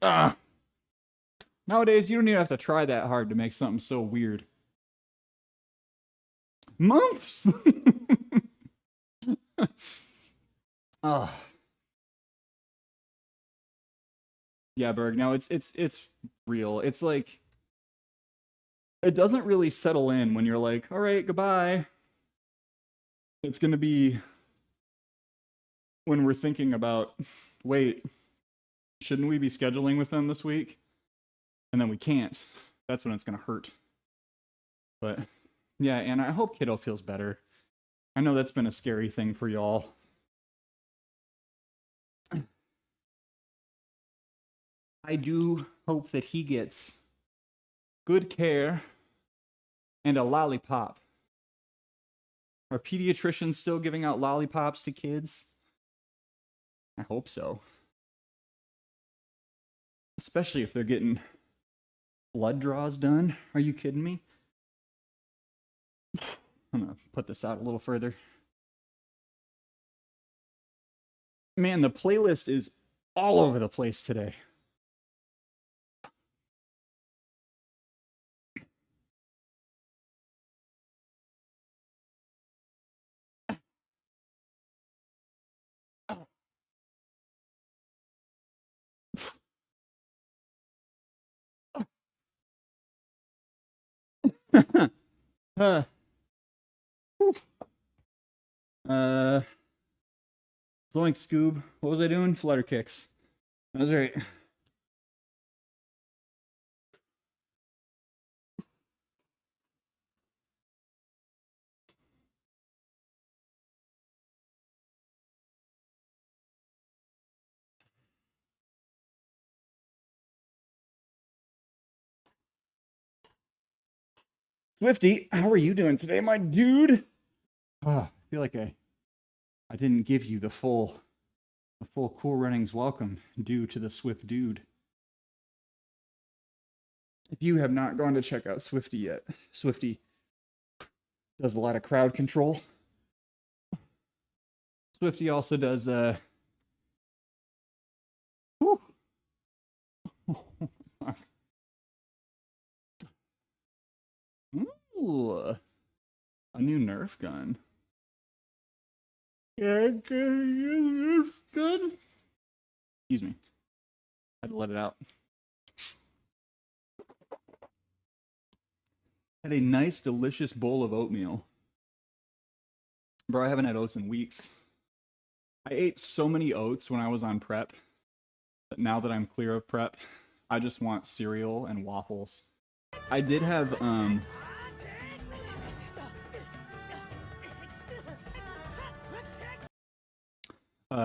Ah. Nowadays, you don't even have to try that hard to make something so weird. Months. Ah. Yeah, Berg. No, it's real. It's like it doesn't really settle in when you're like, all right, goodbye. It's gonna be when we're thinking about, wait, shouldn't we be scheduling with them this week? And then we can't. That's when it's gonna hurt. But yeah, and I hope Kiddo feels better. I know that's been a scary thing for y'all. I do hope that he gets good care and a lollipop. Are pediatricians still giving out lollipops to kids? I hope so. Especially if they're getting blood draws done. Are you kidding me? I'm gonna put this out a little further. Man, the playlist is all over the place today. uh, uh, Zoink Scoob. What was I doing? Flutter kicks. That's right. Swifty, how are you doing today, my dude? I feel like I didn't give you the full Cool Runnings welcome due to the Swift dude. If you have not gone to check out Swifty yet, Swifty does a lot of crowd control. Swifty also does Ooh, a new Nerf gun. Yeah, Nerf gun. Excuse me. I had to let it out. Had a nice, delicious bowl of oatmeal. Bro, I haven't had oats in weeks. I ate so many oats when I was on prep, but now that I'm clear of prep, I just want cereal and waffles. I did have,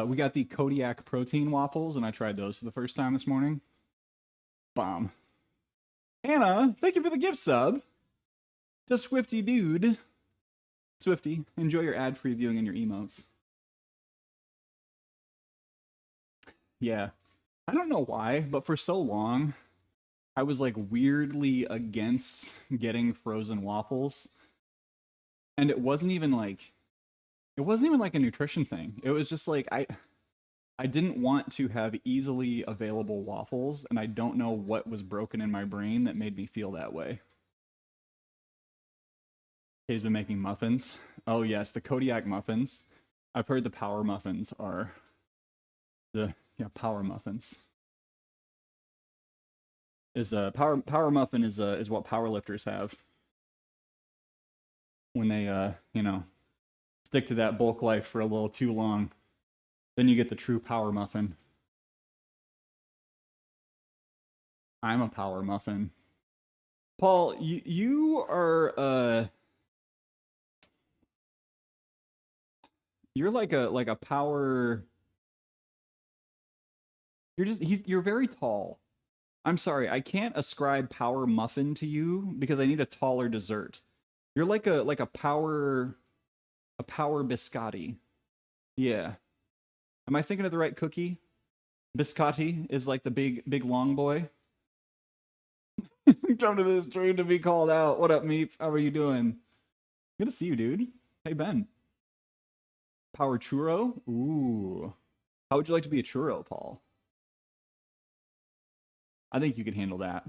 we got the Kodiak protein waffles, and I tried those for the first time this morning. Bomb. Anna, thank you for the gift sub. To Swifty Dude. Swifty, enjoy your ad-free viewing and your emotes. Yeah. I don't know why, but for so long, I was like weirdly against getting frozen waffles. And it wasn't even like a nutrition thing. It was just like I didn't want to have easily available waffles, and I don't know what was broken in my brain that made me feel that way. He's been making muffins. Oh yes, the Kodiak muffins. I've heard the power muffins are power muffins. Is power muffin is what powerlifters have when they stick to that bulk life for a little too long. Then you get the true power muffin. I'm a power muffin. Paul, you are you're like a power. You're very tall. I'm sorry, I can't ascribe power muffin to you because I need a taller dessert. You're like a power biscotti. Yeah. Am I thinking of the right cookie? Biscotti is like the big long boy. Come to this stream to be called out. What up, Meep? How are you doing? Good to see you, dude. Hey, Ben. Power churro? Ooh. How would you like to be a churro, Paul? I think you could handle that.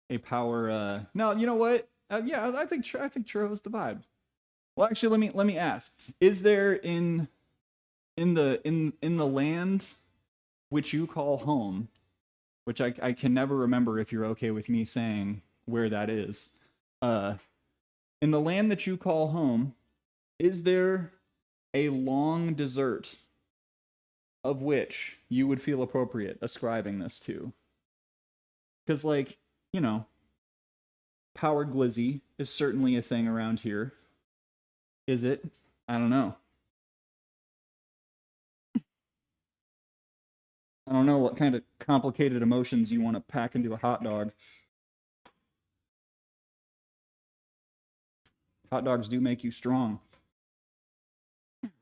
A power, no, you know what? Yeah, I think churro is the vibe. Well, actually, let me ask. Is there in the land which you call home, which I can never remember if you're okay with me saying where that is. In the land that you call home, is there a long dessert of which you would feel appropriate ascribing this to? Because, like, you know, power glizzy is certainly a thing around here. Is it? I don't know. I don't know what kind of complicated emotions you want to pack into a hot dog. Hot dogs do make you strong.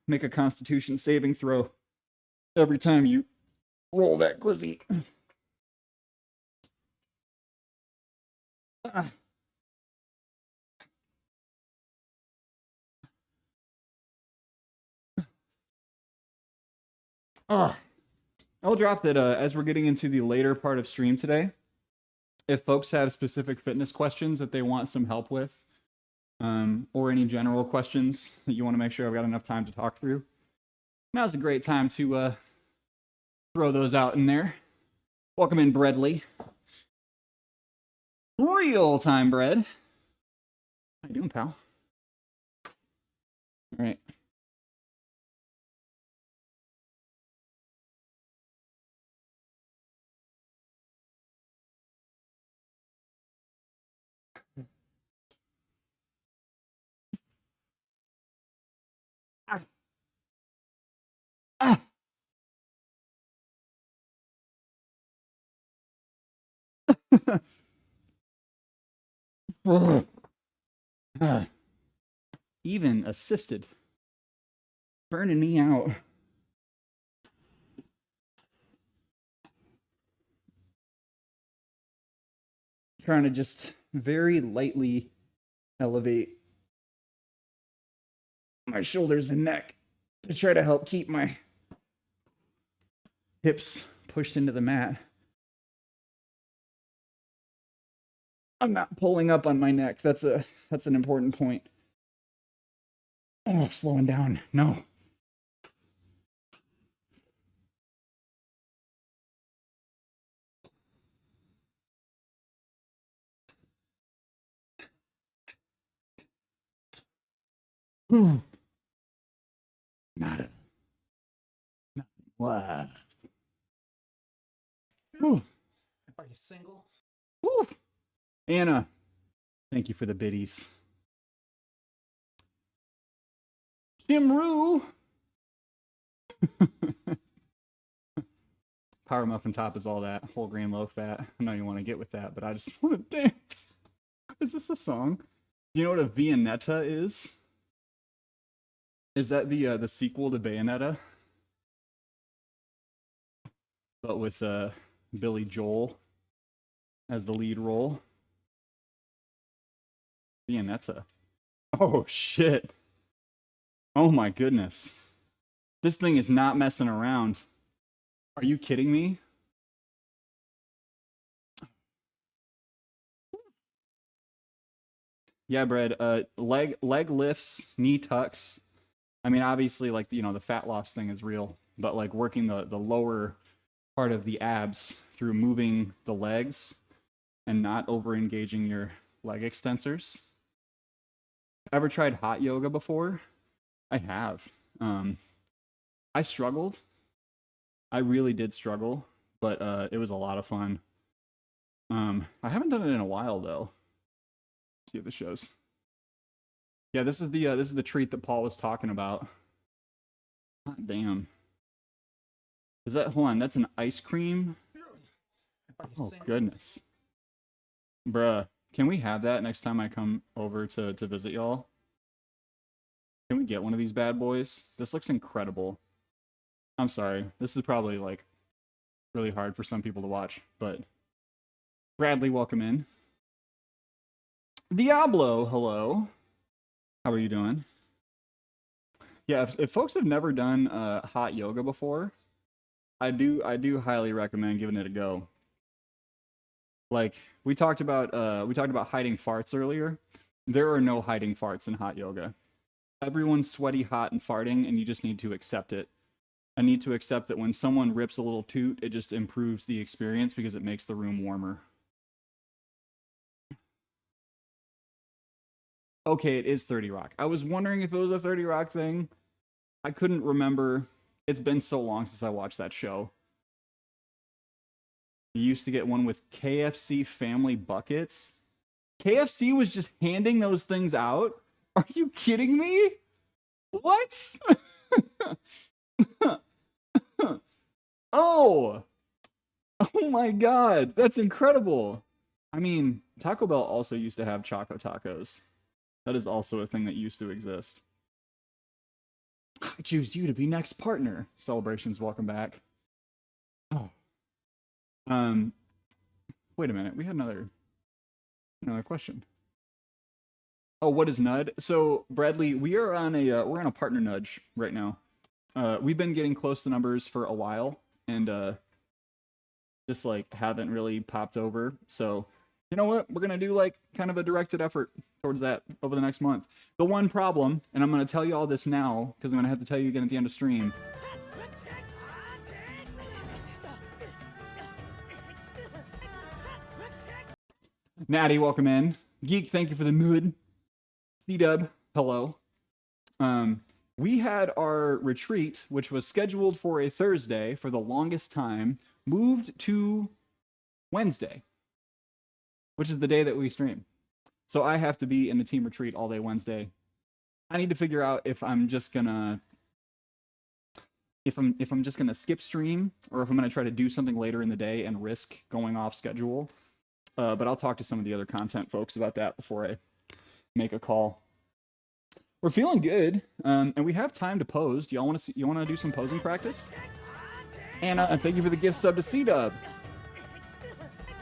Make a constitution saving throw every time you roll that glizzy. I'll drop that as we're getting into the later part of stream today. If folks have specific fitness questions that they want some help with, or any general questions that you want to make sure I've got enough time to talk through, now's a great time to throw those out in there. Welcome in, Breadly. Real time bread. How you doing, pal? All right. Ah. Even assisted. Burning me out. Trying to just very lightly elevate my shoulders and neck to try to help keep my hips pushed into the mat. I'm not pulling up on my neck. That's an important point. Oh, slowing down. No. Not a nothing left. Whew. Are you single? Whew. Anna, thank you for the biddies. Shimru. Power muffin top is all that whole grain low fat. I know you want to get with that, but I just want to dance. Is this a song? Do you know what a Viennetta is? Is that the sequel to Bayonetta? But with Billy Joel as the lead role. Viennetta. Oh shit. Oh my goodness. This thing is not messing around. Are you kidding me? Yeah, Brad. Leg lifts, knee tucks. I mean, obviously, like, you know, the fat loss thing is real, but like working the lower part of the abs through moving the legs and not over engaging your leg extensors. Ever tried hot yoga before? I have. I struggled. I really did struggle, but it was a lot of fun. I haven't done it in a while though. Let's see if this shows. Yeah, this is the treat that Paul was talking about. God damn. Is that, hold on, that's an ice cream? Oh goodness. Bruh, can we have that next time I come over to visit y'all? Can we get one of these bad boys? This looks incredible. I'm sorry. This is probably like really hard for some people to watch, but Bradley, welcome in. Diablo, hello. How are you doing? Yeah, if folks have never done hot yoga before, I do highly recommend giving it a go. Like we talked about hiding farts earlier. There are no hiding farts in hot yoga. Everyone's sweaty, hot, and farting, and you just need to accept it. I need to accept that when someone rips a little toot, it just improves the experience because it makes the room warmer. Okay, it is 30 Rock. I was wondering if it was a 30 Rock thing. I couldn't remember. It's been so long since I watched that show. You used to get one with KFC family buckets. KFC was just handing those things out? Are you kidding me? What? Oh! Oh my god, that's incredible. I mean, Taco Bell also used to have Choco Tacos. That is also a thing that used to exist. I choose you to be next partner. Celebrations, welcome back. Oh. Wait a minute. We had another question. Oh, what is Nud? So, Bradley, we're on a partner nudge right now. We've been getting close to numbers for a while, and just like haven't really popped over. So, you know what? We're gonna do like kind of a directed effort towards that over the next month. The one problem, and I'm gonna tell you all this now because I'm gonna have to tell you again at the end of stream. Natty, welcome in. Geek, thank you for the mood. C-Dub, hello. We had our retreat, which was scheduled for a Thursday for the longest time, moved to Wednesday, which is the day that we stream. So I have to be in the team retreat all day Wednesday. I need to figure out if I'm just gonna skip stream or if I'm gonna try to do something later in the day and risk going off schedule. But I'll talk to some of the other content folks about that before I make a call. We're feeling good, and we have time to pose. Do y'all want to you want to do some posing practice? And thank you for the gift sub to C-Dub.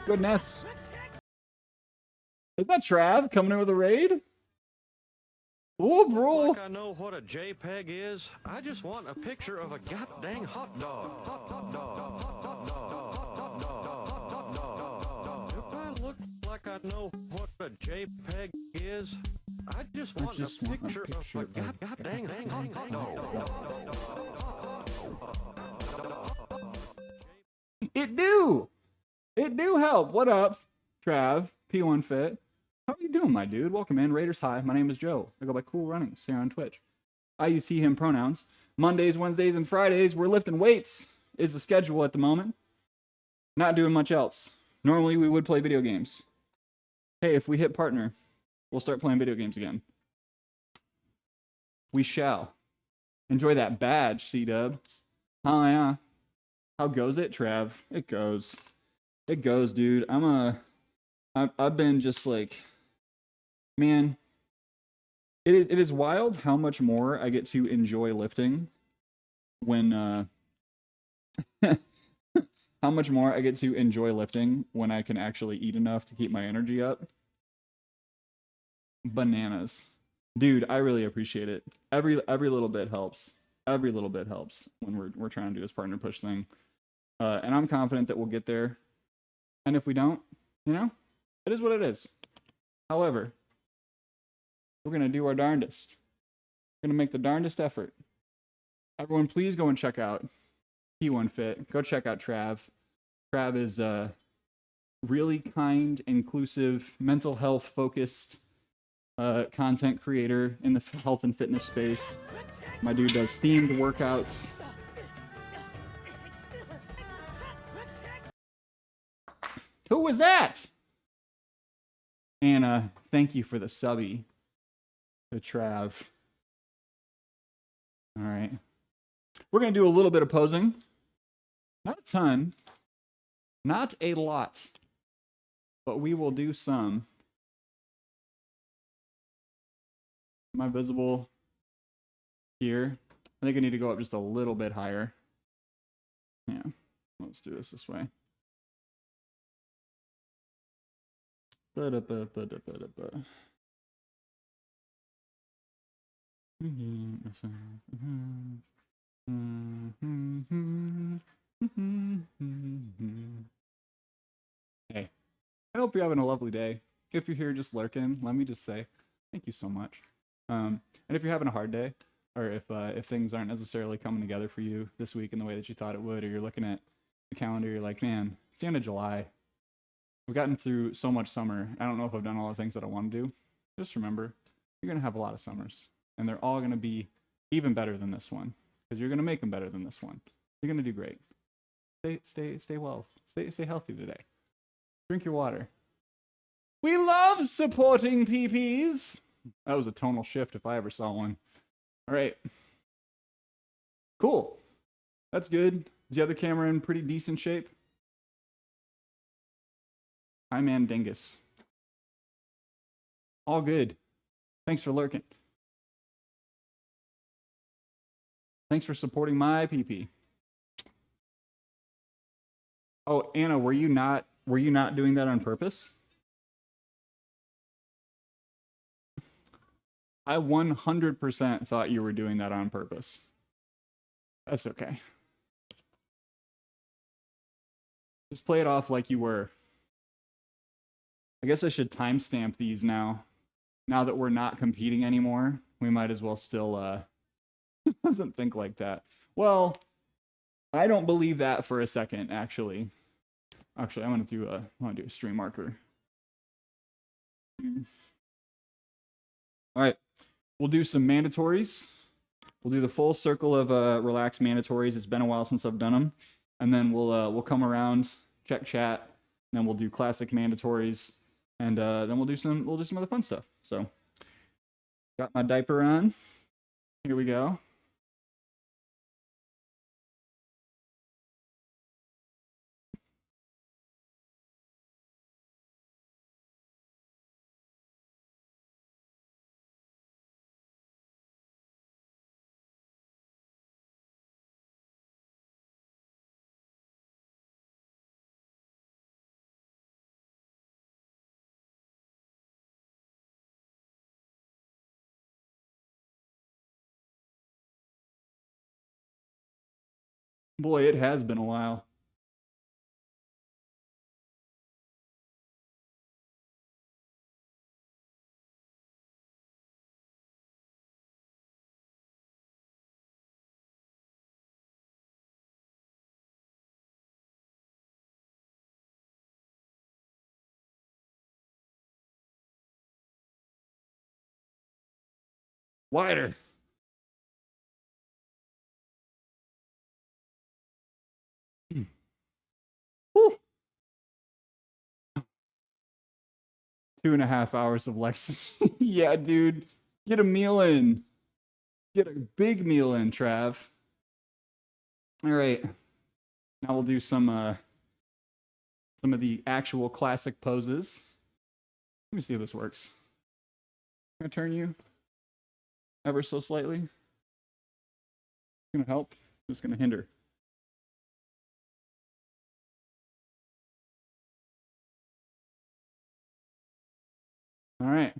Goodness. Is that Trav coming in with a raid? Oh, bro. Like I know what a JPEG is. I just want a picture of a goddamn hot dog. Hot dog. Hot dog. Hot dog. If I look like I know what a JPEG is, I just want a picture of a goddamn hot dog. It do help. What up, Trav? P1 Fit. How are you doing, my dude? Welcome in. Raiders High. My name is Joe. I go by Cool Runnings here on Twitch. I use he, him pronouns. Mondays, Wednesdays, and Fridays, we're lifting weights is the schedule at the moment. Not doing much else. Normally, we would play video games. Hey, if we hit partner, we'll start playing video games again. We shall. Enjoy that badge, C-Dub. Oh, yeah. How goes it, Trav? It goes. It goes, dude. I've been just like, man, it is wild how much more I get to enjoy lifting when how much more I get to enjoy lifting when I can actually eat enough to keep my energy up. Bananas. Dude, I really appreciate it. Every little bit helps. Every little bit helps when we're trying to do this partner push thing. And I'm confident that we'll get there. And if we don't, you know, it is what it is. However, we're going to do our darndest. We're going to make the darndest effort. Everyone, please go and check out P1 Fit. Go check out Trav. Trav is a really kind, inclusive, mental health focused content creator in the health and fitness space. My dude does themed workouts. Who was that? Anna, thank you for the subby to Trav. All right. We're going to do a little bit of posing. Not a ton. Not a lot. But we will do some. Am I visible here? I think I need to go up just a little bit higher. Yeah. Let's do this way. Ba-da-ba-ba-da-ba-da-ba. Hey, I hope you're having a lovely day. If you're here just lurking, let me just say thank you so much. And if you're having a hard day, or if things aren't necessarily coming together for you this week in the way that you thought it would, or you're looking at the calendar, you're like, man, it's the end of July. We've gotten through so much summer. I don't know if I've done all the things that I want to do. Just remember, you're going to have a lot of summers, and they're all going to be even better than this one, because you're going to make them better than this one. You're going to do great. Stay well. Stay healthy today. Drink your water. We love supporting PPs. That was a tonal shift if I ever saw one. All right. Cool. That's good. Is the other camera in pretty decent shape? Hi, man, Dingus. All good. Thanks for lurking. Thanks for supporting my PP. Oh, Anna, were you not doing that on purpose? I 100% thought you were doing that on purpose. That's okay. Just play it off like you were. I guess I should timestamp these now. Now that we're not competing anymore, we might as well still doesn't think like that. Well, I don't believe that for a second, actually. Actually, I want to do a stream marker. All right, we'll do some mandatories. We'll do the full circle of relaxed mandatories. It's been a while since I've done them, and then we'll come around, check chat, and then we'll do classic mandatories, and then we'll do some other fun stuff. So, got my diaper on. Here we go. Boy, it has been a while. Wider. Whew. 2.5 hours of Lexus. Yeah, dude. Get a meal in. Get a big meal in, Trav. All right. Now we'll do some of the actual classic poses. Let me see if this works. I'm gonna turn you ever so slightly. It's gonna help. It's gonna hinder. All right.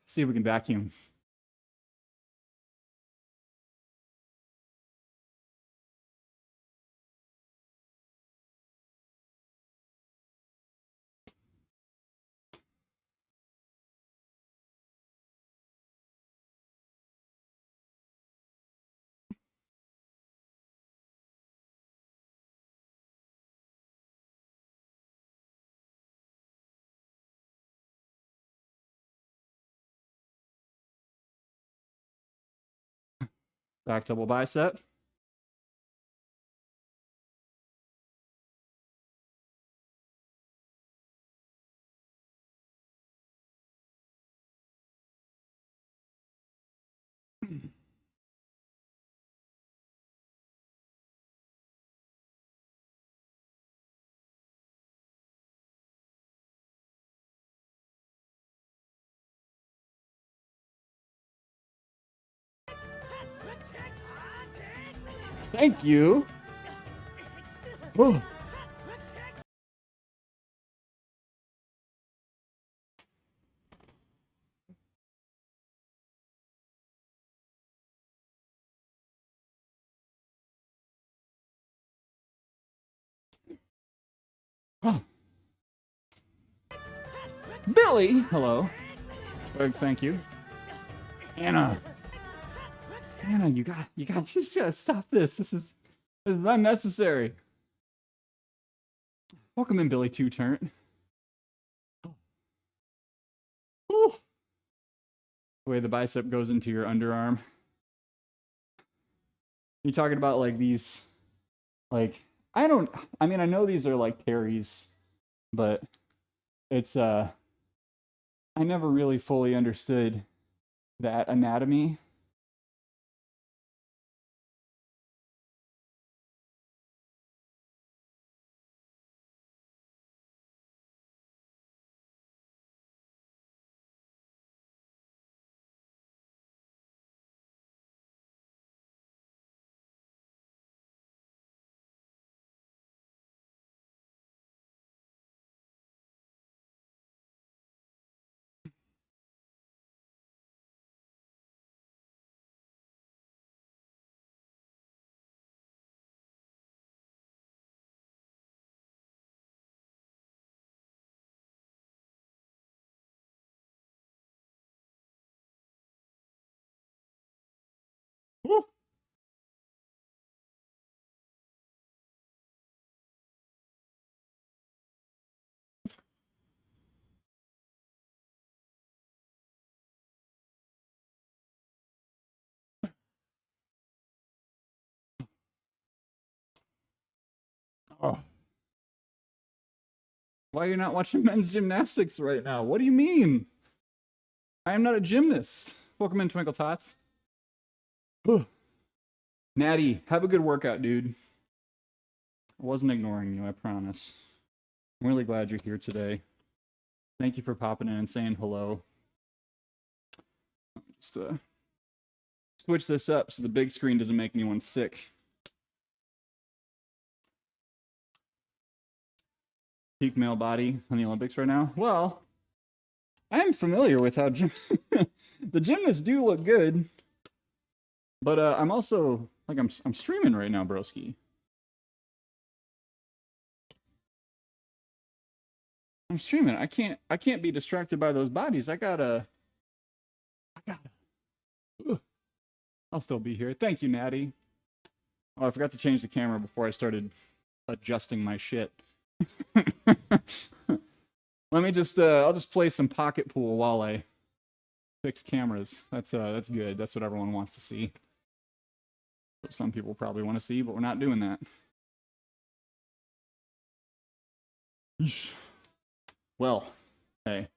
See if we can vacuum. Back double bicep. Thank you. Oh. Oh. Billy, hello. Thank you. Anna, you just gotta stop this. This is unnecessary. Welcome in, Billy Two Turn. Ooh. The way the bicep goes into your underarm. You talking about like these, like I mean I know these are like Terry's, but it's I never really fully understood that anatomy. Woo. Oh. Why are you not watching men's gymnastics right now? What do you mean? I am not a gymnast. Welcome in, Twinkle Tots. Natty, have a good workout, dude. I wasn't ignoring you, I promise. I'm really glad you're here today. Thank you for popping in and saying hello. Just switch this up so the big screen doesn't make anyone sick. Peak male body on the Olympics right now? Well, I'm familiar with how the gymnasts do look good, but I'm also like I'm streaming right now, broski. I'm streaming. I can't be distracted by those bodies. I gotta. I'll still be here. Thank you, Natty. Oh, I forgot to change the camera before I started adjusting my shit. Let me just I'll just play some pocket pool while I fix cameras. That's good. That's what everyone wants to see. What some people probably want to see, but we're not doing that. Yeesh. Well, hey.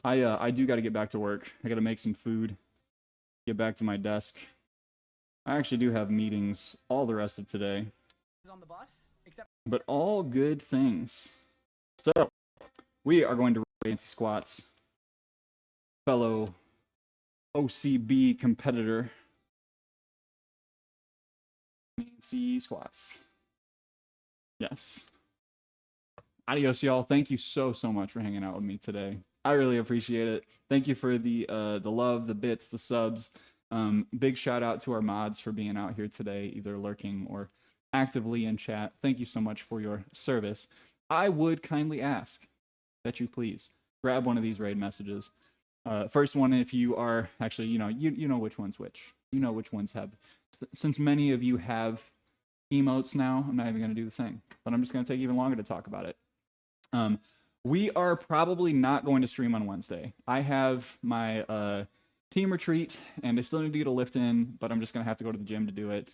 I do got to get back to work. I got to make some food. Get back to my desk. I actually do have meetings all the rest of today. On the bus, except but all good things. So, we are going to fancy squats. Fellow OCB competitor. Fancy squats. Yes. Adios, y'all. Thank you so much for hanging out with me today. I really appreciate it. Thank you for the love, the bits, the subs. Big shout out to our mods for being out here today, either lurking or actively in chat. Thank you so much for your service. I would kindly ask that you please grab one of these raid messages. First one, if you are actually, you know which one's which. You know which ones have. Since many of you have emotes now, I'm not even going to do the thing, but I'm just going to take even longer to talk about it. We are probably not going to stream on Wednesday. I have my team retreat, and I still need to get a lift in, but I'm just going to have to go to the gym to do it.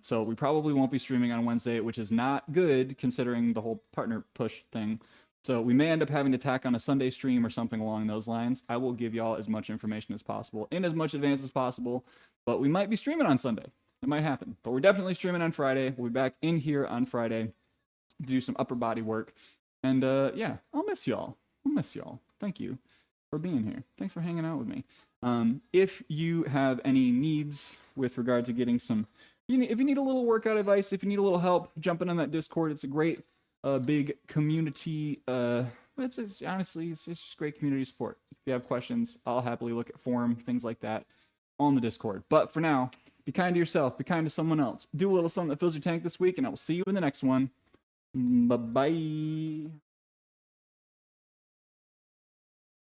So we probably won't be streaming on Wednesday, which is not good considering the whole partner push thing. So we may end up having to tack on a Sunday stream or something along those lines. I will give y'all as much information as possible in as much advance as possible, but we might be streaming on Sunday. It might happen, but we're definitely streaming on Friday. We'll be back in here on Friday to do some upper body work. And yeah, I'll miss y'all. I'll miss y'all. Thank you for being here. Thanks for hanging out with me. If you have any needs with regard to getting some, if you need a little workout advice, if you need a little help, jumping on that Discord. It's a great, big community. Honestly, it's just great community support. If you have questions, I'll happily look at forum, things like that on the Discord. But for now, be kind to yourself, be kind to someone else. Do a little something that fills your tank this week, and I will see you in the next one. Bye-bye.